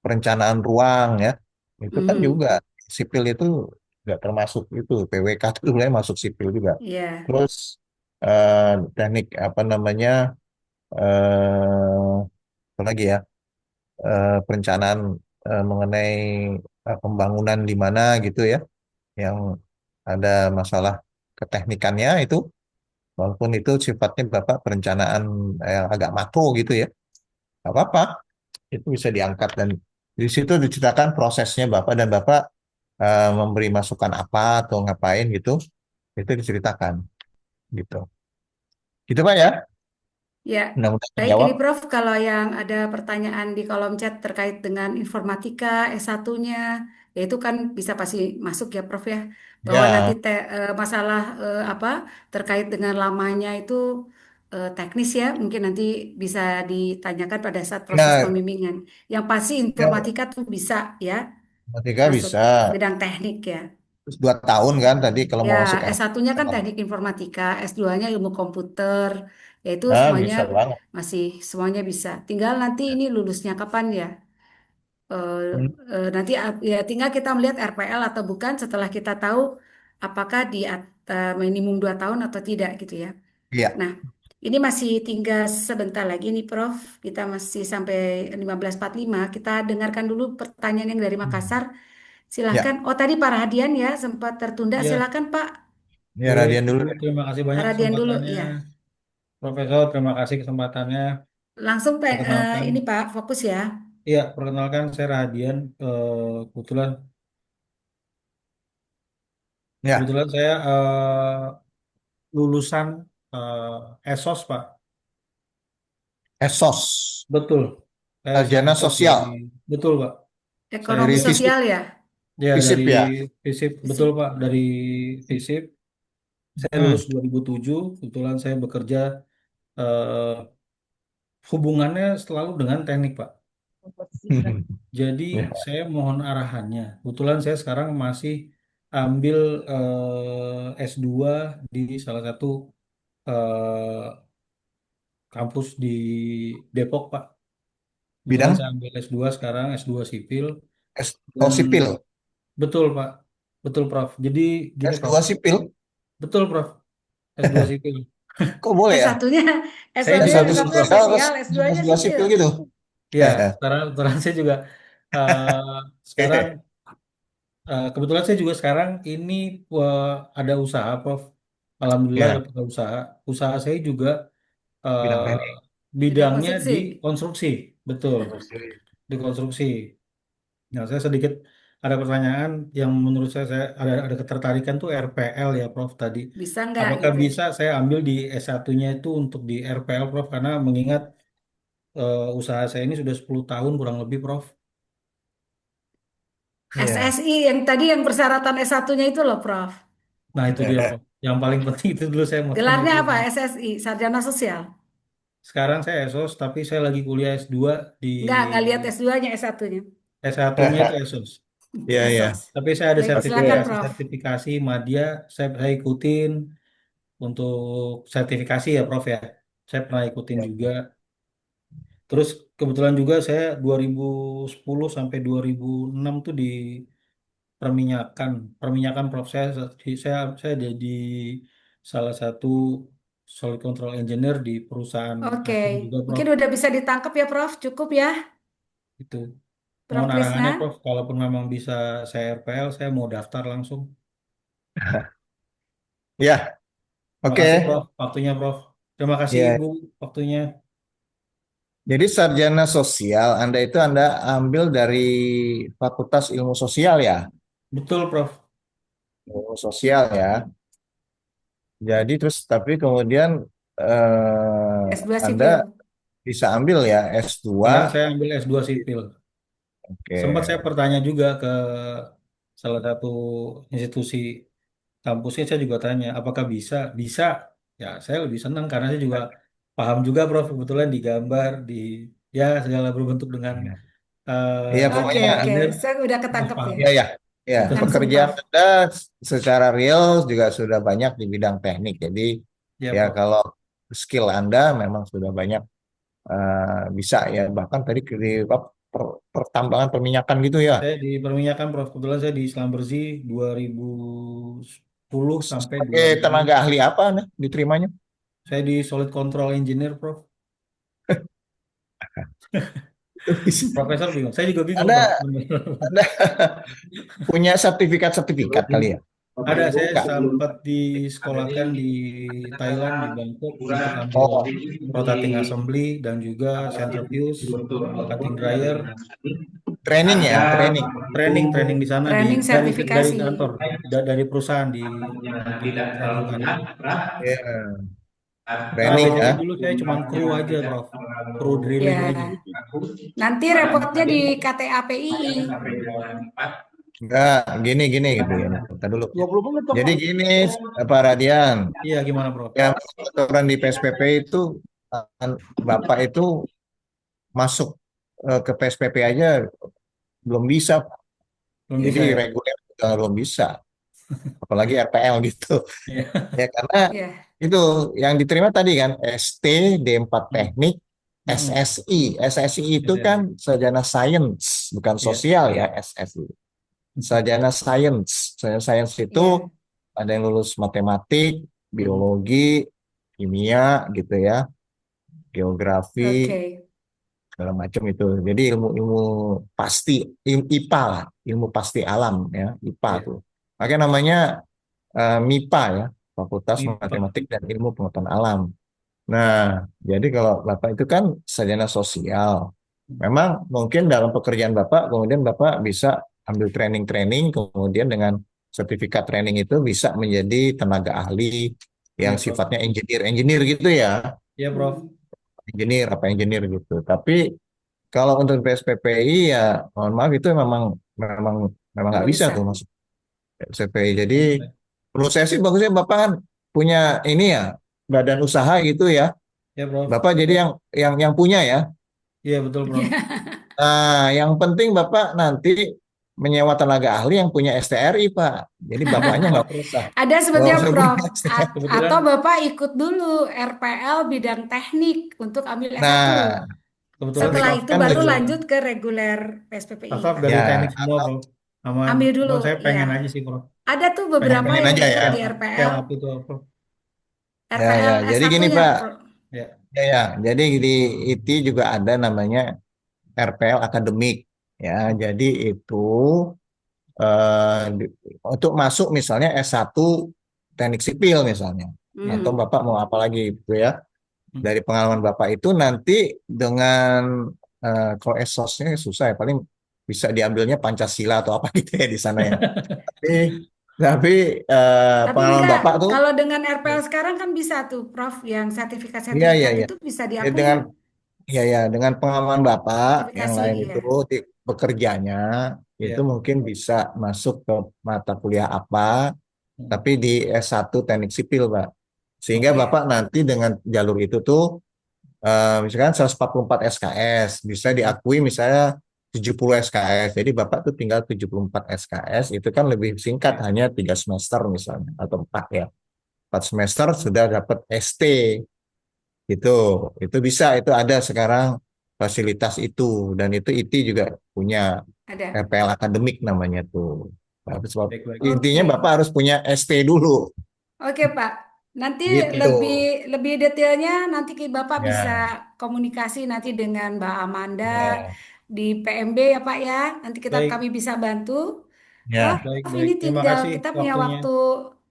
Speaker 5: perencanaan ruang ya, itu kan juga
Speaker 1: hmm,
Speaker 5: sipil itu nggak termasuk itu PWK itu sebenarnya masuk sipil juga.
Speaker 1: ya.
Speaker 5: Terus eh, teknik apa namanya apa lagi ya, perencanaan mengenai pembangunan di mana gitu ya, yang ada masalah keteknikannya itu. Walaupun itu sifatnya Bapak perencanaan yang agak makro gitu ya, nggak apa-apa, itu bisa diangkat dan di situ diceritakan prosesnya Bapak dan Bapak memberi masukan apa atau ngapain gitu, itu diceritakan gitu. Gitu Pak ya,
Speaker 1: Ya,
Speaker 5: mudah-mudahan
Speaker 1: baik ini
Speaker 5: menjawab.
Speaker 1: Prof, kalau yang ada pertanyaan di kolom chat terkait dengan informatika S1-nya, ya itu kan bisa pasti masuk ya Prof ya, bahwa nanti
Speaker 5: Ya,
Speaker 1: masalah apa terkait dengan lamanya itu teknis ya, mungkin nanti bisa ditanyakan pada saat proses
Speaker 5: ya,
Speaker 1: pembimbingan. Yang pasti
Speaker 5: ya,
Speaker 1: informatika tuh bisa ya
Speaker 5: ketika
Speaker 1: masuk
Speaker 5: bisa
Speaker 1: bidang teknik ya.
Speaker 5: terus 2 tahun kan tadi kalau
Speaker 1: Ya,
Speaker 5: mau masuk
Speaker 1: S1-nya kan
Speaker 5: RPL.
Speaker 1: teknik informatika, S2-nya ilmu komputer, yaitu
Speaker 5: Nah,
Speaker 1: semuanya
Speaker 5: bisa banget.
Speaker 1: masih semuanya bisa. Tinggal nanti ini lulusnya kapan ya? Eh,
Speaker 5: Hmm,
Speaker 1: nanti ya tinggal kita melihat RPL atau bukan setelah kita tahu apakah di minimum 2 tahun atau tidak gitu ya.
Speaker 5: Iya.
Speaker 1: Nah, ini masih tinggal sebentar lagi nih Prof. Kita masih sampai 15.45. Kita dengarkan dulu pertanyaan yang dari Makassar. Silahkan.
Speaker 5: Ya,
Speaker 1: Oh tadi Pak Rahadian ya sempat tertunda.
Speaker 7: Ya,
Speaker 1: Silahkan Pak.
Speaker 5: ya
Speaker 7: boleh.
Speaker 5: Radian dulu
Speaker 7: Bu,
Speaker 5: deh.
Speaker 7: terima kasih
Speaker 1: Pak
Speaker 7: banyak
Speaker 1: Radian dulu,
Speaker 7: kesempatannya.
Speaker 1: ya.
Speaker 7: Profesor, terima kasih kesempatannya.
Speaker 1: Langsung
Speaker 7: Perkenalkan,
Speaker 1: ini Pak, fokus ya.
Speaker 7: iya, perkenalkan saya Radian. Kebetulan,
Speaker 5: Ya,
Speaker 7: kebetulan saya lulusan ESOS, Pak.
Speaker 5: Esos,
Speaker 7: Betul. Saya
Speaker 5: sarjana
Speaker 7: ESOS dari,
Speaker 5: sosial
Speaker 7: betul, Pak. Saya
Speaker 1: Ekonomi
Speaker 5: dari
Speaker 7: lulusan,
Speaker 5: FISIP,
Speaker 1: sosial ya.
Speaker 7: ya
Speaker 5: FISIP
Speaker 7: dari
Speaker 5: ya.
Speaker 7: FISIP, betul,
Speaker 1: Fisip.
Speaker 7: Pak. Dari FISIP. Saya lulus
Speaker 5: Hmm.
Speaker 7: 2007. Kebetulan saya bekerja eh, hubungannya selalu dengan teknik, Pak. Jadi
Speaker 5: Ya.
Speaker 7: saya mohon arahannya. Kebetulan saya sekarang masih ambil S2 di salah satu eh, kampus di Depok, Pak. Kebetulan saya
Speaker 5: Bidang
Speaker 7: ambil S2 sekarang, S2 sipil.
Speaker 5: Oh,
Speaker 7: Dan
Speaker 5: sipil,
Speaker 7: betul, Pak. Betul, Prof. Jadi gini, Prof.
Speaker 5: S2 sipil,
Speaker 7: Betul, Prof. S2 sipil.
Speaker 5: kok boleh ya?
Speaker 1: S1-nya,
Speaker 7: Saya
Speaker 1: S1-nya
Speaker 7: juga
Speaker 5: S1
Speaker 7: bingung,
Speaker 1: S1-nya
Speaker 7: Prof.
Speaker 5: sosial terus
Speaker 1: sosial, S2-nya
Speaker 5: S2
Speaker 1: sipil.
Speaker 5: sipil gitu.
Speaker 7: Ya, sekarang saya juga eh, sekarang kebetulan saya juga sekarang ini eh, ada usaha, Prof. Alhamdulillah
Speaker 5: Ya,
Speaker 7: ada usaha. Usaha saya juga
Speaker 5: bidang
Speaker 7: eh,
Speaker 5: teknik.
Speaker 1: Bidang
Speaker 7: bidangnya
Speaker 1: konstruksi.
Speaker 7: di konstruksi, betul, di konstruksi. Nah, saya sedikit ada pertanyaan yang menurut saya ada ketertarikan tuh RPL ya, Prof. Tadi,
Speaker 1: Bisa nggak
Speaker 7: apakah
Speaker 1: gitu ya?
Speaker 7: bisa saya ambil di S1-nya itu untuk di RPL, Prof? Karena mengingat usaha saya ini sudah 10 tahun kurang lebih, Prof.
Speaker 5: Iya.
Speaker 1: SSI yang tadi yang persyaratan S1-nya itu loh, Prof.
Speaker 7: Nah, itu dia, Prof. Yang paling penting itu dulu saya mau tanya
Speaker 1: Gelarnya
Speaker 7: dulu,
Speaker 1: apa?
Speaker 7: Prof.
Speaker 1: SSI, Sarjana Sosial.
Speaker 7: Sekarang saya ESOS, tapi saya lagi kuliah S2 di
Speaker 1: Nggak lihat S2-nya, S1-nya.
Speaker 7: S1-nya itu ESOS.
Speaker 5: Iya, iya.
Speaker 1: Esos.
Speaker 7: Tapi saya ada
Speaker 1: Baik, silakan,
Speaker 5: Oke.
Speaker 1: Prof.
Speaker 7: sertifikasi Madya, saya ikutin untuk sertifikasi ya, Prof ya. Saya pernah ikutin juga. Terus kebetulan juga saya 2010 sampai 2006 tuh di perminyakan, perminyakan Prof. Saya jadi salah satu solid control engineer di perusahaan
Speaker 1: Oke,
Speaker 7: asing juga, Prof.
Speaker 1: mungkin udah bisa ditangkap ya, Prof. Cukup ya,
Speaker 7: Itu.
Speaker 1: Prof
Speaker 7: Mohon arahannya,
Speaker 1: Krisna.
Speaker 7: Prof. Kalaupun memang bisa saya RPL, saya mau daftar langsung.
Speaker 5: Ya,
Speaker 7: Terima kasih,
Speaker 5: oke.
Speaker 7: Prof. Waktunya, Prof. Terima kasih,
Speaker 5: Ya.
Speaker 7: Ibu, waktunya.
Speaker 5: Jadi sarjana sosial Anda itu Anda ambil dari Fakultas Ilmu Sosial ya?
Speaker 7: Betul, Prof.
Speaker 5: Ilmu sosial ya. Jadi terus tapi kemudian
Speaker 1: S2
Speaker 5: Anda
Speaker 1: sipil.
Speaker 5: bisa ambil ya S2.
Speaker 7: Iya, saya ambil S2 sipil.
Speaker 5: Oke.
Speaker 7: Sempat saya bertanya juga ke salah satu institusi kampusnya, saya juga tanya, apakah bisa? Bisa. Ya, saya lebih senang karena saya juga paham juga, Prof. Kebetulan digambar, ya segala berbentuk dengan
Speaker 5: Iya, iya,
Speaker 1: Oke,
Speaker 5: pokoknya
Speaker 1: oke.
Speaker 7: engineer,
Speaker 1: Saya udah
Speaker 7: Prof
Speaker 1: ketangkep
Speaker 7: paham.
Speaker 1: ya.
Speaker 5: ya, ya, ya.
Speaker 7: Itu
Speaker 1: Langsung,
Speaker 5: Pekerjaan
Speaker 1: Prof.
Speaker 5: Anda secara real juga sudah banyak di bidang teknik. Jadi
Speaker 7: ya,
Speaker 5: ya
Speaker 7: Prof.
Speaker 5: kalau skill Anda memang sudah banyak, bisa ya. Bahkan tadi di pertambangan perminyakan gitu ya.
Speaker 7: Saya di perminyakan, Prof. Kebetulan saya di Islam Bersih 2010 sampai
Speaker 5: Sebagai
Speaker 7: 2000.
Speaker 5: tenaga ahli apa Anda diterimanya?
Speaker 7: Saya di Solid Control Engineer, Prof. Profesor bingung. Saya juga bingung, Prof.
Speaker 5: Anda, Anda punya sertifikat-sertifikat kali ya?
Speaker 7: Ada, saya
Speaker 5: Enggak.
Speaker 7: sempat disekolahkan di Thailand, di Bangkok, untuk ambil
Speaker 5: Oh,
Speaker 7: rotating assembly dan juga centrifuge, cutting dryer,
Speaker 5: training ya, training.
Speaker 7: training di sana
Speaker 1: Training
Speaker 7: dari
Speaker 1: sertifikasi.
Speaker 7: kantor, dari perusahaan di trainingkan.
Speaker 5: Ya,
Speaker 7: Karena
Speaker 5: training ya.
Speaker 7: basicnya dulu saya cuma kru aja, Prof. Kru drilling aja.
Speaker 1: Ya, nanti repotnya di KTAPII.
Speaker 5: Enggak, gini gitu ya. Kita dulu.
Speaker 6: 20 menit dong,
Speaker 5: Jadi
Speaker 6: Pak.
Speaker 5: gini, Pak Radian,
Speaker 7: Iya, gimana, Prof?
Speaker 5: yang aturan di PSPP itu, Bapak itu masuk ke PSPP aja belum bisa,
Speaker 7: Belum
Speaker 5: jadi
Speaker 7: bisa ya?
Speaker 5: reguler juga belum bisa, apalagi RPL gitu.
Speaker 7: Iya.
Speaker 5: Ya karena
Speaker 1: Ya,
Speaker 5: itu yang diterima tadi kan ST, D4
Speaker 7: Hmm.
Speaker 5: teknik,
Speaker 7: Hmm.
Speaker 5: SSI. SSI itu
Speaker 7: Iya,
Speaker 5: kan sarjana sains, bukan
Speaker 7: iya.
Speaker 5: sosial ya SSI. Sarjana sains. Sarjana sains itu
Speaker 1: ya.
Speaker 5: ada yang lulus matematik, biologi, kimia gitu ya, geografi,
Speaker 1: Oke.
Speaker 5: segala macam itu. Jadi ilmu-ilmu pasti, IPA lah, ilmu pasti alam ya, IPA
Speaker 7: Iya.
Speaker 5: tuh. Makanya namanya MIPA ya, Fakultas
Speaker 7: MIPA.
Speaker 5: Matematik dan Ilmu Pengetahuan Alam. Nah, jadi kalau Bapak itu kan sarjana sosial. Memang mungkin dalam pekerjaan Bapak, kemudian Bapak bisa ambil training-training, kemudian dengan sertifikat training itu bisa menjadi tenaga ahli
Speaker 7: Iya,
Speaker 5: yang
Speaker 7: Prof.
Speaker 5: sifatnya engineer-engineer gitu ya.
Speaker 7: Iya, Prof.
Speaker 5: Engineer, apa engineer gitu. Tapi kalau untuk PSPPI ya mohon maaf itu memang memang memang nggak
Speaker 1: Nggak
Speaker 5: bisa
Speaker 1: bisa.
Speaker 5: tuh masuk PSPPI. Jadi
Speaker 7: Oke.
Speaker 5: menurut saya sih bagusnya Bapak kan punya ini ya badan usaha gitu ya.
Speaker 7: Ya, Prof.
Speaker 5: Bapak jadi yang punya ya.
Speaker 7: Iya, betul, Prof.
Speaker 5: Nah, yang penting Bapak nanti menyewa tenaga ahli yang punya STRI, Pak. Jadi Bapaknya nggak usah.
Speaker 1: Ada
Speaker 5: Nggak
Speaker 1: sebetulnya
Speaker 5: usah punya
Speaker 1: Prof.
Speaker 5: STRI.
Speaker 7: Kebetulan,
Speaker 1: Atau Bapak ikut dulu RPL bidang teknik untuk ambil S1.
Speaker 5: Nah,
Speaker 7: kebetulan
Speaker 1: Setelah
Speaker 7: staff
Speaker 1: itu
Speaker 5: kan
Speaker 1: baru
Speaker 5: lebih
Speaker 1: lanjut ke reguler PSPPI,
Speaker 7: staff
Speaker 1: Pak.
Speaker 7: dari teknik
Speaker 5: ya
Speaker 7: semua, Prof. Sama,
Speaker 1: Ambil dulu,
Speaker 7: cuma saya pengen
Speaker 1: ya.
Speaker 7: aja sih, Prof.
Speaker 1: Ada tuh beberapa
Speaker 5: pengen
Speaker 1: yang
Speaker 5: aja ya.
Speaker 1: ikut di
Speaker 7: Scale
Speaker 1: RPL.
Speaker 7: up itu, Prof.
Speaker 5: Ya ya.
Speaker 1: RPL
Speaker 5: Jadi gini
Speaker 1: S1-nya,
Speaker 5: Pak.
Speaker 1: Prof.
Speaker 7: Ya,
Speaker 5: Ya ya. Jadi di IT juga ada namanya RPL akademik. Ya, jadi itu untuk masuk misalnya S1 teknik sipil misalnya. Atau
Speaker 1: Hmm.
Speaker 5: Bapak mau apa lagi gitu ya. Dari pengalaman Bapak itu nanti dengan kalau esosnya susah ya paling bisa diambilnya Pancasila atau apa gitu ya di sana ya. Tapi tapi
Speaker 1: Tapi
Speaker 5: pengalaman
Speaker 1: bisa,
Speaker 5: Bapak tuh
Speaker 1: kalau dengan RPL sekarang kan bisa tuh, Prof, yang
Speaker 5: iya iya
Speaker 1: sertifikat-sertifikat
Speaker 5: iya.
Speaker 1: itu bisa
Speaker 5: Jadi
Speaker 1: diakui
Speaker 5: dengan ya ya dengan pengalaman Bapak yang
Speaker 1: sertifikasi,
Speaker 5: lain
Speaker 1: iya.
Speaker 5: itu bekerjanya itu
Speaker 7: ya.
Speaker 5: mungkin bisa masuk ke mata kuliah apa tapi di S1 teknik sipil, Pak. Sehingga
Speaker 7: Oke.
Speaker 5: Bapak nanti dengan jalur itu tuh misalkan 144 SKS bisa diakui misalnya 70 SKS. Jadi Bapak tuh tinggal 74 SKS itu kan lebih singkat hanya 3 semester misalnya atau 4 ya. 4 semester sudah dapat ST gitu. Itu bisa itu ada sekarang fasilitas itu dan itu IT juga punya
Speaker 1: Ada.
Speaker 5: RPL akademik namanya tuh.
Speaker 7: Baik, baik.
Speaker 5: Intinya
Speaker 1: Oke.
Speaker 5: Bapak harus punya ST dulu
Speaker 1: Oke, Pak. Nanti
Speaker 5: gitu.
Speaker 1: lebih lebih detailnya nanti Bapak bisa
Speaker 5: Ya,
Speaker 1: komunikasi nanti dengan Mbak Amanda
Speaker 5: ya,
Speaker 1: di PMB ya, Pak ya. Nanti
Speaker 7: Baik,
Speaker 1: kami bisa bantu.
Speaker 5: ya,
Speaker 1: Prof,
Speaker 7: baik, baik.
Speaker 1: ini
Speaker 7: Terima
Speaker 1: tinggal
Speaker 7: kasih
Speaker 1: kita punya
Speaker 7: waktunya.
Speaker 1: waktu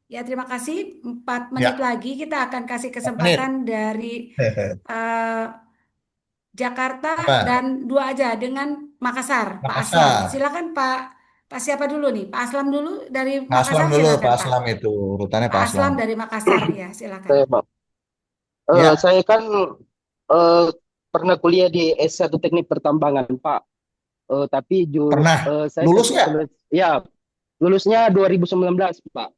Speaker 1: ya, terima kasih, 4 menit
Speaker 5: ya.
Speaker 1: lagi kita akan kasih
Speaker 5: 4 menit.
Speaker 1: kesempatan dari eh, Jakarta
Speaker 5: Apa?
Speaker 1: dan dua aja dengan Makassar, Pak Aslam.
Speaker 5: Makassar.
Speaker 1: Silakan Pak. Pak siapa dulu nih? Pak Aslam dulu dari
Speaker 5: Pak Aslam
Speaker 1: Makassar,
Speaker 5: dulu,
Speaker 1: silakan
Speaker 5: Pak
Speaker 1: Pak.
Speaker 5: Aslam itu urutannya
Speaker 1: Pak
Speaker 5: Pak
Speaker 1: Aslam
Speaker 5: Aslam.
Speaker 1: dari Makassar ya, silakan.
Speaker 6: Saya, Pak.
Speaker 5: Ya,
Speaker 6: Saya kan eh, pernah kuliah di S1 Teknik Pertambangan, Pak. Tapi
Speaker 5: pernah
Speaker 6: saya
Speaker 5: lulus nggak?
Speaker 6: ya lulusnya 2019, Pak.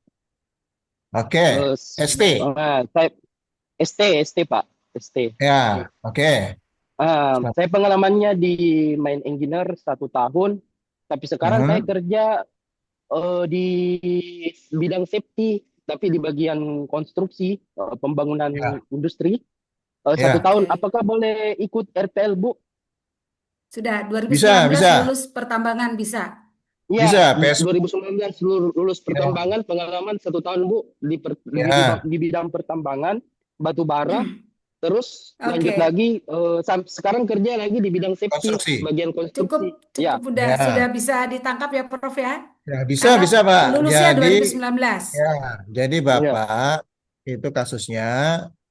Speaker 5: Oke, ST.
Speaker 6: Saya ST, Pak. ST.
Speaker 5: Ya, oke.
Speaker 6: Saya pengalamannya di main engineer 1 tahun, tapi sekarang saya
Speaker 5: Mhm.
Speaker 6: kerja di bidang safety, tapi di bagian konstruksi, pembangunan
Speaker 5: Ya,
Speaker 6: industri. Satu
Speaker 5: ya.
Speaker 6: tahun,
Speaker 1: Oke.
Speaker 6: apakah boleh ikut RTL, Bu?
Speaker 1: Sudah
Speaker 5: Bisa,
Speaker 1: 2019
Speaker 5: bisa,
Speaker 1: lulus pertambangan bisa.
Speaker 6: Iya,
Speaker 5: bisa. PS.
Speaker 6: 2019 lulus
Speaker 5: Ya,
Speaker 6: pertambangan, pengalaman 1 tahun, Bu,
Speaker 5: ya.
Speaker 6: di bidang pertambangan, batu bara, terus lanjut
Speaker 1: Oke.
Speaker 6: lagi, sekarang kerja lagi di bidang safety,
Speaker 5: Konstruksi.
Speaker 6: bagian
Speaker 1: Cukup
Speaker 6: konstruksi.
Speaker 1: cukup
Speaker 6: Ya,
Speaker 1: sudah
Speaker 5: Ya,
Speaker 1: bisa ditangkap ya Prof ya.
Speaker 5: ya bisa,
Speaker 1: Karena
Speaker 5: bisa, Pak.
Speaker 1: lulusnya
Speaker 5: Jadi,
Speaker 1: 2019.
Speaker 5: ya, jadi
Speaker 6: ya,
Speaker 5: Bapak itu kasusnya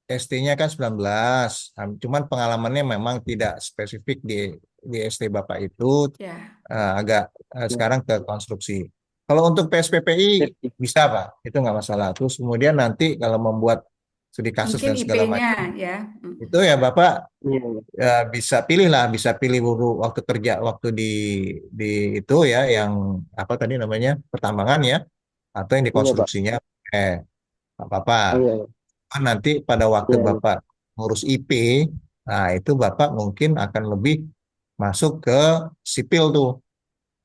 Speaker 5: ST-nya kan 19. Cuman pengalamannya memang tidak spesifik di ST Bapak itu
Speaker 1: Ya.
Speaker 5: agak
Speaker 6: ya,
Speaker 5: sekarang ke konstruksi. Kalau untuk PSPPI
Speaker 6: safety.
Speaker 5: bisa Pak, itu nggak masalah. Terus kemudian nanti kalau membuat studi kasus
Speaker 1: Mungkin
Speaker 5: dan segala
Speaker 1: IP-nya
Speaker 5: macam,
Speaker 1: ya.
Speaker 5: itu ya Bapak
Speaker 6: Iya,
Speaker 5: bisa pilih lah, bisa pilih dulu waktu kerja, waktu di itu ya, yang apa tadi namanya pertambangan ya, atau yang di
Speaker 6: iya, Pak.
Speaker 5: konstruksinya, nggak apa-apa.
Speaker 6: Iya,
Speaker 5: Nanti pada waktu
Speaker 6: iya, iya.
Speaker 5: Bapak ngurus IP, nah itu Bapak mungkin akan lebih masuk ke sipil tuh,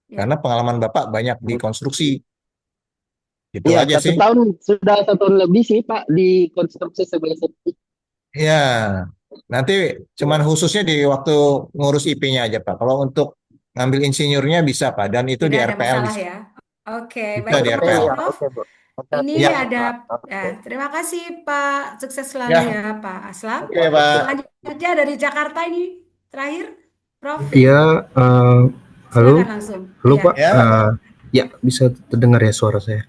Speaker 5: karena
Speaker 1: Ya.
Speaker 5: pengalaman Bapak banyak di konstruksi. Gitu
Speaker 6: Iya,
Speaker 5: aja sih.
Speaker 6: sudah 1 tahun lebih sih, Pak, di konstruksi sebagai safety.
Speaker 5: Ya, nanti cuman
Speaker 6: Ya.
Speaker 5: khususnya di waktu ngurus IP-nya aja Pak. Kalau untuk ngambil insinyurnya bisa Pak, dan itu di
Speaker 1: Tidak ada
Speaker 5: RPL
Speaker 1: masalah
Speaker 5: bisa,
Speaker 1: ya. Oke,
Speaker 5: bisa
Speaker 1: baik
Speaker 5: di
Speaker 6: Oke,
Speaker 1: makasih
Speaker 5: RPL.
Speaker 6: ya,
Speaker 1: Prof.
Speaker 6: oke, Bu. Oke,
Speaker 1: Ini
Speaker 6: siap,
Speaker 5: Ya,
Speaker 1: ada
Speaker 6: Pak.
Speaker 1: ya,
Speaker 6: Oke.
Speaker 1: terima kasih Pak. Sukses selalu ya
Speaker 5: ya,
Speaker 1: Pak Aslam.
Speaker 5: oke
Speaker 6: Oke.
Speaker 5: Pak.
Speaker 1: Selanjutnya dari Jakarta ini terakhir Prof.
Speaker 9: Iya, halo,
Speaker 1: Silakan langsung.
Speaker 9: halo
Speaker 1: Iya,
Speaker 9: Pak.
Speaker 5: Ya,
Speaker 9: Ya, bisa terdengar ya suara saya.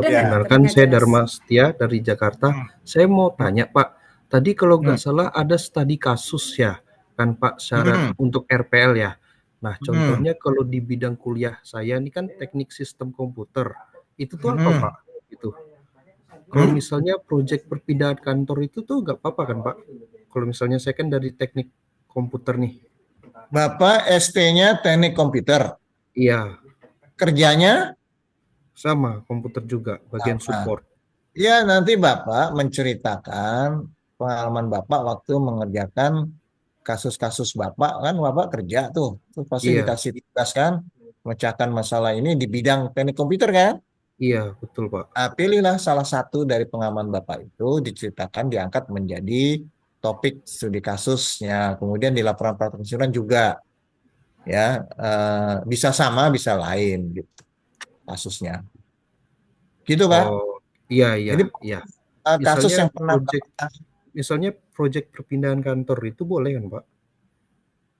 Speaker 1: terdengar,
Speaker 5: ya.
Speaker 9: Perkenalkan,
Speaker 1: terdengar
Speaker 9: saya
Speaker 1: jelas.
Speaker 9: Dharma Setia dari Jakarta.
Speaker 5: Hmm,
Speaker 9: Saya mau
Speaker 5: hmm,
Speaker 9: tanya Pak, tadi kalau nggak
Speaker 5: hmm,
Speaker 9: salah ada studi kasus ya, kan Pak, syarat
Speaker 5: hmm,
Speaker 9: untuk RPL ya. Nah,
Speaker 5: hmm,
Speaker 9: contohnya kalau di bidang kuliah saya ini kan teknik sistem komputer, itu tuh apa
Speaker 5: hmm,
Speaker 9: Pak? Itu. Kalau
Speaker 5: hmm.
Speaker 9: misalnya proyek perpindahan kantor itu tuh nggak apa-apa kan Pak? Kalau misalnya saya kan dari teknik komputer nih.
Speaker 5: Bapak ST-nya teknik komputer.
Speaker 9: Iya,
Speaker 5: Kerjanya
Speaker 9: sama komputer juga, bagian
Speaker 5: apa?
Speaker 9: support.
Speaker 5: Ya, nanti Bapak menceritakan pengalaman Bapak waktu mengerjakan kasus-kasus Bapak, kan Bapak kerja tuh pasti
Speaker 9: Iya,
Speaker 5: dikasih tugas kan, memecahkan masalah ini di bidang teknik komputer kan.
Speaker 9: iya betul Pak.
Speaker 5: Nah, pilihlah salah satu dari pengalaman Bapak itu diceritakan, diangkat menjadi topik studi kasusnya, kemudian di laporan praktek pensiunan juga ya, bisa sama bisa lain gitu kasusnya, gitu Pak.
Speaker 9: Oh, iya iya
Speaker 5: Jadi
Speaker 9: iya.
Speaker 5: kasus
Speaker 9: Misalnya
Speaker 5: yang pernah
Speaker 9: project
Speaker 5: Bapak,
Speaker 9: misalnya project perpindahan kantor itu boleh kan Pak?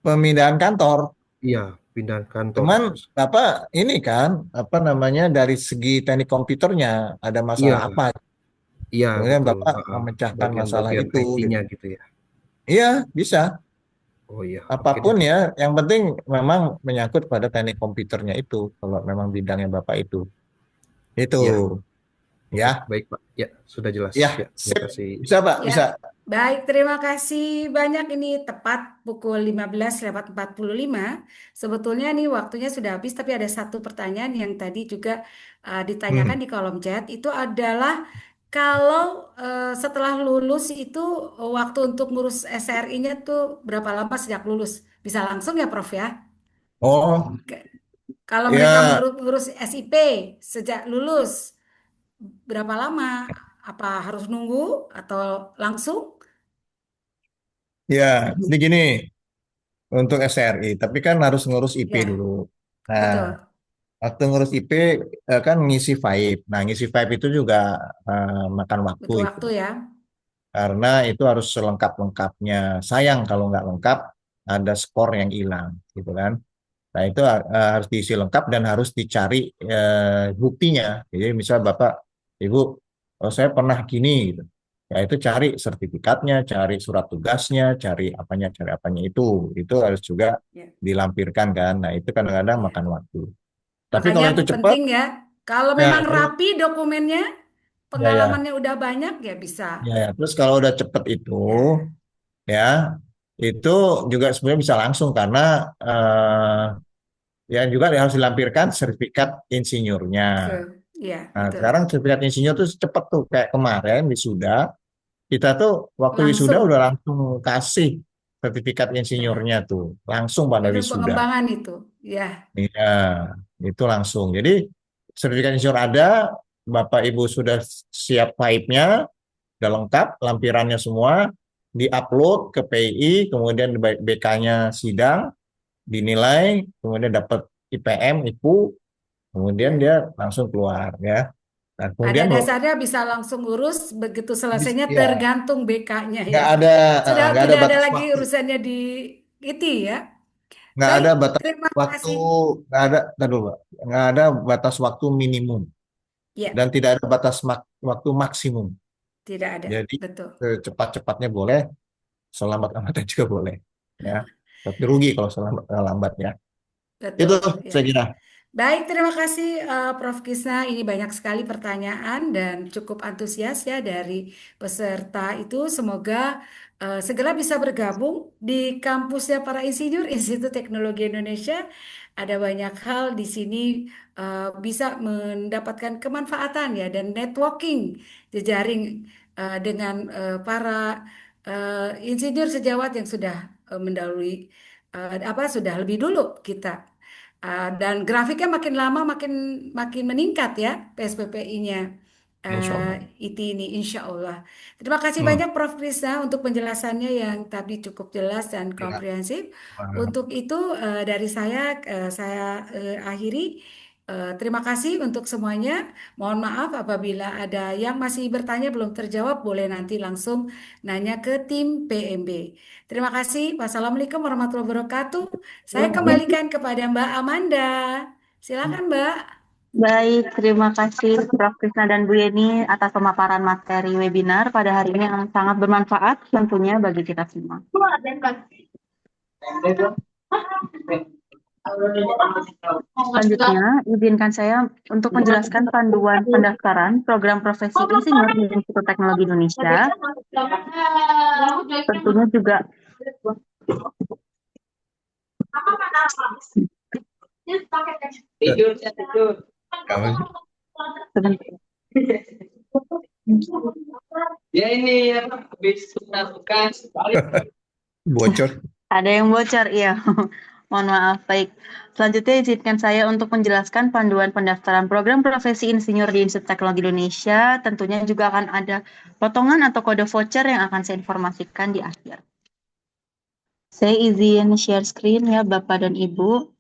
Speaker 5: pemindahan kantor.
Speaker 9: Iya, pindahan kantor.
Speaker 5: Cuman Bapak ini kan apa namanya, dari segi teknik komputernya ada masalah
Speaker 9: Iya,
Speaker 5: apa?
Speaker 9: iya
Speaker 5: Kemudian
Speaker 9: betul.
Speaker 5: Bapak
Speaker 9: Heeh.
Speaker 5: memecahkan masalah
Speaker 9: Bagian-bagian
Speaker 5: itu
Speaker 9: IT-nya
Speaker 5: gitu.
Speaker 9: gitu ya.
Speaker 5: Iya, bisa.
Speaker 9: Oh iya, oke
Speaker 5: Apapun
Speaker 9: deh.
Speaker 5: ya, yang penting memang menyangkut pada teknik komputernya itu kalau memang bidangnya Bapak itu. Itu
Speaker 9: Iya, oke,
Speaker 5: ya.
Speaker 9: baik Pak. Ya, sudah jelas.
Speaker 5: Ya,
Speaker 9: Ya, terima
Speaker 5: sip.
Speaker 9: kasih.
Speaker 5: Bisa Pak,
Speaker 1: Ya,
Speaker 5: bisa.
Speaker 1: baik, terima kasih banyak. Ini tepat pukul 15:45. Sebetulnya nih waktunya sudah habis, tapi ada satu pertanyaan yang tadi juga ditanyakan
Speaker 5: Hmm.
Speaker 1: di kolom chat. Itu adalah kalau setelah lulus itu waktu untuk ngurus SRI-nya tuh berapa lama sejak lulus? Bisa langsung ya, Prof ya?
Speaker 5: Oh,
Speaker 1: Kalau mereka
Speaker 5: ya,
Speaker 1: ngurus SIP sejak lulus, berapa lama? Apa harus nunggu atau langsung?
Speaker 5: ya. Jadi gini, untuk SRI, tapi kan harus ngurus IP
Speaker 1: Ya,
Speaker 5: dulu. Nah,
Speaker 1: betul.
Speaker 5: waktu ngurus IP kan ngisi FAIP. Nah, ngisi FAIP itu juga makan waktu
Speaker 1: Butuh
Speaker 5: itu.
Speaker 1: waktu ya.
Speaker 5: Karena itu harus selengkap-lengkapnya. Sayang kalau nggak lengkap, ada skor yang hilang, gitu kan. Nah, itu harus diisi lengkap dan harus dicari buktinya. Jadi, misal Bapak, Ibu, oh saya pernah gini, gitu. Ya, itu cari sertifikatnya, cari surat tugasnya, cari apanya itu. Itu harus juga
Speaker 1: Ya.
Speaker 5: dilampirkan kan. Nah, itu kadang-kadang
Speaker 1: Ya.
Speaker 5: makan waktu. Tapi
Speaker 1: Makanya
Speaker 5: kalau itu cepat,
Speaker 1: penting ya, kalau
Speaker 5: ya
Speaker 1: memang
Speaker 5: kalau
Speaker 1: rapi dokumennya,
Speaker 5: ya.
Speaker 1: pengalamannya udah banyak ya bisa.
Speaker 5: Ya. Terus kalau udah cepet itu, ya, itu juga sebenarnya bisa langsung karena ya juga harus dilampirkan sertifikat insinyurnya.
Speaker 1: Ke, ya
Speaker 5: Nah,
Speaker 1: betul.
Speaker 5: sekarang sertifikat insinyur tuh cepet tuh kayak kemarin wisuda, kita tuh waktu wisuda
Speaker 1: Langsung
Speaker 5: udah langsung kasih sertifikat
Speaker 1: ya.
Speaker 5: insinyurnya tuh langsung pada
Speaker 1: Itu
Speaker 5: wisuda.
Speaker 1: pengembangan itu. Ya,
Speaker 5: Iya, itu langsung. Jadi sertifikat insinyur ada, Bapak Ibu sudah siap pipe-nya, udah lengkap, lampirannya semua, diupload ke PI, kemudian BK-nya sidang, dinilai, kemudian dapat IPM, IPU, kemudian
Speaker 1: ya.
Speaker 5: dia langsung keluar ya. Nah,
Speaker 1: Pada
Speaker 5: kemudian
Speaker 1: dasarnya bisa langsung urus, begitu selesainya
Speaker 5: ya
Speaker 1: tergantung BK-nya ya.
Speaker 5: nggak ada
Speaker 1: Sudah
Speaker 5: nggak ada
Speaker 1: tidak ada
Speaker 5: batas
Speaker 1: lagi
Speaker 5: waktu,
Speaker 1: urusannya di IT ya.
Speaker 5: nggak
Speaker 1: Baik,
Speaker 5: ada batas
Speaker 1: terima
Speaker 5: waktu,
Speaker 1: kasih.
Speaker 5: nggak ada, ntar dulu, Pak. Nggak ada batas waktu minimum
Speaker 1: Ya,
Speaker 5: dan tidak ada batas waktu maksimum.
Speaker 1: tidak ada.
Speaker 5: Jadi
Speaker 1: Betul.
Speaker 5: secepat-cepatnya boleh, selambat-lambatnya juga boleh ya. Tapi rugi kalau lambat ya. Itu
Speaker 1: Betul, ya.
Speaker 5: saya kira.
Speaker 1: Baik, terima kasih Prof. Kisna. Ini banyak sekali pertanyaan dan cukup antusias ya dari peserta itu. Semoga segera bisa bergabung di kampusnya para insinyur Institut Teknologi Indonesia. Ada banyak hal di sini bisa mendapatkan kemanfaatan ya dan networking jejaring dengan para insinyur sejawat yang sudah mendahului sudah lebih dulu kita. Dan grafiknya makin lama makin makin meningkat ya PSPPI-nya
Speaker 5: Insya Allah.
Speaker 1: IT ini insya Allah. Terima kasih
Speaker 5: Hmm.
Speaker 1: banyak Prof. Krisna untuk penjelasannya yang tadi cukup jelas dan
Speaker 5: Ya.
Speaker 1: komprehensif.
Speaker 5: Wah.
Speaker 1: Untuk itu dari saya akhiri. Terima kasih untuk semuanya. Mohon maaf apabila ada yang masih bertanya belum terjawab, boleh nanti langsung nanya ke tim PMB. Terima kasih. Wassalamualaikum warahmatullahi wabarakatuh. Saya kembalikan kepada Mbak Amanda. Silakan, Mbak.
Speaker 3: Baik, terima kasih Prof. Krisna dan Bu Yeni atas pemaparan materi webinar pada hari ini yang sangat bermanfaat tentunya bagi kita semua. Selanjutnya, izinkan saya untuk menjelaskan panduan pendaftaran program profesi insinyur di Institut Teknologi Indonesia. Tentunya juga
Speaker 5: Kamu sih?
Speaker 3: sebentar.
Speaker 10: Ya ini yang habis melakukan
Speaker 5: Bocor.
Speaker 3: Ada yang bocor, iya. Mohon maaf, baik. Selanjutnya izinkan saya untuk menjelaskan panduan pendaftaran program profesi insinyur di Institut Teknologi Indonesia. Tentunya juga akan ada potongan atau kode voucher yang akan saya informasikan di akhir. Saya izin share screen ya Bapak dan Ibu.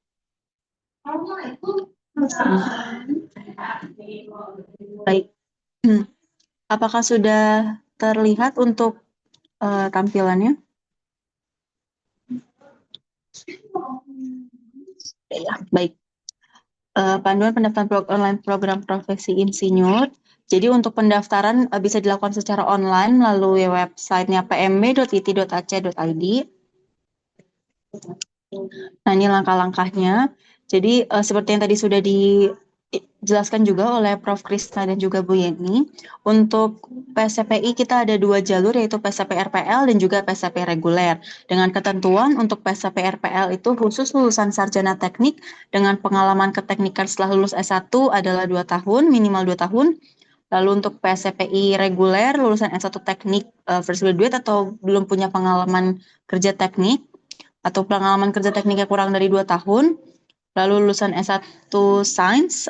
Speaker 3: Baik. Apakah sudah terlihat untuk tampilannya? Ya, baik. Panduan pendaftaran online program profesi insinyur. Jadi untuk pendaftaran bisa dilakukan secara online melalui websitenya pmb.it.ac.id. Nah, ini langkah-langkahnya. Jadi seperti yang tadi sudah dijelaskan juga oleh Prof. Krisna dan juga Bu Yeni, untuk PSPI kita ada 2 jalur, yaitu PSP RPL dan juga PSP reguler. Dengan ketentuan untuk PSP RPL itu khusus lulusan sarjana teknik dengan pengalaman keteknikan setelah lulus S1 adalah 2 tahun, minimal 2 tahun. Lalu untuk PSPI reguler, lulusan S1 teknik fresh graduate atau belum punya pengalaman kerja teknik, atau pengalaman kerja tekniknya kurang dari 2 tahun, lalu lulusan S1 Sains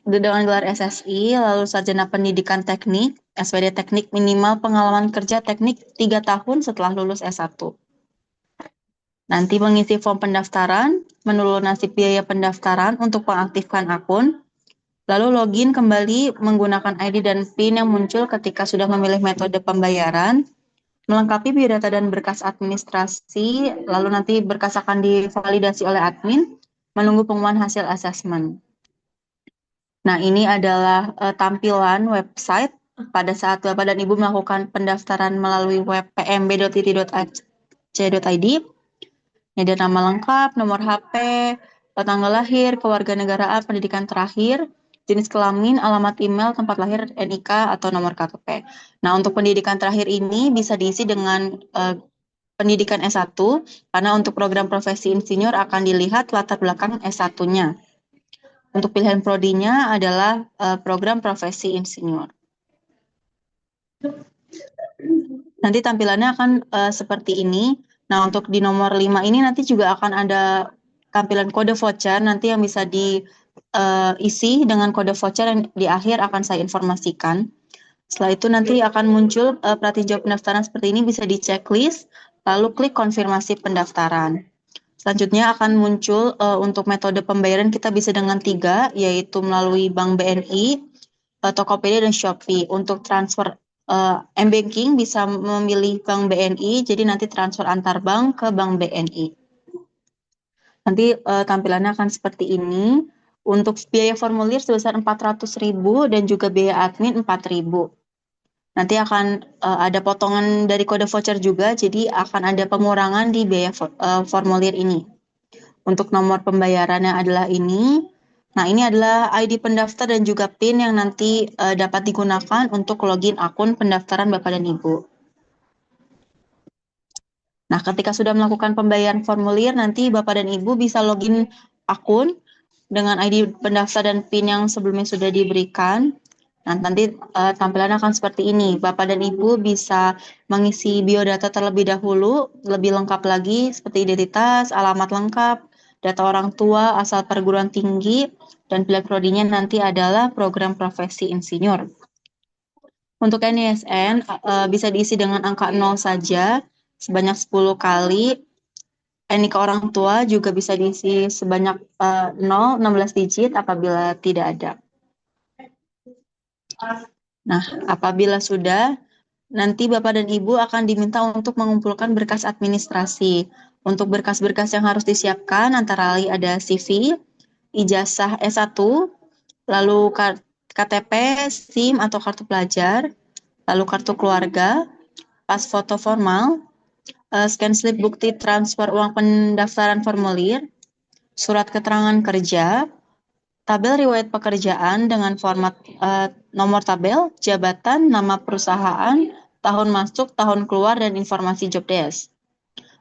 Speaker 3: dengan gelar SSI, lalu sarjana pendidikan teknik, SPD teknik minimal pengalaman kerja teknik 3 tahun setelah lulus S1. Nanti mengisi form pendaftaran, melunasi biaya pendaftaran untuk mengaktifkan akun, lalu login kembali menggunakan ID dan PIN yang muncul ketika sudah memilih metode pembayaran, melengkapi biodata dan berkas administrasi, lalu nanti berkas akan divalidasi oleh admin, menunggu pengumuman hasil asesmen. Nah, ini adalah tampilan website pada saat Bapak dan Ibu melakukan pendaftaran melalui web pmb.it.ac.id. Ini ada nama lengkap, nomor HP, tanggal lahir, kewarganegaraan, pendidikan terakhir, jenis kelamin, alamat email, tempat lahir, NIK, atau nomor KTP. Nah, untuk pendidikan terakhir ini bisa diisi dengan pendidikan S1, karena untuk program profesi insinyur akan dilihat latar belakang S1-nya. Untuk pilihan prodinya adalah program profesi insinyur. Nanti tampilannya akan seperti ini. Nah, untuk di nomor 5 ini nanti juga akan ada tampilan kode voucher nanti yang bisa diisi dengan kode voucher yang di akhir akan saya informasikan. Setelah itu nanti akan muncul perhatian jawab pendaftaran seperti ini, bisa di checklist, lalu klik konfirmasi pendaftaran. Selanjutnya akan muncul untuk metode pembayaran kita bisa dengan 3, yaitu melalui Bank BNI, Tokopedia, dan Shopee. Untuk transfer M-Banking bisa memilih Bank BNI, jadi nanti transfer antar bank ke Bank BNI. Nanti tampilannya akan seperti ini. Untuk biaya formulir sebesar 400.000 dan juga biaya admin 4.000. Nanti akan ada potongan dari kode voucher juga, jadi akan ada pengurangan di biaya formulir ini. Untuk nomor pembayarannya adalah ini. Nah, ini adalah ID pendaftar dan juga PIN yang nanti dapat digunakan untuk login akun pendaftaran Bapak dan Ibu. Nah, ketika sudah melakukan pembayaran formulir, nanti Bapak dan Ibu bisa login akun dengan ID pendaftar dan PIN yang sebelumnya sudah diberikan. Nah, nanti tampilannya akan seperti ini. Bapak dan Ibu bisa mengisi biodata terlebih dahulu, lebih lengkap lagi seperti identitas, alamat lengkap, data orang tua, asal perguruan tinggi, dan pilihan prodinya nanti adalah program profesi insinyur. Untuk NISN bisa diisi dengan angka 0 saja sebanyak 10 kali. NIK orang tua juga bisa diisi sebanyak 0, 16 digit apabila tidak ada. Nah, apabila sudah, nanti Bapak dan Ibu akan diminta untuk mengumpulkan berkas administrasi. Untuk berkas-berkas yang harus disiapkan, antara lain ada CV, ijazah S1, lalu KTP, SIM atau kartu pelajar, lalu kartu keluarga, pas foto formal, scan slip bukti transfer uang pendaftaran formulir, surat keterangan kerja, tabel riwayat pekerjaan dengan format nomor tabel, jabatan, nama perusahaan, tahun masuk, tahun keluar, dan informasi job desk.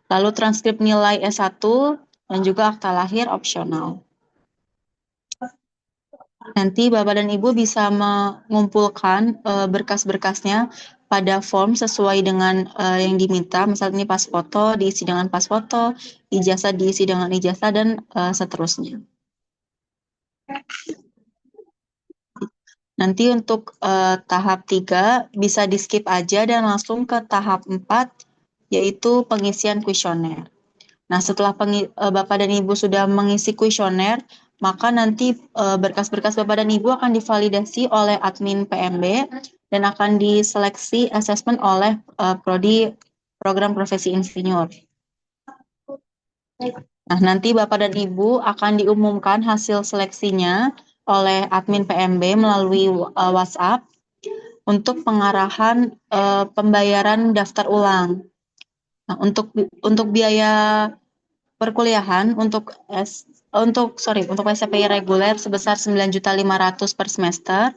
Speaker 3: Lalu transkrip nilai S1 dan juga akta lahir opsional. Nanti Bapak dan Ibu bisa mengumpulkan berkas-berkasnya pada form sesuai dengan yang diminta. Misalnya ini pas foto diisi dengan pas foto, ijazah diisi dengan ijazah, dan seterusnya. Nanti untuk tahap 3 bisa di skip aja dan langsung ke tahap 4, yaitu pengisian kuesioner. Nah, setelah Bapak dan Ibu sudah mengisi kuesioner, maka nanti berkas-berkas Bapak dan Ibu akan divalidasi oleh admin PMB dan akan diseleksi asesmen oleh prodi program profesi insinyur. Nah, nanti Bapak dan Ibu akan diumumkan hasil seleksinya oleh admin PMB melalui WhatsApp untuk pengarahan pembayaran daftar ulang. Nah, untuk biaya perkuliahan untuk PSPI reguler sebesar 9.500.000 per semester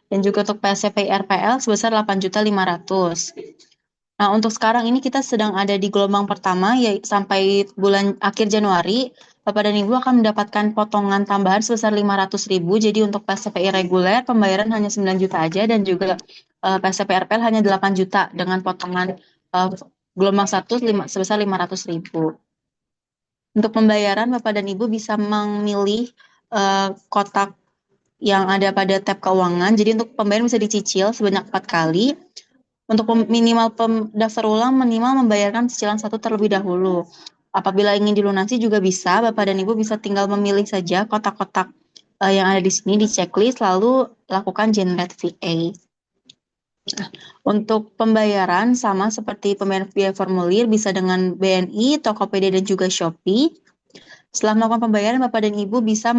Speaker 3: dan juga untuk PSPI RPL sebesar 8.500.000. Nah, untuk sekarang ini kita sedang ada di gelombang pertama, yaitu sampai bulan akhir Januari, Bapak dan Ibu akan mendapatkan potongan tambahan sebesar 500.000. Jadi untuk PSPI reguler pembayaran hanya 9 juta aja dan juga PSPI RPL hanya 8 juta dengan potongan gelombang 1 sebesar 500.000. Untuk pembayaran Bapak dan Ibu bisa memilih kotak yang ada pada tab keuangan. Jadi untuk pembayaran bisa dicicil sebanyak 4 kali. Untuk minimal daftar ulang minimal membayarkan cicilan 1 terlebih dahulu. Apabila ingin dilunasi juga bisa, Bapak dan Ibu bisa tinggal memilih saja kotak-kotak yang ada di sini di checklist lalu lakukan generate VA. Untuk pembayaran sama seperti pembayaran via formulir bisa dengan BNI, Tokopedia, dan juga Shopee. Setelah melakukan pembayaran, Bapak dan Ibu bisa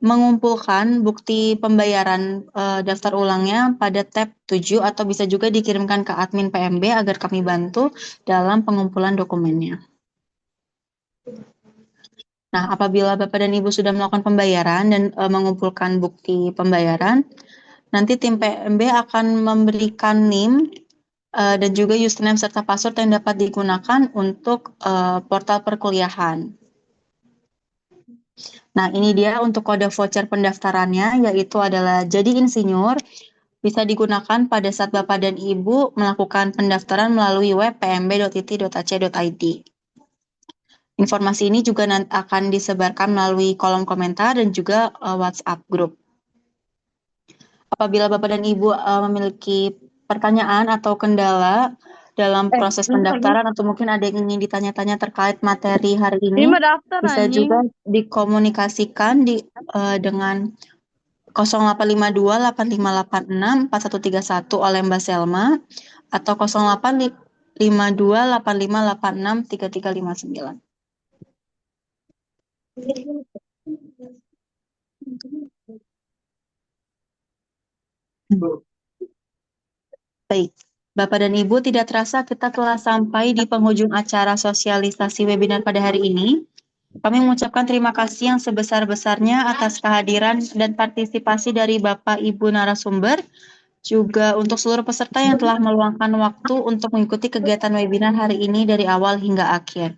Speaker 3: mengumpulkan bukti pembayaran daftar ulangnya pada tab 7 atau bisa juga dikirimkan ke admin PMB agar kami bantu dalam pengumpulan dokumennya. Nah, apabila Bapak dan Ibu sudah melakukan pembayaran dan mengumpulkan bukti pembayaran, nanti tim PMB akan memberikan NIM dan juga username serta password yang dapat digunakan untuk portal perkuliahan. Nah, ini dia untuk kode voucher pendaftarannya, yaitu adalah Jadi Insinyur. Bisa digunakan pada saat Bapak dan Ibu melakukan pendaftaran melalui web pmb.iti.ac.id. Informasi ini juga akan disebarkan melalui kolom komentar dan juga WhatsApp group. Apabila Bapak dan Ibu memiliki pertanyaan atau kendala dalam proses pendaftaran atau mungkin ada yang ingin ditanya-tanya terkait materi hari ini, bisa juga dikomunikasikan dengan 0852 8586 4131 oleh Mbak Selma atau 0852 8586 3359. Baik, Bapak dan Ibu, tidak terasa kita telah sampai di penghujung acara sosialisasi webinar pada hari ini. Kami mengucapkan terima kasih yang sebesar-besarnya atas kehadiran dan partisipasi dari Bapak Ibu narasumber, juga untuk seluruh peserta yang telah meluangkan waktu untuk mengikuti kegiatan webinar hari ini dari awal hingga akhir.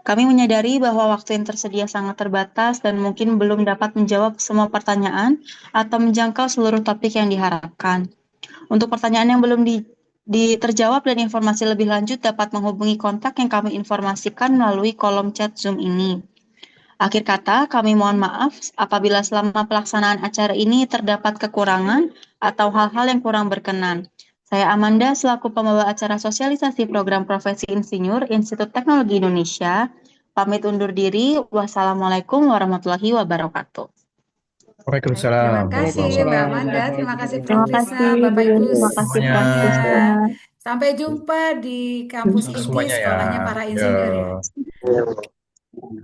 Speaker 3: Kami menyadari bahwa waktu yang tersedia sangat terbatas dan mungkin belum dapat menjawab semua pertanyaan atau menjangkau seluruh topik yang diharapkan. Untuk pertanyaan yang belum terjawab dan informasi lebih lanjut dapat menghubungi kontak yang kami informasikan melalui kolom chat Zoom ini. Akhir kata, kami mohon maaf apabila selama pelaksanaan acara ini terdapat kekurangan atau hal-hal yang kurang berkenan. Saya Amanda selaku pembawa acara sosialisasi program Profesi Insinyur Institut Teknologi Indonesia, pamit undur diri. Wassalamualaikum warahmatullahi wabarakatuh.
Speaker 1: Baik, terima
Speaker 5: Waalaikumsalam
Speaker 1: kasih Mbak
Speaker 5: warahmatullahi
Speaker 1: Amanda, terima kasih Prof.
Speaker 3: Terima
Speaker 1: Krisna,
Speaker 3: kasih,
Speaker 1: Bapak Ibu
Speaker 3: terima kasih Prof.
Speaker 5: semuanya.
Speaker 3: Krisna.
Speaker 1: Sampai jumpa di kampus
Speaker 5: Sukses
Speaker 1: inti
Speaker 5: semuanya ya.
Speaker 1: sekolahnya para
Speaker 5: Yo.
Speaker 1: insinyur ya.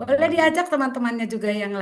Speaker 1: Boleh diajak teman-temannya juga yang lain.